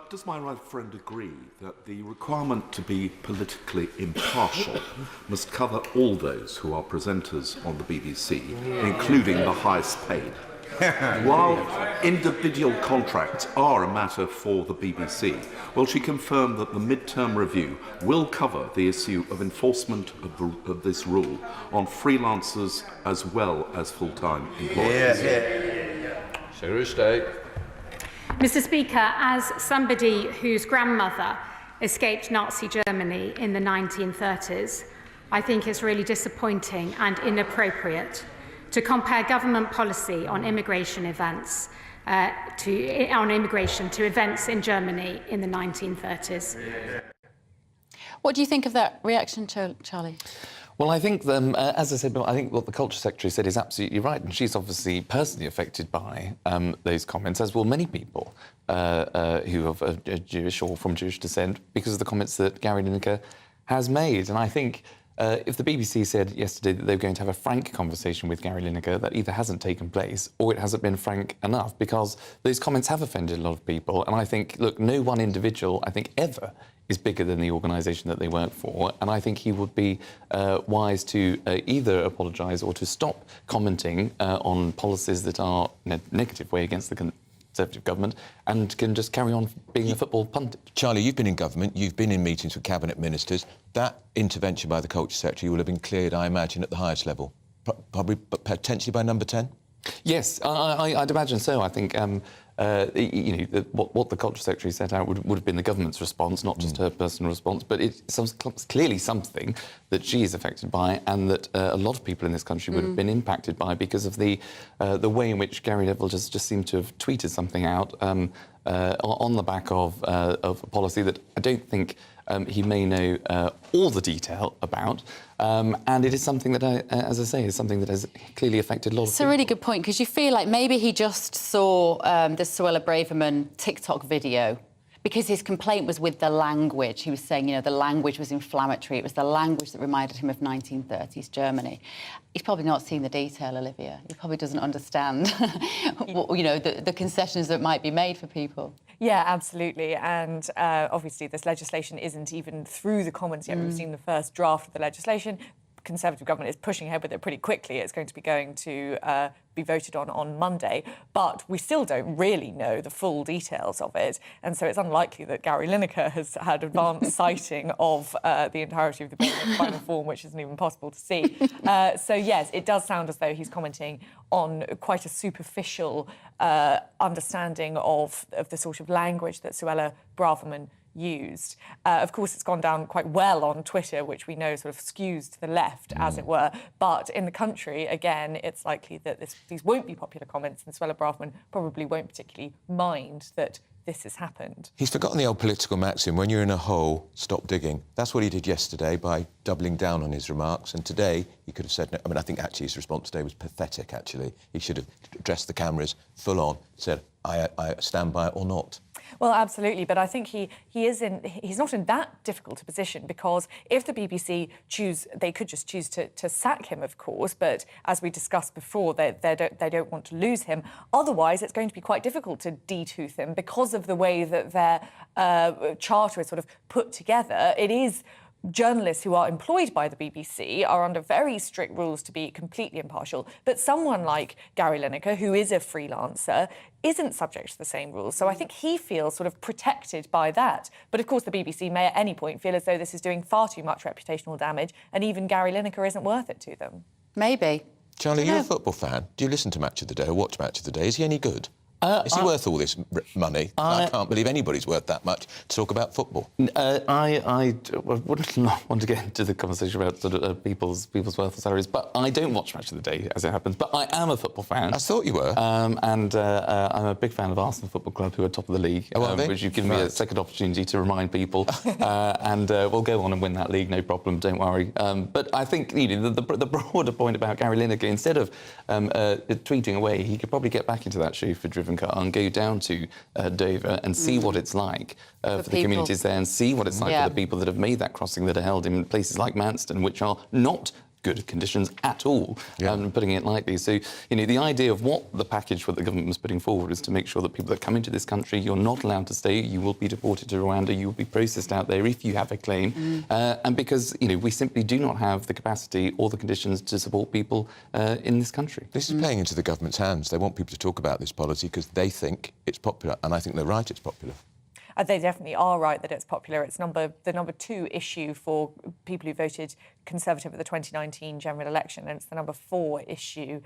Speaker 25: Does my right friend agree that the requirement to be politically impartial must cover all those who are presenters on the BBC, including the highest paid? While individual contracts are a matter for the BBC, well, she confirmed that the mid-term review will cover the issue of enforcement of this rule on freelancers as well as full-time employees.
Speaker 24: Secretary of State.
Speaker 2: Mr. Speaker, as somebody whose grandmother escaped Nazi Germany in the 1930s, I think it's really disappointing and inappropriate to compare government policy on immigration events to events in Germany in the 1930s.
Speaker 5: What do you think of that reaction, Charlie?
Speaker 23: Well, I think, as I said, I think what the Culture Secretary said is absolutely right, and she's obviously personally affected by those comments, as will many people who are Jewish or from Jewish descent, because of the comments that Gary Lineker has made. And I think if the BBC said yesterday that they were going to have a frank conversation with Gary Lineker, that either hasn't taken place or it hasn't been frank enough, because those comments have offended a lot of people. And I think, look, no one individual, I think, ever is bigger than the organisation that they work for. And I think he would be wise to either apologise or to stop commenting on policies that are in a negative way against the Conservative government and can just carry on being a football pundit.
Speaker 8: Charlie, you've been in government, you've been in meetings with cabinet ministers. That intervention by the Culture Secretary will have been cleared, I imagine, at the highest level, probably potentially by number 10?
Speaker 23: Yes, I'd imagine so. I think what the Culture Secretary set out would have been the government's response, not just her personal response, but it's clearly something that she is affected by and that a lot of people in this country would have been impacted by because of the way in which Gary Neville just seemed to have tweeted something out on the back of a policy that I don't think he may know all the detail about. And it is something that, as I say, is something that has clearly affected a lot of people.
Speaker 5: It's a really good point, because you feel like maybe he just saw the Suella Braverman TikTok video, because his complaint was with the language. He was saying, you know, the language was inflammatory. It was the language that reminded him of 1930s Germany. He's probably not seen the detail, Olivia. He probably doesn't understand, you know, the concessions that might be made for people.
Speaker 13: Yeah, absolutely. And obviously this legislation isn't even through the Commons yet. We've seen the first draft of the legislation. Conservative government is pushing ahead with it pretty quickly. It's going to be voted on Monday, but we still don't really know the full details of it, and so it's unlikely that Gary Lineker has had advanced sighting of the entirety of the bill in final form, which isn't even possible to see. So yes, it does sound as though he's commenting on quite a superficial understanding of the sort of language that Suella Braverman used. Of course, it's gone down quite well on Twitter, which we know sort of skews to the left, as it were. But in the country, again, it's likely that these won't be popular comments, and Suella Braverman probably won't particularly mind that this has happened.
Speaker 8: He's forgotten the old political maxim, when you're in a hole, stop digging. That's what he did yesterday by doubling down on his remarks, and today he could have said no. I mean, I think actually his response today was pathetic, actually. He should have addressed the cameras full on, said, I stand by it or not.
Speaker 13: Well, absolutely, but I think he's not in that difficult a position, because if the BBC they could just choose to sack him, of course, but as we discussed before, they don't want to lose him. Otherwise, it's going to be quite difficult to detooth him because of the way that their charter is sort of put together. It is journalists who are employed by the BBC are under very strict rules to be completely impartial, but someone like Gary Lineker, who is a freelancer, isn't subject to the same rules. So I think he feels sort of protected by that. But of course, the BBC may at any point feel as though this is doing far too much reputational damage, and even Gary Lineker isn't worth it to them.
Speaker 5: Maybe.
Speaker 8: Charlie, you're a football fan. Do you listen to Match of the Day or watch Match of the Day? Is he any good? Is he worth all this money? I can't believe anybody's worth that much to talk about football.
Speaker 23: I wouldn't want to get into the conversation about sort of people's worth or salaries, but I don't watch Match of the Day, as it happens. But I am a football fan.
Speaker 8: I thought you were.
Speaker 23: And I'm a big fan of Arsenal Football Club, who are top of the league, which you've given me a second opportunity to remind people. And we'll go on and win that league, no problem, don't worry. But I think, you know, the broader point about Gary Lineker, instead of tweeting away, he could probably get back into that shoe for driven car and go down to Dover and see what it's like for the communities there, and see what it's like for the people that have made that crossing, that are held in places like Manston, which are not good conditions at all, putting it lightly. So, the idea of what the package that the government was putting forward is to make sure that people that come into this country, you're not allowed to stay, you will be deported to Rwanda, you will be processed out there if you have a claim. And because, we simply do not have the capacity or the conditions to support people in this country.
Speaker 8: This is playing into the government's hands. They want people to talk about this policy because they think it's popular, and I think they're right, it's popular.
Speaker 13: They definitely are right that it's popular. It's the number 2 issue for people who voted Conservative at the 2019 general election, and it's the number 4 issue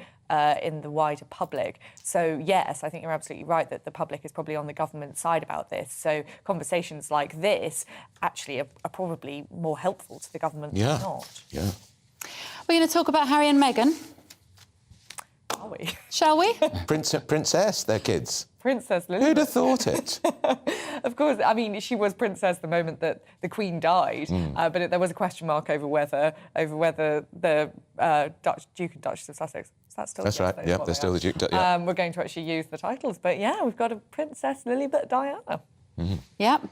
Speaker 13: in the wider public. So, yes, I think you're absolutely right that the public is probably on the government side about this. So conversations like this actually are probably more helpful to the government than not.
Speaker 8: Yeah.
Speaker 5: We're going to talk about Harry and Meghan.
Speaker 13: Are we?
Speaker 5: Shall we?
Speaker 8: Princess, their kids.
Speaker 13: Princess Elizabeth.
Speaker 8: Who'd have thought it?
Speaker 13: Of course, I mean, she was princess the moment that the Queen died, but there was a question mark over whether the Duke and Duchess of Sussex. Is that still?
Speaker 8: That's right. Yeah, they're still the Duke.
Speaker 13: We're going to actually use the titles, but yeah, we've got a Princess Lilibet Diana.
Speaker 5: Yep.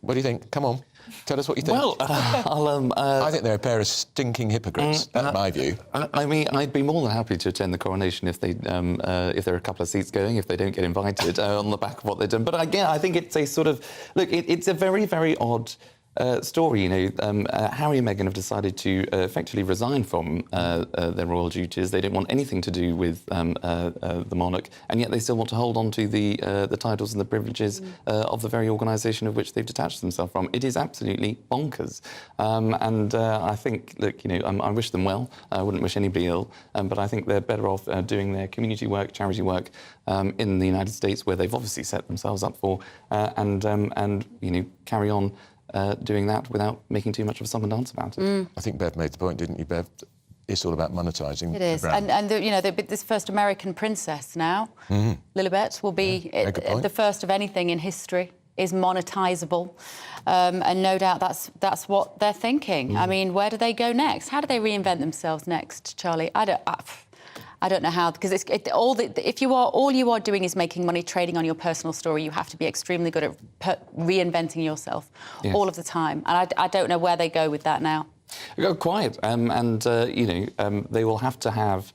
Speaker 8: What do you think? Come on, tell us what you think.
Speaker 23: Well,
Speaker 8: I think they're a pair of stinking hypocrites. That's my view.
Speaker 23: I mean, I'd be more than happy to attend the coronation if there are a couple of seats going, if they don't get invited on the back of what they've done. But again, I think it's a sort of it's a very, very odd story. Harry and Meghan have decided to effectively resign from their royal duties. They don't want anything to do with the monarch, and yet they still want to hold on to the titles and the privileges of the very organisation of which they've detached themselves from. It is absolutely bonkers, and I think, I wish them well. I wouldn't wish anybody ill, but I think they're better off doing their community work, charity work in the United States, where they've obviously set themselves up for, and carry on doing that without making too much of a song and dance about it.
Speaker 8: I think Bev made the point, didn't you, Bev? It's all about monetising.
Speaker 5: It is. And this first American princess now, Lilibet, will be the first of anything in history is monetisable. And no doubt that's what they're thinking. I mean, where do they go next? How do they reinvent themselves next, Charlie? I don't know how, because if all you are doing is making money trading on your personal story, you have to be extremely good at reinventing yourself all of the time. And I don't know where they go with that now.
Speaker 23: Go quiet, they will have to have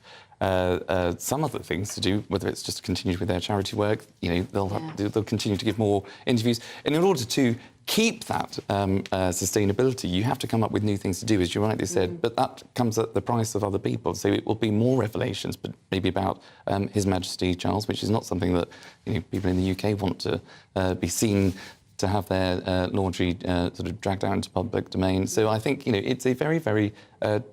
Speaker 23: some other things to do, whether it's just to continue with their charity work. They'll continue to give more interviews, and in order to keep that sustainability, you have to come up with new things to do, as you rightly said, but that comes at the price of other people. So it will be more revelations, but maybe about His Majesty Charles, which is not something that people in the UK want to be seen to have their laundry sort of dragged out into public domain. So I think it's a very, very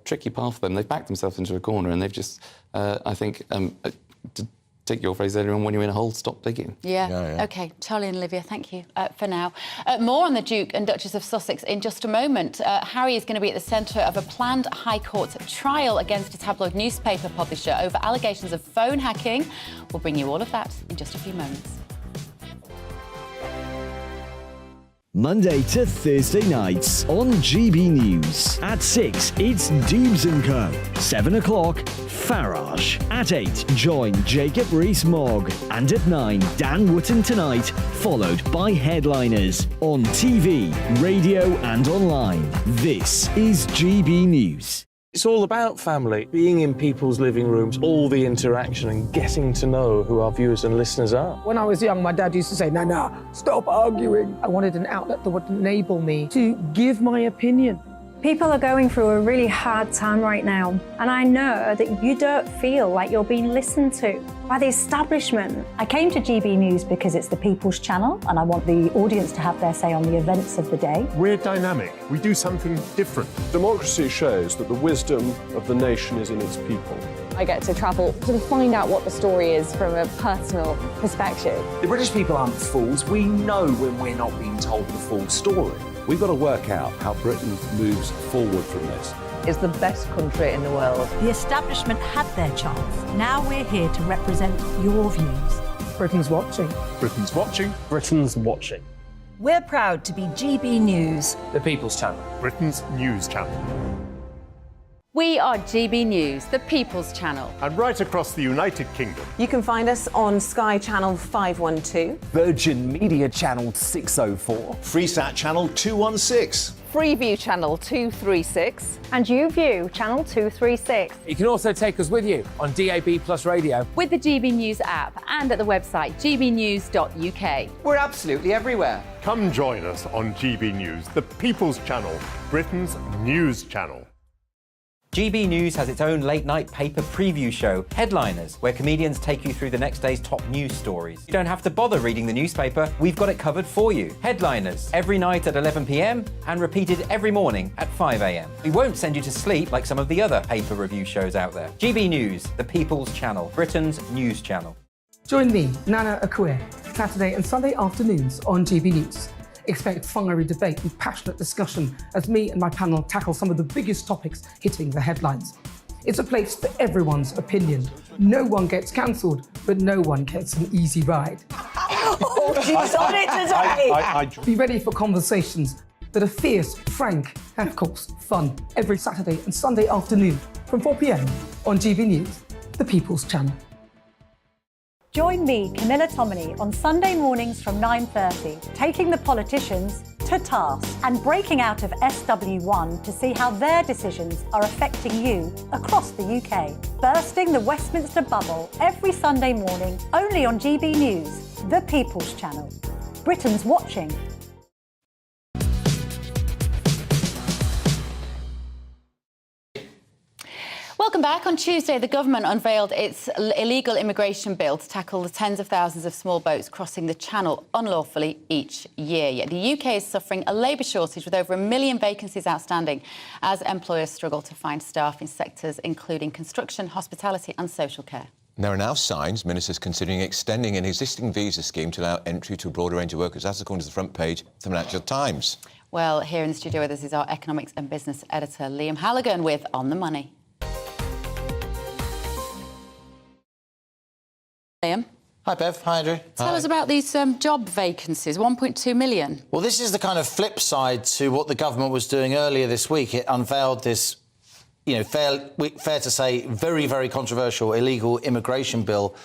Speaker 23: tricky path for them. They've backed themselves into a corner, and they've just, I think, to take your phrase earlier on, when you're in a hole, stop digging.
Speaker 5: Yeah. OK, Charlie and Olivia, thank you for now. More on the Duke and Duchess of Sussex in just a moment. Harry is going to be at the centre of a planned High Court trial against a tabloid newspaper publisher over allegations of phone hacking. We'll bring you all of that in just a few moments.
Speaker 26: Monday to Thursday nights on GB News. At 6, it's Deebs & Co. 7 o'clock, Farage. At 8, join Jacob Rees-Mogg. And at 9, Dan Wootton Tonight, followed by Headliners. On TV, radio and online. This is GB News.
Speaker 10: It's all about family, being in people's living rooms, all the interaction and getting to know who our viewers and listeners are.
Speaker 3: When I was young, my dad used to say, Nana, stop arguing. I wanted an outlet that would enable me to give my opinion.
Speaker 6: People are going through a really hard time right now, and I know that you don't feel like you're being listened to by the establishment.
Speaker 14: I came to GB News because it's the people's channel, and I want the audience to have their say on the events of the day.
Speaker 16: We're dynamic. We do something different. Democracy shows that the wisdom of the nation is in its people.
Speaker 17: I get to travel to find out what the story is from a personal perspective.
Speaker 20: The British people aren't fools. We know when we're not being told the full story.
Speaker 24: We've got to work out how Britain moves forward from this.
Speaker 18: It's the best country in the world.
Speaker 14: The establishment had their chance. Now we're here to represent your views.
Speaker 3: Britain's watching.
Speaker 16: Britain's watching.
Speaker 10: Britain's watching.
Speaker 14: We're proud to be GB News.
Speaker 10: The People's Channel.
Speaker 16: Britain's news channel.
Speaker 5: We are GB News, the People's Channel.
Speaker 16: And right across the United Kingdom.
Speaker 18: You can find us on Sky Channel 512,
Speaker 20: Virgin Media Channel 604,
Speaker 7: Freesat Channel 216,
Speaker 17: Freeview Channel 236,
Speaker 6: and YouView Channel 236.
Speaker 9: You can also take us with you on DAB Plus Radio,
Speaker 5: with the GB News app and at the website gbnews.uk.
Speaker 7: We're absolutely everywhere.
Speaker 16: Come join us on GB News, the People's Channel, Britain's news channel.
Speaker 11: GB News has its own late-night paper preview show, Headliners, where comedians take you through the next day's top news stories. You don't have to bother reading the newspaper, we've got it covered for you. Headliners, every night at 11 p.m. and repeated every morning at 5 a.m. We won't send you to sleep like some of the other paper review shows out there. GB News, the People's Channel, Britain's news channel.
Speaker 3: Join me, Nana Akue, Saturday and Sunday afternoons on GB News. Expect fiery debate and passionate discussion as me and my panel tackle some of the biggest topics hitting the headlines. It's a place for everyone's opinion. No one gets cancelled, but no one gets an easy ride.
Speaker 18: Oh, she's on it today!
Speaker 3: Be ready for conversations that are fierce, frank, and of course, fun. Every Saturday and Sunday afternoon from 4 p.m. on GB News, the People's Channel.
Speaker 6: Join me, Camilla Tominey, on Sunday mornings from 9:30, taking the politicians to task and breaking out of SW1 to see how their decisions are affecting you across the UK. Bursting the Westminster bubble every Sunday morning, only on GB News, the People's Channel. Britain's watching.
Speaker 5: Welcome back. On Tuesday, the government unveiled its illegal immigration bill to tackle the tens of thousands of small boats crossing the Channel unlawfully each year. Yet the UK is suffering a labour shortage with over 1 million vacancies outstanding as employers struggle to find staff in sectors including construction, hospitality and social care.
Speaker 8: There are now signs ministers considering extending an existing visa scheme to allow entry to a broader range of workers. That's according to the front page of the Financial Times.
Speaker 5: Well, here in the studio with us is our economics and business editor, Liam Halligan, with On the Money. Liam.
Speaker 7: Hi, Bev. Hi, Andrew.
Speaker 5: Tell us about these job vacancies, 1.2 million.
Speaker 7: Well, this is the kind of flip side to what the government was doing earlier this week. It unveiled this, you know, fair to say, very, very controversial illegal immigration bill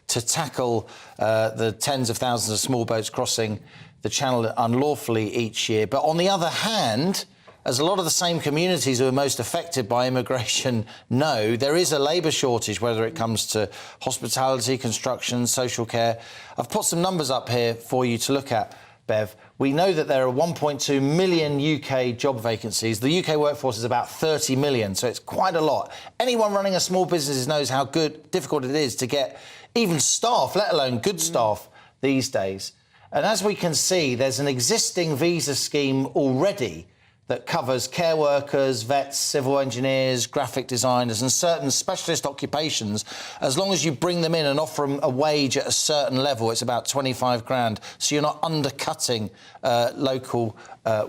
Speaker 7: to tackle the tens of thousands of small boats crossing the Channel unlawfully each year. But on the other hand, as a lot of the same communities who are most affected by immigration know, there is a labour shortage, whether it comes to hospitality, construction, social care. I've put some numbers up here for you to look at, Bev. We know that there are 1.2 million UK job vacancies. The UK workforce is about 30 million, so it's quite a lot. Anyone running a small business knows how difficult it is to get even staff, let alone good staff, these days. And as we can see, there's an existing visa scheme already that covers care workers, vets, civil engineers, graphic designers and certain specialist occupations. As long as you bring them in and offer them a wage at a certain level, it's about 25 grand. So you're not undercutting local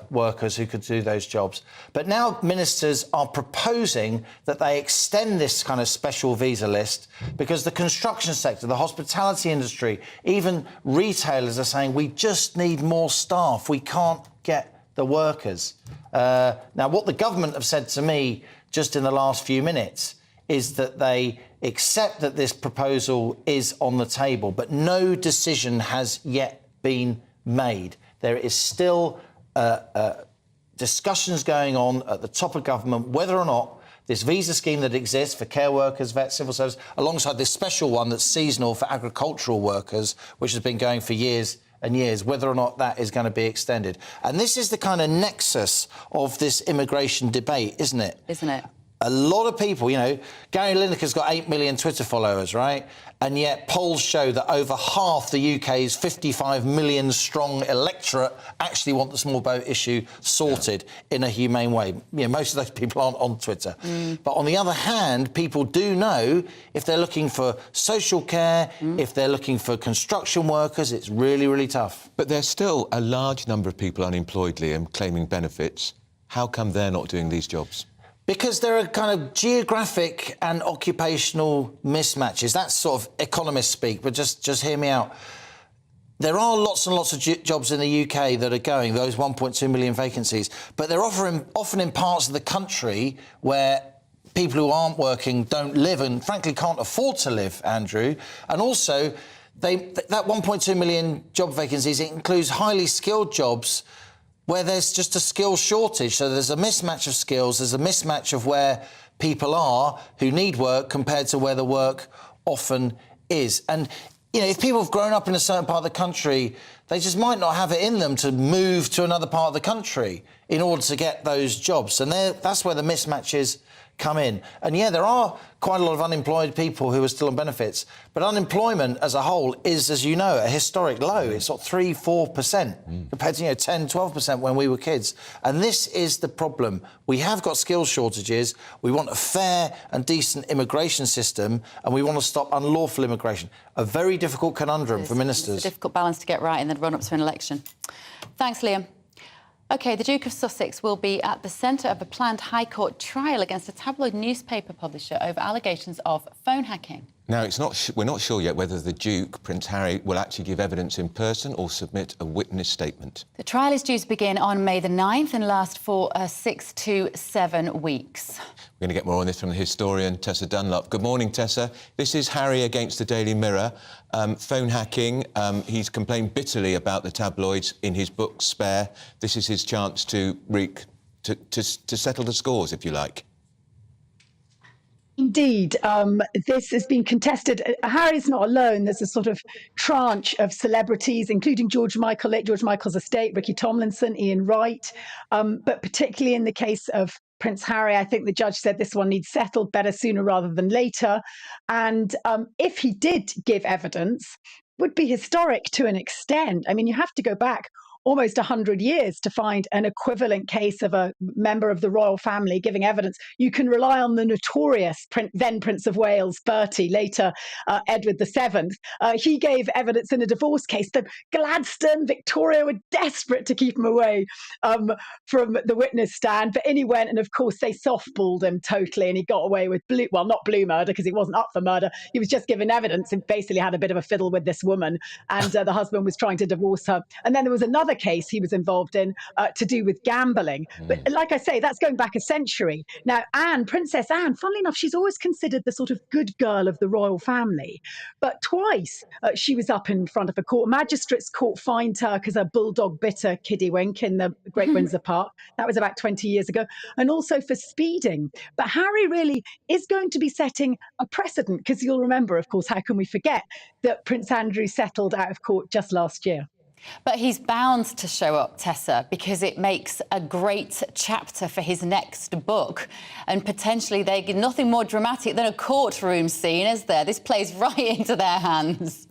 Speaker 7: workers who could do those jobs. But now ministers are proposing that they extend this kind of special visa list because the construction sector, the hospitality industry, even retailers are saying we just need more staff. We can't get the workers. Now, what the government have said to me just in the last few minutes is that they accept that this proposal is on the table, but no decision has yet been made. There is still discussions going on at the top of government whether or not this visa scheme that exists for care workers, vets, civil service, alongside this special one that's seasonal for agricultural workers, which has been going for years and years, whether or not that is going to be extended. And this is the kind of nexus of this immigration debate, isn't it?
Speaker 5: Isn't it?
Speaker 7: A lot of people, you know, Gary Lineker's got 8 million Twitter followers, right? And yet polls show that over half the UK's 55 million strong electorate actually want the small boat issue sorted in a humane way. You know, most of those people aren't on Twitter. But on the other hand, people do know if they're looking for social care, if they're looking for construction workers, it's really, really tough.
Speaker 8: But there's still a large number of people unemployed, Liam, claiming benefits. How come they're not doing these jobs?
Speaker 7: Because there are kind of geographic and occupational mismatches. That's sort of economist speak, but just hear me out. There are lots and lots of jobs in the UK that are going, those 1.2 million vacancies, but they're often in parts of the country where people who aren't working don't live and, frankly, can't afford to live, Andrew. And also, that 1.2 million job vacancies, it includes highly skilled jobs where there's just a skill shortage. So there's a mismatch of skills, there's a mismatch of where people are who need work compared to where the work often is. And, you know, if people have grown up in a certain part of the country, they just might not have it in them to move to another part of the country in order to get those jobs. And that's where the mismatches come in. And yeah, there are quite a lot of unemployed people who are still on benefits, but unemployment as a whole is, as you know, a historic low. It's sort of 3-4% compared to 10-12% when we were kids. And this is the problem. We have got skills shortages. We want a fair and decent immigration system, and we want to stop unlawful immigration. A very difficult conundrum for ministers.
Speaker 5: It's a difficult balance to get right in the run-up to an election. Thanks, Liam. OK, the Duke of Sussex will be at the centre of a planned High Court trial against a tabloid newspaper publisher over allegations of phone hacking.
Speaker 8: Now, we're not sure yet whether the Duke, Prince Harry, will actually give evidence in person or submit a witness statement.
Speaker 5: The trial is due to begin on May the 9th and last for 6 to 7 weeks.
Speaker 8: We're going to get more on this from the historian Tessa Dunlop. Good morning, Tessa. This is Harry against the Daily Mirror. Phone hacking. He's complained bitterly about the tabloids in his book Spare. This is his chance to settle the scores, if you like.
Speaker 18: Indeed, this has been contested. Harry's not alone. There's a sort of tranche of celebrities, including George Michael, late George Michael's estate, Ricky Tomlinson, Ian Wright. But particularly in the case of Prince Harry, I think the judge said this one needs settled better sooner rather than later. And if he did give evidence, would be historic to an extent. I mean, you have to go back almost 100 years to find an equivalent case of a member of the royal family giving evidence. You can rely on the notorious then Prince of Wales, Bertie, later Edward VII. He gave evidence in a divorce case. The Gladstone, Victoria were desperate to keep him away from the witness stand, but in he went, and of course they softballed him totally, and he got away with not blue murder, because he wasn't up for murder. He was just giving evidence and basically had a bit of a fiddle with this woman, and the husband was trying to divorce her. And then there was another case he was involved in to do with gambling. But like I say, that's going back a century. Now, Princess Anne, funnily enough, she's always considered the sort of good girl of the royal family. But twice she was up in front of a court. Magistrates' court fined her because her bulldog bit her kiddywink in the Great Windsor Park. That was about 20 years ago. And also for speeding. But Harry really is going to be setting a precedent, because you'll remember, of course, how can we forget that Prince Andrew settled out of court just last year.
Speaker 5: But he's bound to show up, Tessa, because it makes a great chapter for his next book. And potentially they get nothing more dramatic than a courtroom scene, is there? This plays right into their hands.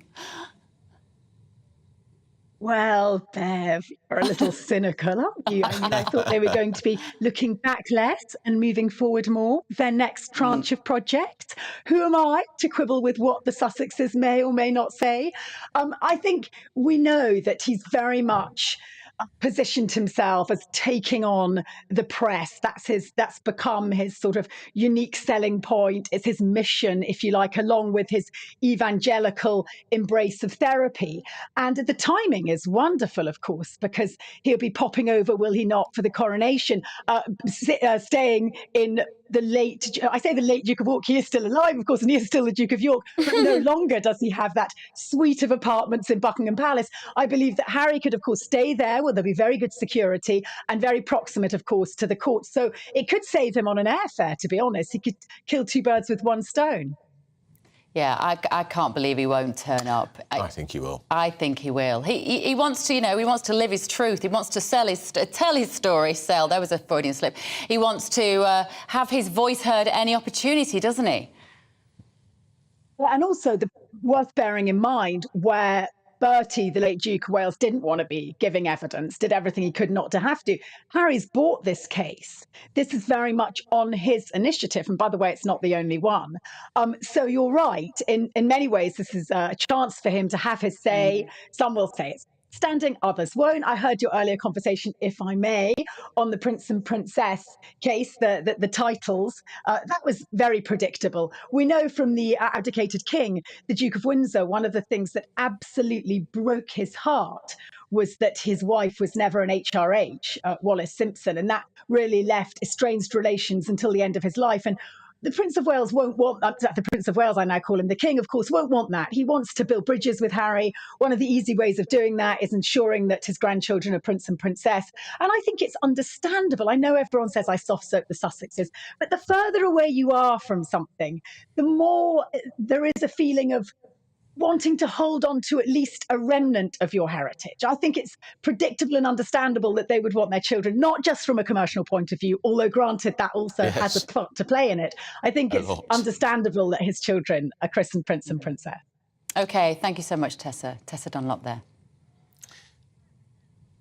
Speaker 18: Well, Bev, you're a little cynical, aren't you? I mean, I thought they were going to be looking back less and moving forward more. Their next tranche of project. Who am I to quibble with what the Sussexes may or may not say? I think we know that he's very much positioned himself as taking on the press. That's become his sort of unique selling point. It's his mission, if you like, along with his evangelical embrace of therapy. And the timing is wonderful, of course, because he'll be popping over, will he not, for the coronation, staying in the late Duke of York. He is still alive, of course, and he is still the Duke of York, but no longer does he have that suite of apartments in Buckingham Palace. I believe that Harry could, of course, stay there, where there'll be very good security and very proximate, of course, to the court. So it could save him on an airfare, to be honest. He could kill two birds with one stone.
Speaker 5: Yeah, I can't believe he won't turn up.
Speaker 8: I think he will.
Speaker 5: I think he will. He wants to, he wants to live his truth. He wants to tell his story. There was a Freudian slip. He wants to have his voice heard at any opportunity, doesn't he?
Speaker 18: And also, worth bearing in mind, where Bertie, the late Duke of Wales, didn't want to be giving evidence, did everything he could not to have to. Harry's bought this case. This is very much on his initiative. And by the way, it's not the only one. So you're right. In many ways, this is a chance for him to have his say. Some will say it's standing, others won't. I heard your earlier conversation, if I may, on the Prince and Princess case, the titles. That was very predictable. We know from the abdicated king, the Duke of Windsor, one of the things that absolutely broke his heart was that his wife was never an HRH, Wallis Simpson, and that really left estranged relations until the end of his life. And the Prince of Wales won't want that. The Prince of Wales, I now call him the King, of course, won't want that. He wants to build bridges with Harry. One of the easy ways of doing that is ensuring that his grandchildren are Prince and Princess. And I think it's understandable. I know everyone says I soft soap the Sussexes, but the further away you are from something, the more there is a feeling of wanting to hold on to at least a remnant of your heritage. I think it's predictable and understandable that they would want their children, not just from a commercial point of view, although granted that also has a part to play in it. I think it's understandable that his children are christened Prince and Princess.
Speaker 5: OK, thank you so much, Tessa. Tessa Dunlop there.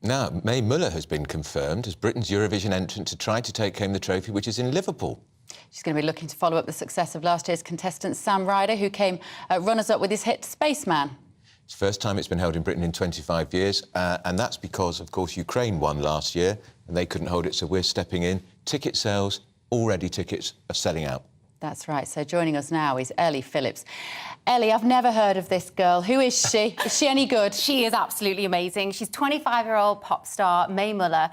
Speaker 8: Now, Mae Muller has been confirmed as Britain's Eurovision entrant to try to take home the trophy, which is in Liverpool.
Speaker 5: She's going to be looking to follow up the success of last year's contestant Sam Ryder, who came runners-up with his hit Spaceman.
Speaker 8: It's the first time it's been held in Britain in 25 years, and that's because, of course, Ukraine won last year, and they couldn't hold it, so we're stepping in. Ticket sales, already tickets are selling out.
Speaker 5: That's right. So joining us now is Ellie Phillips. Ellie, I've never heard of this girl. Who is she? Is she any good?
Speaker 1: She is absolutely amazing. She's 25-year-old pop star Mae Muller.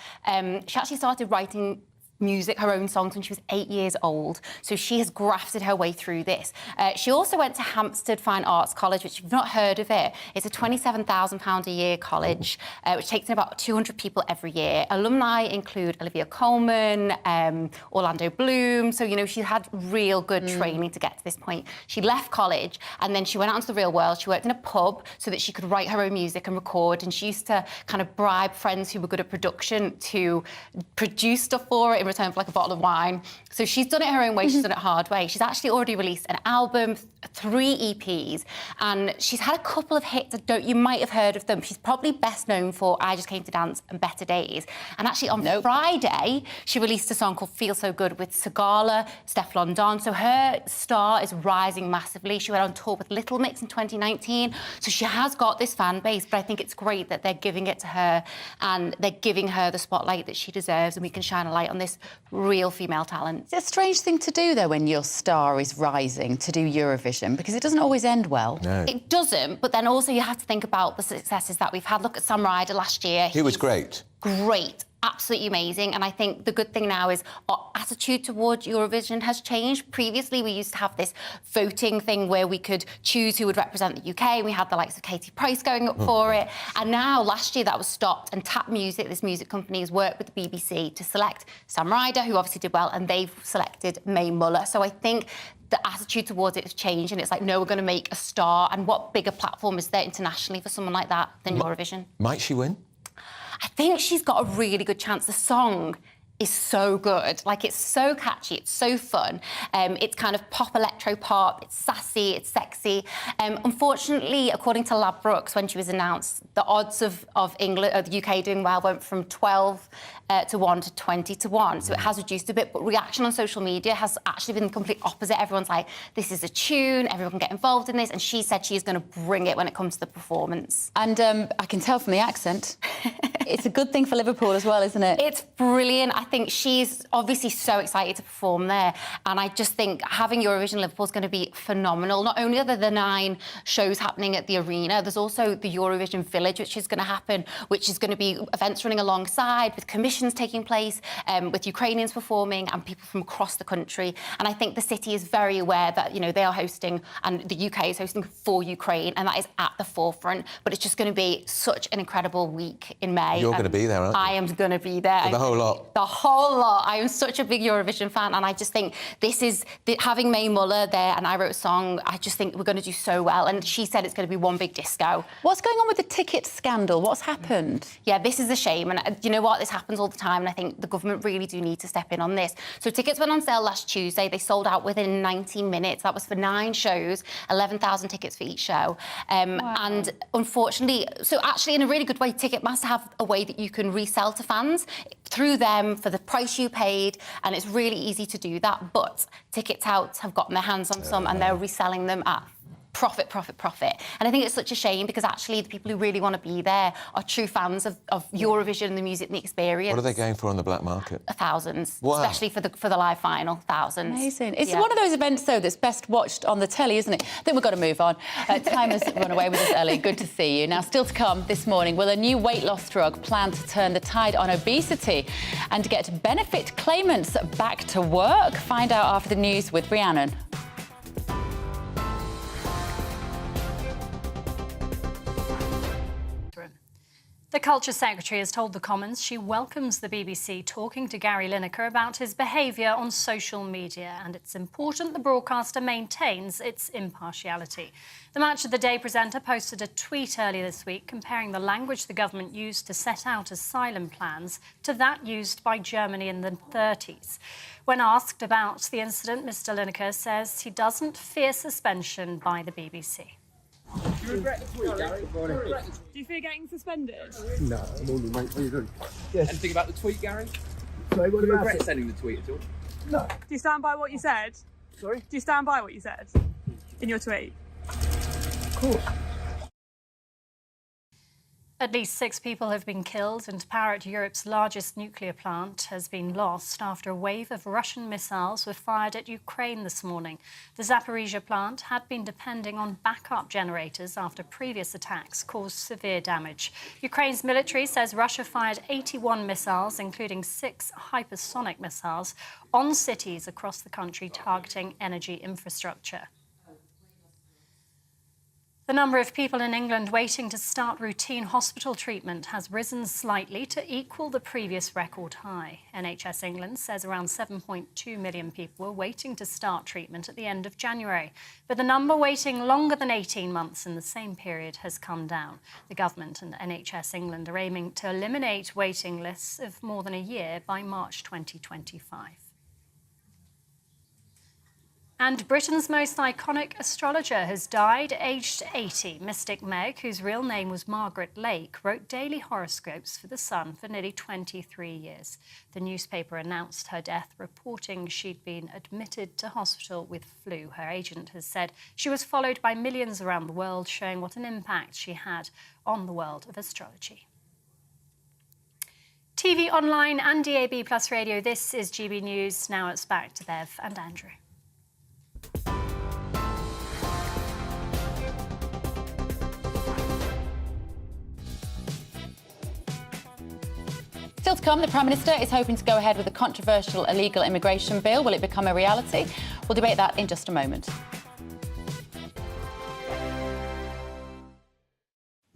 Speaker 1: She actually started writing music, her own songs, when she was 8 years old. So she has grafted her way through this. She also went to Hampstead Fine Arts College, which, if you've not heard of it, it's a £27,000 a year college, which takes in about 200 people every year. Alumni include Olivia Colman, Orlando Bloom. So, you know, she had real good training to get to this point. She left college and then she went out into the real world. She worked in a pub so that she could write her own music and record. And she used to kind of bribe friends who were good at production to produce stuff for it in return for like a bottle of wine. So she's done it her own way, she's done it hard way. She's actually already released an album, 3 EPs, and she's had a couple of hits that you might have heard of them. She's probably best known for I Just Came to Dance and Better Days. And actually on Friday, she released a song called Feel So Good with Sigala, Steph London. So her star is rising massively. She went on tour with Little Mix in 2019. So she has got this fan base, but I think it's great that they're giving it to her and they're giving her the spotlight that she deserves, and we can shine a light on this real female talent.
Speaker 5: It's a strange thing to do, though, when your star is rising, to do Eurovision, because it doesn't always end well.
Speaker 8: No.
Speaker 1: It doesn't, but then also you have to think about the successes that we've had. Look at Sam Ryder last year.
Speaker 8: He was great.
Speaker 1: Great. Absolutely amazing. And I think the good thing now is our attitude towards Eurovision has changed. Previously, we used to have this voting thing where we could choose who would represent the UK, and we had the likes of Katie Price going up for it. And now, last year, that was stopped, and Tap Music, this music company, has worked with the BBC to select Sam Ryder, who obviously did well, and they've selected Mae Muller. So I think the attitude towards it has changed, and it's like, no, we're going to make a star. And what bigger platform is there internationally for someone like that than Eurovision?
Speaker 8: Might she win?
Speaker 1: I think she's got a really good chance. The song is so good. Like, it's so catchy, it's so fun. It's kind of pop, electro pop, it's sassy, it's sexy. Unfortunately, according to Lab Brooks, when she was announced, the odds of the UK doing well went from 12 to 1 to 20 to 1. So it has reduced a bit, but reaction on social media has actually been the complete opposite. Everyone's like, this is a tune, everyone can get involved in this, and she said she's going to bring it when it comes to the performance.
Speaker 5: And I can tell from the accent, it's a good thing for Liverpool as well, isn't it?
Speaker 1: It's brilliant. I think she's obviously so excited to perform there, and I just think having Eurovision Liverpool is going to be phenomenal. Not only are there the 9 shows happening at the arena, there's also the Eurovision Village, which is going to happen, which is going to be events running alongside with commissions taking place, with Ukrainians performing and people from across the country. And I think the city is very aware that, you know, they are hosting, and the UK is hosting for Ukraine, and that is at the forefront. But it's just going to be such an incredible week in May.
Speaker 8: You're going to be there, aren't you?
Speaker 1: I am going to be there.
Speaker 8: For the whole lot.
Speaker 1: The whole lot. I am such a big Eurovision fan, and I just think this is having Mae Muller there, and I wrote a song. I just think we're going to do so well. And she said it's going to be one big disco.
Speaker 5: What's going on with the ticket scandal? What's happened?
Speaker 1: Yeah, this is a shame, and you know what? This happens all the time, and I think the government really do need to step in on this. So tickets went on sale last Tuesday. They sold out within 19 minutes. That was for 9 shows, 11,000 tickets for each show.
Speaker 5: Wow.
Speaker 1: And unfortunately, so actually in a really good way, Ticketmaster have a way that you can resell to fans through them for the price you paid, and it's really easy to do that. But Tickets Out have gotten their hands on some, and they're reselling them at profit. And I think it's such a shame because actually the people who really want to be there are true fans of Eurovision, the music and the experience.
Speaker 8: What are they going for on the black market?
Speaker 1: Thousands,
Speaker 8: Wow.
Speaker 1: especially for the live final, thousands.
Speaker 5: Amazing. It's one of those events, though, that's best watched on the telly, isn't it? I think we've got to move on. Time has run away with us, Ellie. Good to see you. Now, still to come this morning, will a new weight loss drug plan to turn the tide on obesity and get benefit claimants back to work? Find out after the news with Rhiannon.
Speaker 4: The Culture Secretary has told the Commons she welcomes the BBC talking to Gary Lineker about his behaviour on social media, and it's important the broadcaster maintains its impartiality. The Match of the Day presenter posted a tweet earlier this week comparing the language the government used to set out asylum plans to that used by Germany in the 30s. When asked about the incident, Mr Lineker says he doesn't fear suspension by the BBC.
Speaker 12: Do you regret the tweet, Gary?
Speaker 15: Do you fear getting suspended?
Speaker 12: No, I'm only mate. What are you doing?
Speaker 15: Yes.
Speaker 12: Anything about the tweet, Gary?
Speaker 15: Sorry, what
Speaker 12: Do you
Speaker 15: about
Speaker 12: regret
Speaker 15: it?
Speaker 12: sending the tweet at all?
Speaker 15: No. Do you stand by what you said?
Speaker 12: Sorry?
Speaker 15: Do you stand by what you said in your tweet?
Speaker 12: Of course.
Speaker 4: At least 6 people have been killed and power at Europe's largest nuclear plant has been lost after a wave of Russian missiles were fired at Ukraine this morning. The Zaporizhia plant had been depending on backup generators after previous attacks caused severe damage. Ukraine's military says Russia fired 81 missiles, including 6 hypersonic missiles, on cities across the country targeting energy infrastructure. The number of people in England waiting to start routine hospital treatment has risen slightly to equal the previous record high. NHS England says around 7.2 million people were waiting to start treatment at the end of January. But the number waiting longer than 18 months in the same period has come down. The government and NHS England are aiming to eliminate waiting lists of more than a year by March 2025. And Britain's most iconic astrologer has died, aged 80. Mystic Meg, whose real name was Margaret Lake, wrote daily horoscopes for The Sun for nearly 23 years. The newspaper announced her death, reporting she'd been admitted to hospital with flu. Her agent has said she was followed by millions around the world, showing what an impact she had on the world of astrology. TV, online and DAB+ radio, this is GB News. Now it's back to Bev and Andrew.
Speaker 5: Still to come, the Prime Minister is hoping to go ahead with a controversial illegal immigration bill. Will it become a reality? We'll debate that in just a moment.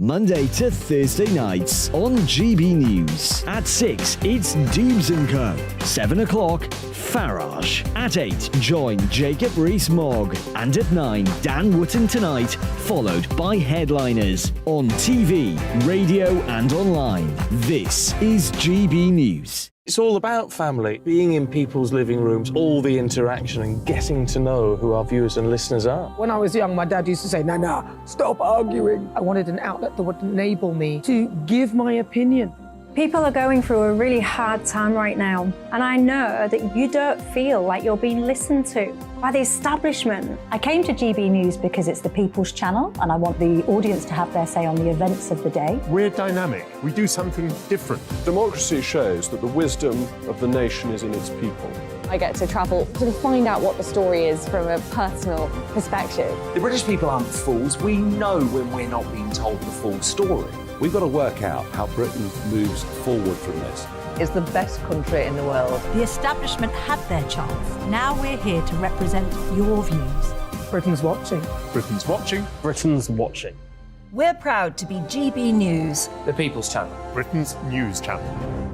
Speaker 26: Monday to Thursday nights on GB News. At 6, it's Dubes & Co. 7 o'clock, Farage. At 8, join Jacob Rees-Mogg. And at 9, Dan Wootton Tonight, followed by Headliners. On TV, radio and online. This is GB News.
Speaker 10: It's all about family, being in people's living rooms, all the interaction and getting to know who our viewers and listeners are.
Speaker 3: When I was young, my dad used to say, Nana, stop arguing. I wanted an outlet that would enable me to give my opinion.
Speaker 14: People are going through a really hard time right now, and I know that you don't feel like you're being listened to by the establishment. I came to GB News because it's the people's channel, and I want the audience to have their say on the events of the day.
Speaker 16: We're dynamic. We do something different. Democracy shows that the wisdom of the nation is in its people.
Speaker 17: I get to travel to find out what the story is from a personal perspective.
Speaker 20: The British people aren't fools. We know when we're not being told the full story.
Speaker 24: We've got to work out how Britain moves forward from this.
Speaker 19: It's the best country in the world.
Speaker 6: The establishment had their chance. Now we're here to represent your views.
Speaker 3: Britain's watching.
Speaker 16: Britain's watching.
Speaker 10: Britain's watching.
Speaker 6: We're proud to be GB News.
Speaker 9: The People's Channel.
Speaker 16: Britain's news channel.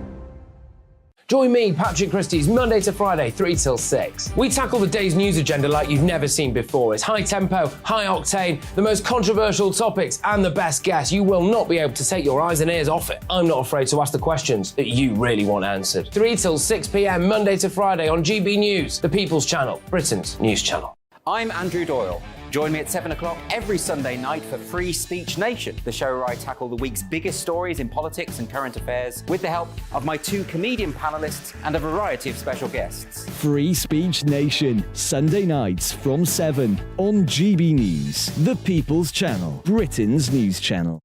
Speaker 9: Join me, Patrick Christie's Monday to Friday, 3 till 6. We tackle the day's news agenda like you've never seen before. It's high tempo, high octane, the most controversial topics and the best guests. You will not be able to take your eyes and ears off it. I'm not afraid to ask the questions that you really want answered. 3 till 6 p.m, Monday to Friday on GB News, the People's Channel, Britain's news channel.
Speaker 11: I'm Andrew Doyle. Join me at 7 o'clock every Sunday night for Free Speech Nation, the show where I tackle the week's biggest stories in politics and current affairs with the help of my 2 comedian panellists and a variety of special guests.
Speaker 26: Free Speech Nation, Sunday nights from 7 on GB News, the People's Channel, Britain's news channel.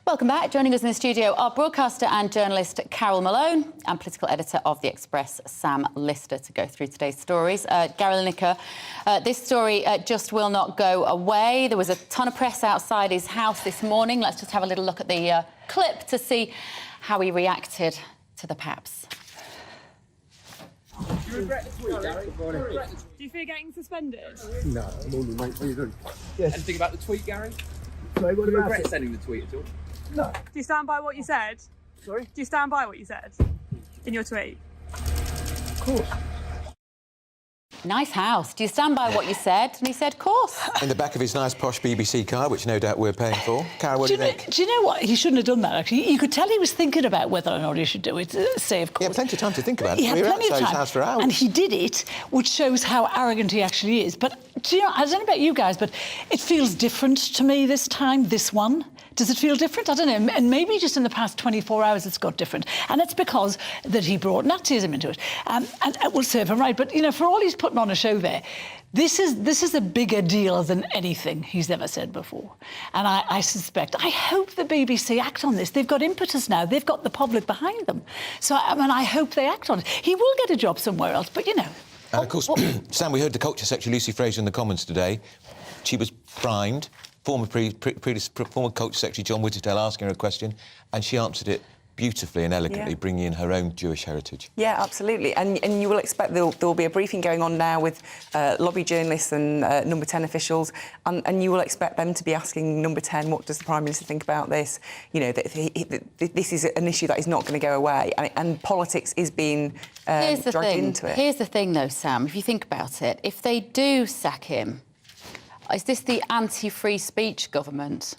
Speaker 5: Welcome back. Joining us in the studio are broadcaster and journalist Carol Malone and political editor of The Express, Sam Lister, to go through today's stories. Gary Lineker, this story just will not go away. There was a ton of press outside his house this morning. Let's just have a little look at the clip to see how he reacted to the Paps.
Speaker 15: Do you regret the tweet, Gary? Do you fear getting suspended?
Speaker 12: No, I'm only mate. What are you doing?
Speaker 15: Yes.
Speaker 12: Anything about the tweet, Gary?
Speaker 15: Sorry, what
Speaker 12: Do you
Speaker 15: about
Speaker 12: regret
Speaker 15: it?
Speaker 12: sending the tweet at all?
Speaker 15: No. Do you stand by what you said? Sorry? Do you stand by what you said in your tweet?
Speaker 12: Of course.
Speaker 5: Nice house. Do you stand by what you said? And he said, of course.
Speaker 8: In the back of his nice posh BBC car, which no doubt we're paying for. Carol, what do you think?
Speaker 2: Do you know what? He shouldn't have done that, actually. You could tell he was thinking about whether or not he should do it, say, of course.
Speaker 8: He had plenty of time to think about it.
Speaker 2: He had
Speaker 8: We were
Speaker 2: plenty of
Speaker 8: outside his
Speaker 2: time.
Speaker 8: house for hours.
Speaker 2: And he did it, which shows how arrogant he actually is. But, do you know, I don't know about you guys, but it feels different to me this time, this one. Does it feel different? I don't know. And maybe just in the past 24 hours it's got different. And it's because that he brought Nazism into it. And it will serve him right. But, you know, for all he's putting on a show there, this is a bigger deal than anything he's ever said before. And I suspect, I hope the BBC act on this. They've got impetus now. They've got the public behind them. So, I mean, I hope they act on it. He will get a job somewhere else, but, you know.
Speaker 8: And, of course, Sam, we heard the Culture Secretary Lucy Fraser in the Commons today. She was primed. Former Culture Secretary John Whittingdale asking her a question, and she answered it beautifully and elegantly, bringing in her own Jewish heritage.
Speaker 13: Yeah, absolutely. And you will expect there will be a briefing going on now with lobby journalists and Number 10 officials, and you will expect them to be asking Number 10, what does the Prime Minister think about this? You know, this is an issue that is not going to go away, and politics is being dragged into it.
Speaker 5: Here's the thing, though, Sam, if you think about it, if they do sack him, is this the anti-free speech government?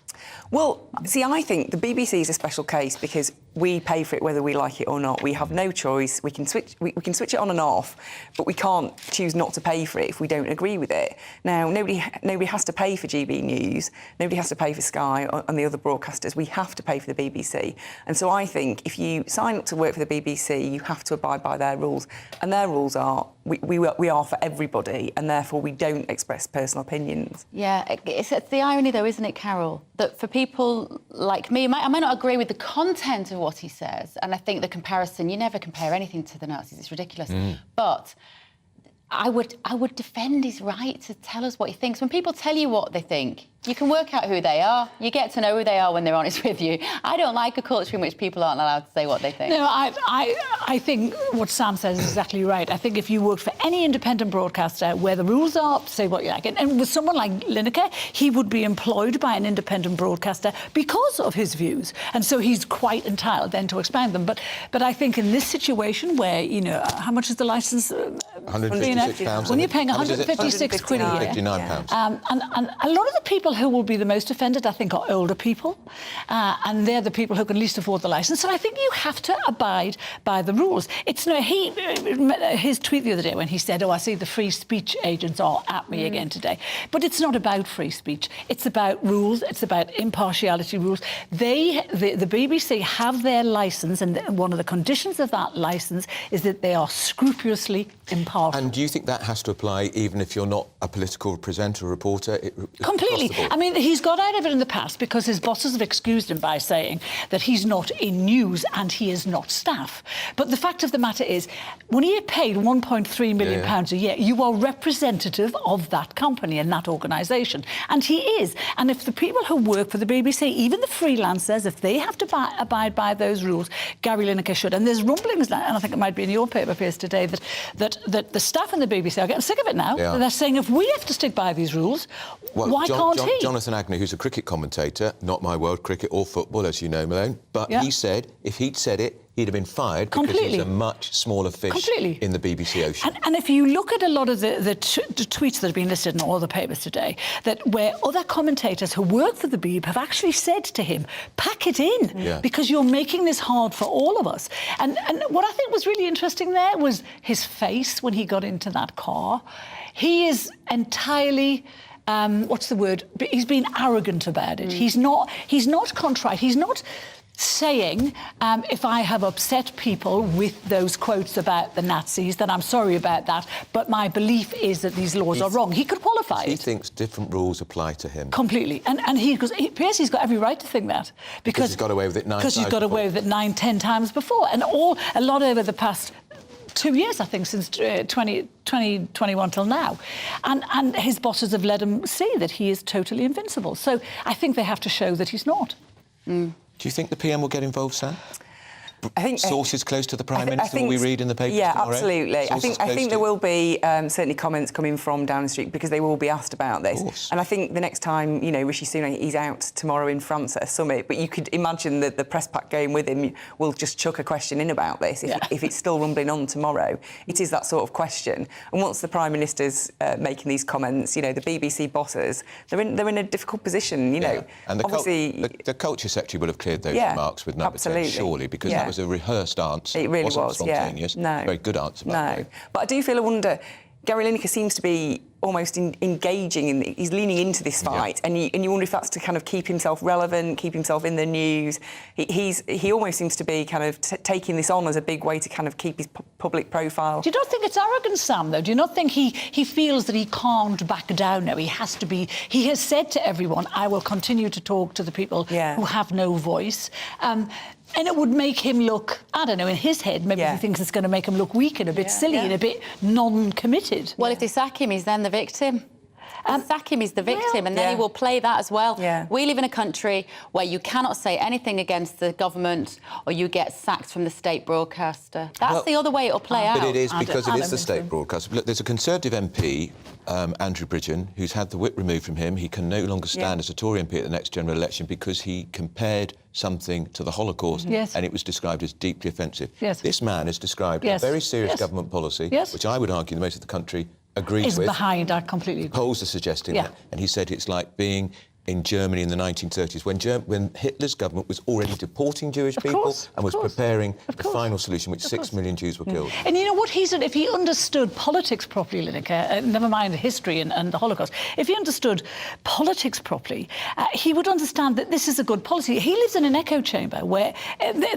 Speaker 13: Well, see, I think the BBC is a special case because we pay for it whether we like it or not. We have no choice. We can switch it on and off, but we can't choose not to pay for it if we don't agree with it. Now, nobody has to pay for GB News. Nobody has to pay for Sky and the other broadcasters. We have to pay for the BBC. And so I think if you sign up to work for the BBC, you have to abide by their rules. And their rules are we are for everybody, and therefore we don't express personal opinions.
Speaker 5: Yeah, it's the irony, though, isn't it, Carol, that for people like me, I might not agree with the content of what he says, and I think the comparison, you never compare anything to the Nazis, it's ridiculous, but I would defend his right to tell us what he thinks. When people tell you what they think, you can work out who they are. You get to know who they are when they're honest with you. I don't like a culture in which people aren't allowed to say what they think.
Speaker 2: No, I think what Sam says is exactly right. I think if you worked for any independent broadcaster where the rules are, say what you like. And with someone like Lineker, he would be employed by an independent broadcaster because of his views. And so he's quite entitled then to expand them. But I think in this situation where, you know, how much is the licence?
Speaker 8: £156.
Speaker 2: When you're paying 156 quid a year.
Speaker 8: £59.
Speaker 2: And a lot of the people who will be the most offended, I think, are older people. And they're the people who can least afford the licence. So I think you have to abide by the rules. It's no, his tweet the other day when he said, I see the free speech agents are at me again today. But it's not about free speech. It's about rules. It's about impartiality rules. The BBC have their licence, and one of the conditions of that licence is that they are scrupulously impartial.
Speaker 8: And do you think that has to apply even if you're not a political presenter or reporter?
Speaker 2: Completely. I mean, he's got out of it in the past because his bosses have excused him by saying that he's not in news and he is not staff. But the fact of the matter is, when he had paid £1.3 million a year, you are representative of that company and that organisation. And he is. And if the people who work for the BBC, even the freelancers, if they have to abide by those rules, Gary Lineker should. And there's rumblings now, and I think it might be in your paper, Piers, today, that the staff in the BBC are getting sick of it now. They're saying, if we have to stick by these rules, why can't he?
Speaker 8: Jonathan Agnew, who's a cricket commentator, not my world, cricket or football, as you know, Malone, but he said if he'd said it, he'd have been fired because he's a much smaller fish in the BBC ocean.
Speaker 2: And if you look at a lot of the tweets that have been listed in all the papers today, that where other commentators who work for the Beeb have actually said to him, pack it in, because you're making this hard for all of us. And what I think was really interesting there was his face when he got into that car. He is entirely... what's the word? He's been arrogant about it. He's not contrite. He's not saying, if I have upset people with those quotes about the Nazis, then I'm sorry about that, but my belief is that these laws are wrong. He could qualify it.
Speaker 8: He thinks different rules apply to him.
Speaker 2: Completely. And he goes, Piercy's got every right to think that.
Speaker 8: Because he's got away with it 9 times.
Speaker 2: Because he's got away with it 9, 10 times before. And a lot over the past 2 years, I think, since 2021 till now. And his bosses have let him see that he is totally invincible. So I think they have to show that he's not.
Speaker 8: Do you think the PM will get involved, Sam?
Speaker 13: I think
Speaker 8: sources close to the Prime Minister, will we read in the papers tomorrow?
Speaker 13: Absolutely. I think there will be certainly comments coming from Downing Street because they will be asked about this. And I think the next time, Rishi Sunak, he's out tomorrow in France at a summit, but you could imagine that the press pack going with him will just chuck a question in about this if it's still rumbling on tomorrow. It is that sort of question. And once the Prime Minister's making these comments, the BBC bosses, they're in a difficult position,
Speaker 8: And
Speaker 13: obviously...
Speaker 8: the Culture Secretary would have cleared those remarks with number 10, surely, because that was a rehearsed answer.
Speaker 13: It really
Speaker 8: wasn't
Speaker 13: was,
Speaker 8: spontaneous.
Speaker 13: No.
Speaker 8: Very good answer. No.
Speaker 13: But I do feel a wonder. Gary Lineker seems to be almost engaging, he's leaning into this fight, and you wonder if that's to kind of keep himself relevant, keep himself in the news. He almost seems to be kind of taking this on as a big way to kind of keep his public profile.
Speaker 2: Do you not think it's arrogance, Sam, though? Do you not think he feels that he can't back down now? He has to be... He has said to everyone, I will continue to talk to the people who have no voice. And it would make him look, I don't know, in his head, maybe he thinks it's going to make him look weak and a bit silly and a bit non-committed.
Speaker 5: Well, if they sack him, he's then the victim. Sack him, he's the victim, and then he will play that as well. We live in a country where you cannot say anything against the government or you get sacked from the state broadcaster. That's the other way it'll play out.
Speaker 8: But it is because it is the state broadcaster. Look, there's a Conservative MP, Andrew Bridgen, who's had the whip removed from him. He can no longer stand as a Tory MP at the next general election because he compared something to the Holocaust and it was described as deeply offensive. This man has described a very serious government policy, which I would argue the most of the country agrees with.
Speaker 2: Behind, I completely agree.
Speaker 8: Polls are suggesting that. And he said it's like being in Germany in the 1930s when Hitler's government was already deporting Jewish people and was preparing the final solution, which 6 million Jews were killed.
Speaker 2: And you know what if he understood politics properly, Lineker, never mind history and the Holocaust, if he understood politics properly, he would understand that this is a good policy. He lives in an echo chamber where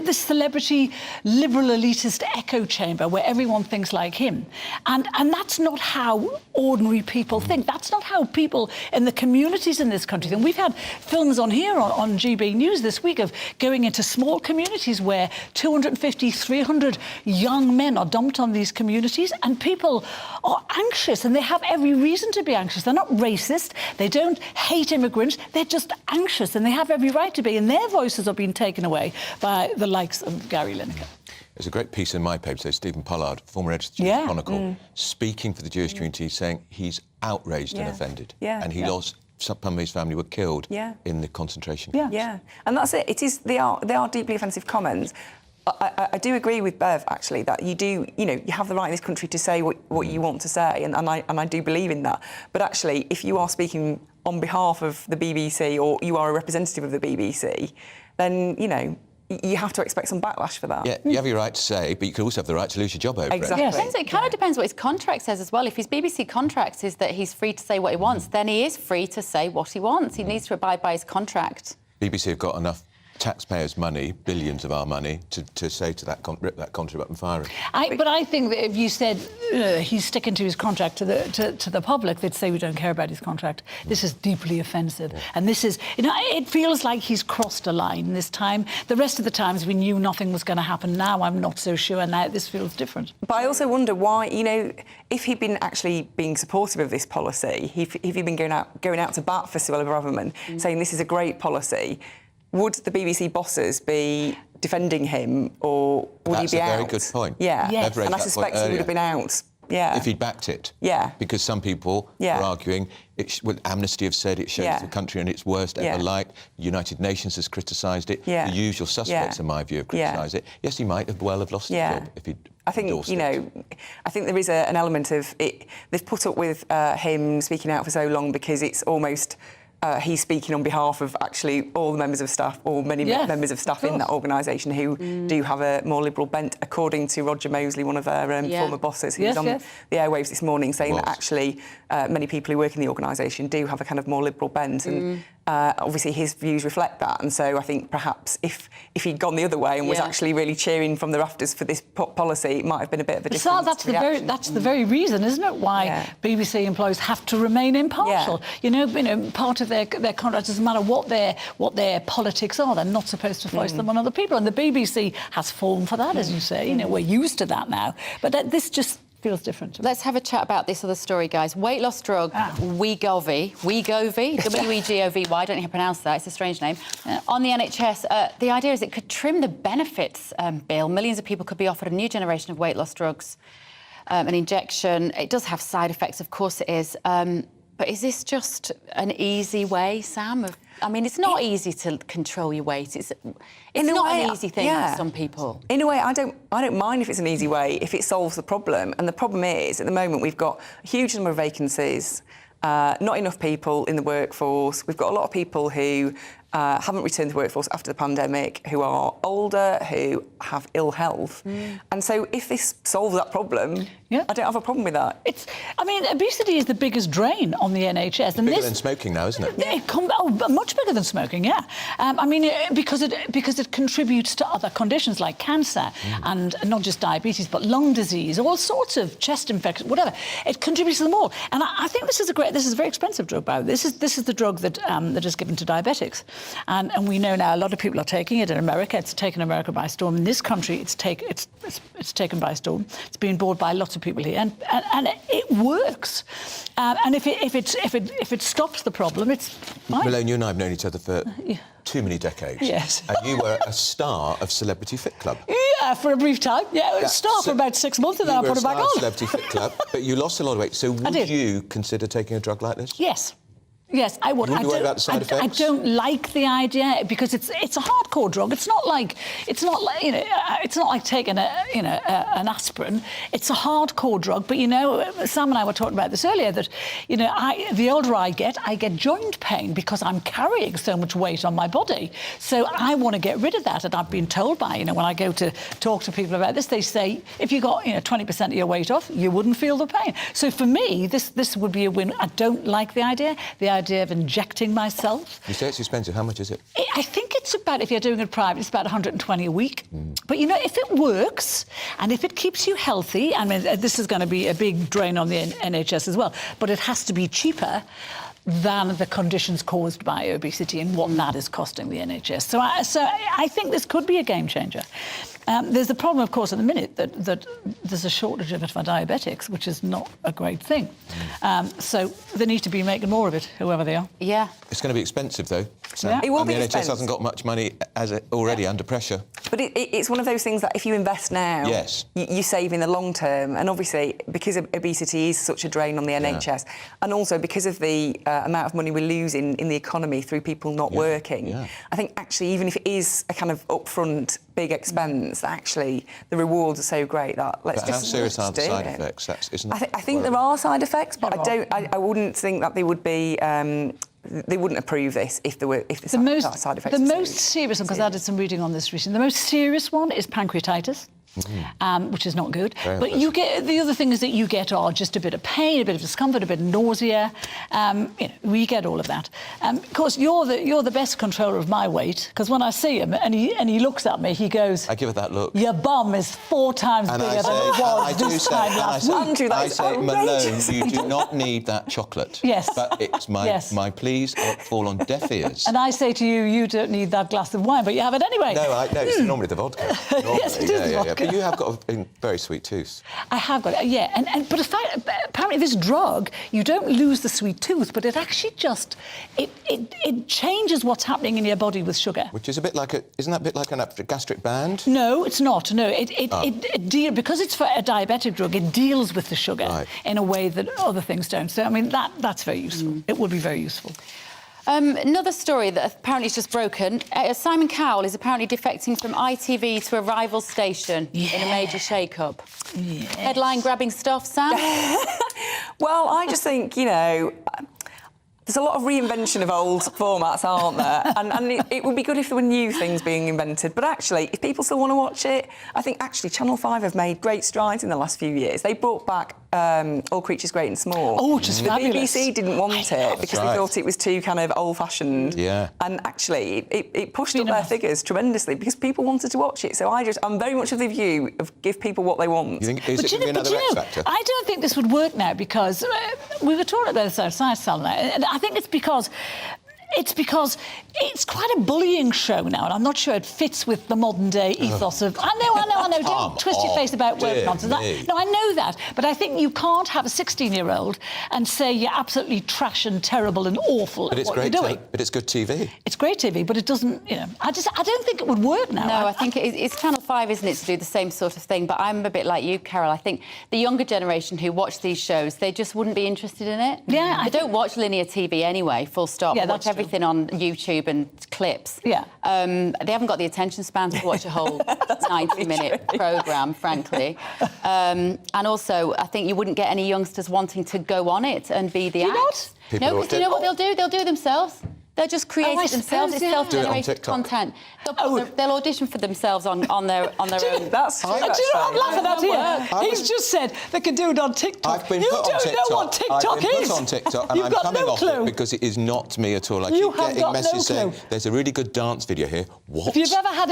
Speaker 2: this celebrity, liberal, elitist echo chamber where everyone thinks like him. And that's not how ordinary people think. That's not how people in the communities in this country think. And we've had films on here on GB News this week of going into small communities where 250, 300 young men are dumped on these communities, and people are anxious, and they have every reason to be anxious. They're not racist, they don't hate immigrants, they're just anxious, and they have every right to be, and their voices are being taken away by the likes of Gary Lineker.
Speaker 8: There's a great piece in my paper, so Stephen Pollard, former editor of the Jewish Chronicle, speaking for the Jewish community, saying he's outraged and offended. And he lost... Some of his family were killed in the concentration camps.
Speaker 13: And that's it. They are deeply offensive comments. I do agree with Bev, actually, that you have the right in this country to say what you want to say, and I do believe in that. But actually, if you are speaking on behalf of the BBC or you are a representative of the BBC, then, you have to expect some backlash for that.
Speaker 8: Yeah, you have your right to say, but you could also have the right to lose your job over
Speaker 13: it.
Speaker 5: It kind of depends what his contract says as well. If his BBC contract is that he's free to say what he wants, then he is free to say what he wants. He needs to abide by his contract.
Speaker 8: BBC have got enough taxpayers' money, billions of our money, to say to that rip that contract up and fire him.
Speaker 2: But I think that if you said he's sticking to his contract to the public, they'd say we don't care about his contract. This is deeply offensive, and this is it feels like he's crossed a line this time. The rest of the times we knew nothing was going to happen. Now I'm not so sure. Now this feels different.
Speaker 13: But I also wonder why if he'd been actually being supportive of this policy, if he'd been going out to bat for Suella Braverman, saying this is a great policy. Would the BBC bosses be defending him, or would he be out?
Speaker 8: That's a very good point.
Speaker 13: And I suspect he would have been out
Speaker 8: if he'd backed it.
Speaker 13: Yeah.
Speaker 8: Because some people are arguing, Amnesty have said it shows the country in its worst ever light. The United Nations has criticised it. The usual suspects, in my view, have criticised it. Yes, he might have have lost his job if he'd
Speaker 13: I think, I think there is an element of it. They've put up with him speaking out for so long because it's almost he's speaking on behalf of actually all the members of staff, or many members of staff in that organisation who do have a more liberal bent, according to Roger Mosley, one of their former bosses, who was on the airwaves this morning saying that actually many people who work in the organisation do have a kind of more liberal bent. And obviously his views reflect that, and so I think perhaps if he'd gone the other way and was actually really cheering from the rafters for this policy, it might have been a bit of a different reaction.
Speaker 2: That's the very reason, isn't it, why BBC employees have to remain impartial. You know, part of their contract doesn't matter what their politics are. They're not supposed to foist them on other people, and the BBC has fallen for that, as you say. You know, we're used to that now, but this just feels different.
Speaker 5: Let's have a chat about this other story, guys. Weight loss drug Wegovy, W-E-G-O-V-Y, I don't know how to pronounce that, it's a strange name, on the NHS. The idea is it could trim the benefits bill. Millions of people could be offered a new generation of weight loss drugs, an injection. It does have side effects, of course it is. But is this just an easy way, Sam? I mean, it's not easy to control your weight. It's not an easy thing for some people.
Speaker 13: In a way, I don't mind if it's an easy way, if it solves the problem. And the problem is, at the moment, we've got a huge number of vacancies, not enough people in the workforce. We've got a lot of people who haven't returned to the workforce after the pandemic, who are older, who have ill health. And so if this solves that problem, I don't have a problem with that.
Speaker 2: I mean, obesity is the biggest drain on the NHS. And
Speaker 8: bigger than smoking now, isn't it?
Speaker 2: Much bigger than smoking, I mean, because it contributes to other conditions like cancer and not just diabetes, but lung disease, all sorts of chest infections, whatever. It contributes to them all. And I think this is a very expensive drug, by the way. This is the drug that is given to diabetics. And we know now a lot of people are taking it in America. It's taken America by storm. In this country, it's taken by storm. It's been bought by lots of people here, and it works. And if it stops the problem, it's fine.
Speaker 8: Malone, you and I have known each other for too many decades.
Speaker 2: Yes.
Speaker 8: And you were a star of Celebrity Fit Club.
Speaker 2: Yeah, for a brief time. Yeah, star for about 6 months, and then I put it back on.
Speaker 8: Celebrity Fit Club, but you lost a lot of weight. So would you consider taking a drug like this?
Speaker 2: Yes. Yes, I would.
Speaker 8: Wouldn't you worry about the side effects?
Speaker 2: I don't like the idea because it's a hardcore drug. It's not like taking an aspirin. It's a hardcore drug. But Sam and I were talking about this earlier, that the older I get joint pain because I'm carrying so much weight on my body. So I want to get rid of that. And I've been told by when I go to talk to people about this, they say if you got 20% of your weight off, you wouldn't feel the pain. So for me, this would be a win. I don't like the idea of injecting myself.
Speaker 8: You say it's expensive. How much is it?
Speaker 2: I think it's about, if you're doing it private, it's about 120 a week. But if it works and if it keeps you healthy, I mean, this is going to be a big drain on the NHS as well, but it has to be cheaper than the conditions caused by obesity and what that is costing the NHS. So I think this could be a game changer. There's the problem, of course, at the minute that there's a shortage of it for diabetics, which is not a great thing. So they need to be making more of it, whoever they are.
Speaker 5: Yeah.
Speaker 8: It's going to be expensive, though.
Speaker 13: It will be
Speaker 8: the NHS
Speaker 13: expensive.
Speaker 8: hasn't got much money already under pressure.
Speaker 13: But it's one of those things that if you invest now, you save in the long term. And obviously, because obesity is such a drain on the NHS, and also because of the amount of money we're losing in the economy through people not working, I think actually, even if it is a kind of upfront big expense, actually the rewards are so great that let's just.
Speaker 8: How serious are the side effects?
Speaker 13: I think there are side effects, but I wouldn't think that they would be. They wouldn't approve this if the side effects.
Speaker 2: The most serious one, because I did some reading on this recently. The most serious one is pancreatitis. Which is not good. But you get the other thing is that you get just a bit of pain, a bit of discomfort, a bit of nausea. We get all of that. Of course, you're the best controller of my weight, because when I see him and he looks at me, he goes,
Speaker 8: I give it that look.
Speaker 2: Your bum is 4 times bigger than it was this time last week.
Speaker 13: Andrew, that's
Speaker 8: Malone, you do not need that chocolate.
Speaker 2: Yes.
Speaker 8: But it's my pleas fall on deaf ears.
Speaker 2: And I say to you, you don't need that glass of wine, but you have it anyway.
Speaker 8: No, it's normally the vodka.
Speaker 2: Yes, it is the vodka.
Speaker 8: You have got a very sweet tooth.
Speaker 2: I have got it, yeah. But apparently this drug, you don't lose the sweet tooth, but it actually just, it changes what's happening in your body with sugar.
Speaker 8: Which is a bit like isn't that a bit like a gastric band?
Speaker 2: No, it's not. No, because it's for a diabetic drug, it deals with the sugar in a way that other things don't. So, I mean, that's very useful. It would be very useful.
Speaker 5: Another story that apparently is just broken. Simon Cowell is apparently defecting from ITV to a rival station in a major shake-up.
Speaker 2: Yes.
Speaker 5: Headline-grabbing stuff, Sam?
Speaker 13: Well, I just think, you know, there's a lot of reinvention of old formats, aren't there? And it would be good if there were new things being invented. But actually, if people still want to watch it, I think actually Channel 5 have made great strides in the last few years. They brought back All Creatures Great and Small.
Speaker 2: Oh, which is fabulous.
Speaker 13: The BBC didn't want it because they thought it was too kind of old-fashioned.
Speaker 8: Yeah.
Speaker 13: And actually, it pushed up their figures tremendously because people wanted to watch it. So I'm very much of the view of give people what they want.
Speaker 8: You think is it going to be another X Factor?
Speaker 2: I don't think this would work now because we were talking about this outside, Sal, and I think it's because it's quite a bullying show now, and I'm not sure it fits with the modern day ethos of. I know. Don't twist your face about word nonsense. No, I know that, but I think you can't have a 16-year-old and say you're absolutely trash and terrible and awful at what you're doing.
Speaker 8: But it's good TV.
Speaker 2: It's great TV, but it doesn't. You know, I don't think it would work now.
Speaker 5: No, I think it's Channel 5, isn't it, to do the same sort of thing? But I'm a bit like you, Carol. I think the younger generation who watch these shows, they just wouldn't be interested in it.
Speaker 2: Yeah,
Speaker 5: they don't watch linear TV anyway. Full stop.
Speaker 2: Yeah,
Speaker 5: they watch everything on YouTube and clips.
Speaker 2: Yeah.
Speaker 5: They haven't got the attention span to watch a whole 90-minute programme, frankly. And also, I think you wouldn't get any youngsters wanting to go on it and be the act. No, because you know what they'll do? They'll do it themselves. They'll just create it themselves. It's self-generated content. They'll audition for themselves on their own.
Speaker 13: That's true.
Speaker 2: Do you know what I'm laughing at here? He's just said they can do it on TikTok.
Speaker 8: I've been
Speaker 2: you
Speaker 8: put on
Speaker 2: don't
Speaker 8: TikTok.
Speaker 2: know what TikTok
Speaker 8: I've been
Speaker 2: is.
Speaker 8: put on TikTok, and
Speaker 2: You've
Speaker 8: I'm
Speaker 2: got
Speaker 8: coming
Speaker 2: no
Speaker 8: off
Speaker 2: clue.
Speaker 8: it because it is not me at all. I
Speaker 2: You
Speaker 8: keep
Speaker 2: have
Speaker 8: getting
Speaker 2: got no
Speaker 8: messages saying
Speaker 2: clue.
Speaker 8: there's a really good dance video here. What?
Speaker 2: If you've ever had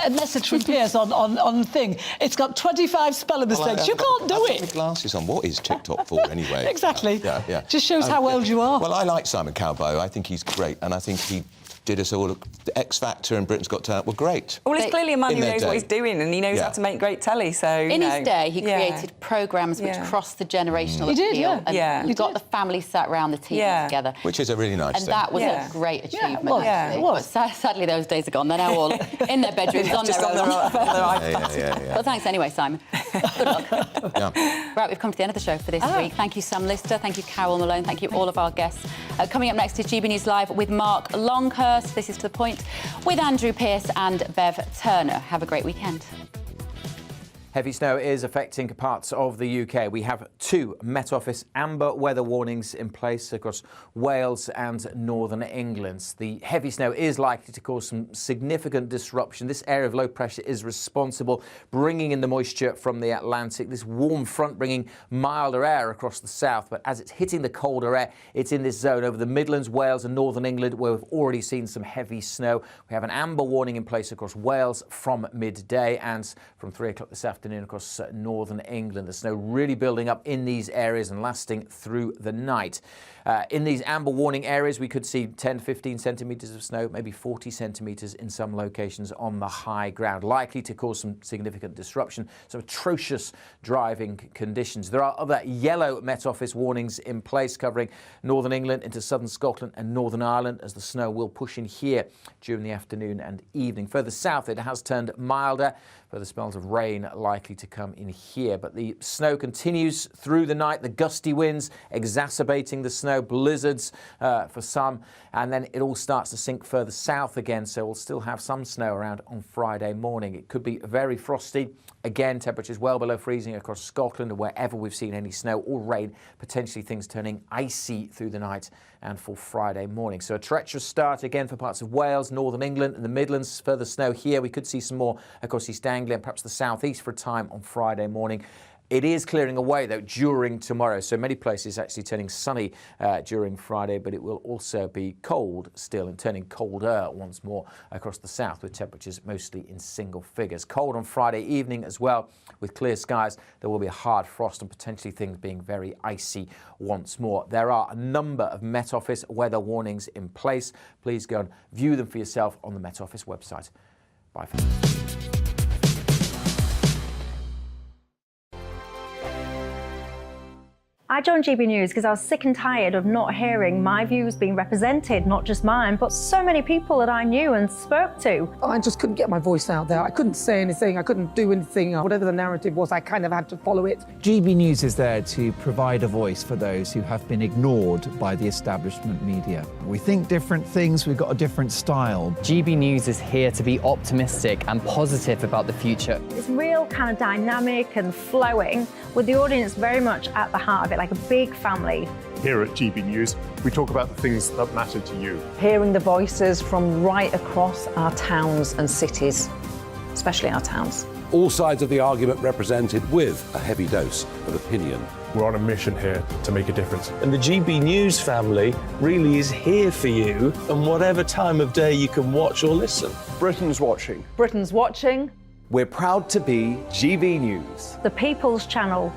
Speaker 2: a message from Piers on thing, it's got 25 spelling mistakes. You can't do
Speaker 8: I've got
Speaker 2: it.
Speaker 8: my glasses on. What is TikTok for anyway?
Speaker 2: Exactly.
Speaker 8: Yeah.
Speaker 2: Just shows how old you are.
Speaker 8: Well, I like Simon Cowell. I think he's great, and I think he did us all. The X Factor and Britain's Got Talent were great.
Speaker 13: Well, he's clearly a man who knows what he's doing, and he knows how to make great telly. So
Speaker 5: in his day, he created programmes which crossed the generational appeal.
Speaker 2: He did,
Speaker 5: and you got the family sat around the TV together,
Speaker 8: which is a really nice thing.
Speaker 5: And that was a great achievement.
Speaker 2: It was.
Speaker 5: But sadly, those days are gone. They're now all in their bedrooms on their own. Well, thanks anyway, Simon. Good luck. Right, we've come to the end of the show for this week. Thank you, Sam Lister. Thank you, Carol Malone. Thank you, all of our guests. Coming up next is GB News Live with Mark Longhurst. This is To The Point with Andrew Pearce and Bev Turner. Have a great weekend.
Speaker 11: Heavy snow is affecting parts of the UK. We have 2 Met Office amber weather warnings in place across Wales and northern England. The heavy snow is likely to cause some significant disruption. This area of low pressure is responsible, bringing in the moisture from the Atlantic. This warm front bringing milder air across the south. But as it's hitting the colder air, it's in this zone over the Midlands, Wales and northern England, where we've already seen some heavy snow. We have an amber warning in place across Wales from midday and from 3 o'clock this afternoon across northern England. The snow really building up in these areas and lasting through the night. In these amber warning areas, we could see 10 to 15 centimetres of snow, maybe 40 centimetres in some locations on the high ground, likely to cause some significant disruption, some atrocious driving conditions. There are other yellow Met Office warnings in place covering northern England into southern Scotland and Northern Ireland, as the snow will push in here during the afternoon and evening. Further south, it has turned milder. Further spells of rain likely to come in here. But the snow continues through the night, the gusty winds exacerbating the snow, blizzards for some, and then it all starts to sink further south again, so we'll still have some snow around on Friday morning. It could be very frosty. Again, temperatures well below freezing across Scotland and wherever we've seen any snow or rain, potentially things turning icy through the night and for Friday morning. So a treacherous start again for parts of Wales, northern England and the Midlands. Further snow here. We could see some more across East Anglia and perhaps the southeast for a time on Friday morning. It is clearing away, though, during tomorrow. So many places actually turning sunny during Friday, but it will also be cold still and turning colder once more across the south, with temperatures mostly in single figures. Cold on Friday evening as well, with clear skies. There will be a hard frost and potentially things being very icy once more. There are a number of Met Office weather warnings in place. Please go and view them for yourself on the Met Office website. Bye for now.
Speaker 14: I joined GB News because I was sick and tired of not hearing my views being represented, not just mine, but so many people that I knew and spoke to.
Speaker 3: I just couldn't get my voice out there. I couldn't say anything. I couldn't do anything. Whatever the narrative was, I kind of had to follow it.
Speaker 7: GB News is there to provide a voice for those who have been ignored by the establishment media. We think different things, we've got a different style.
Speaker 18: GB News is here to be optimistic and positive about the future.
Speaker 14: It's real kind of dynamic and flowing, with the audience very much at the heart of it, like a big family.
Speaker 16: Here at GB News, we talk about the things that matter to you.
Speaker 19: Hearing the voices from right across our towns and cities, especially our towns.
Speaker 24: All sides of the argument represented with a heavy dose of opinion.
Speaker 10: We're on a mission here to make a difference. And the GB News family really is here for you, and whatever time of day you can watch or listen.
Speaker 12: Britain's watching.
Speaker 19: Britain's watching.
Speaker 20: We're proud to be GB News.
Speaker 14: The People's Channel.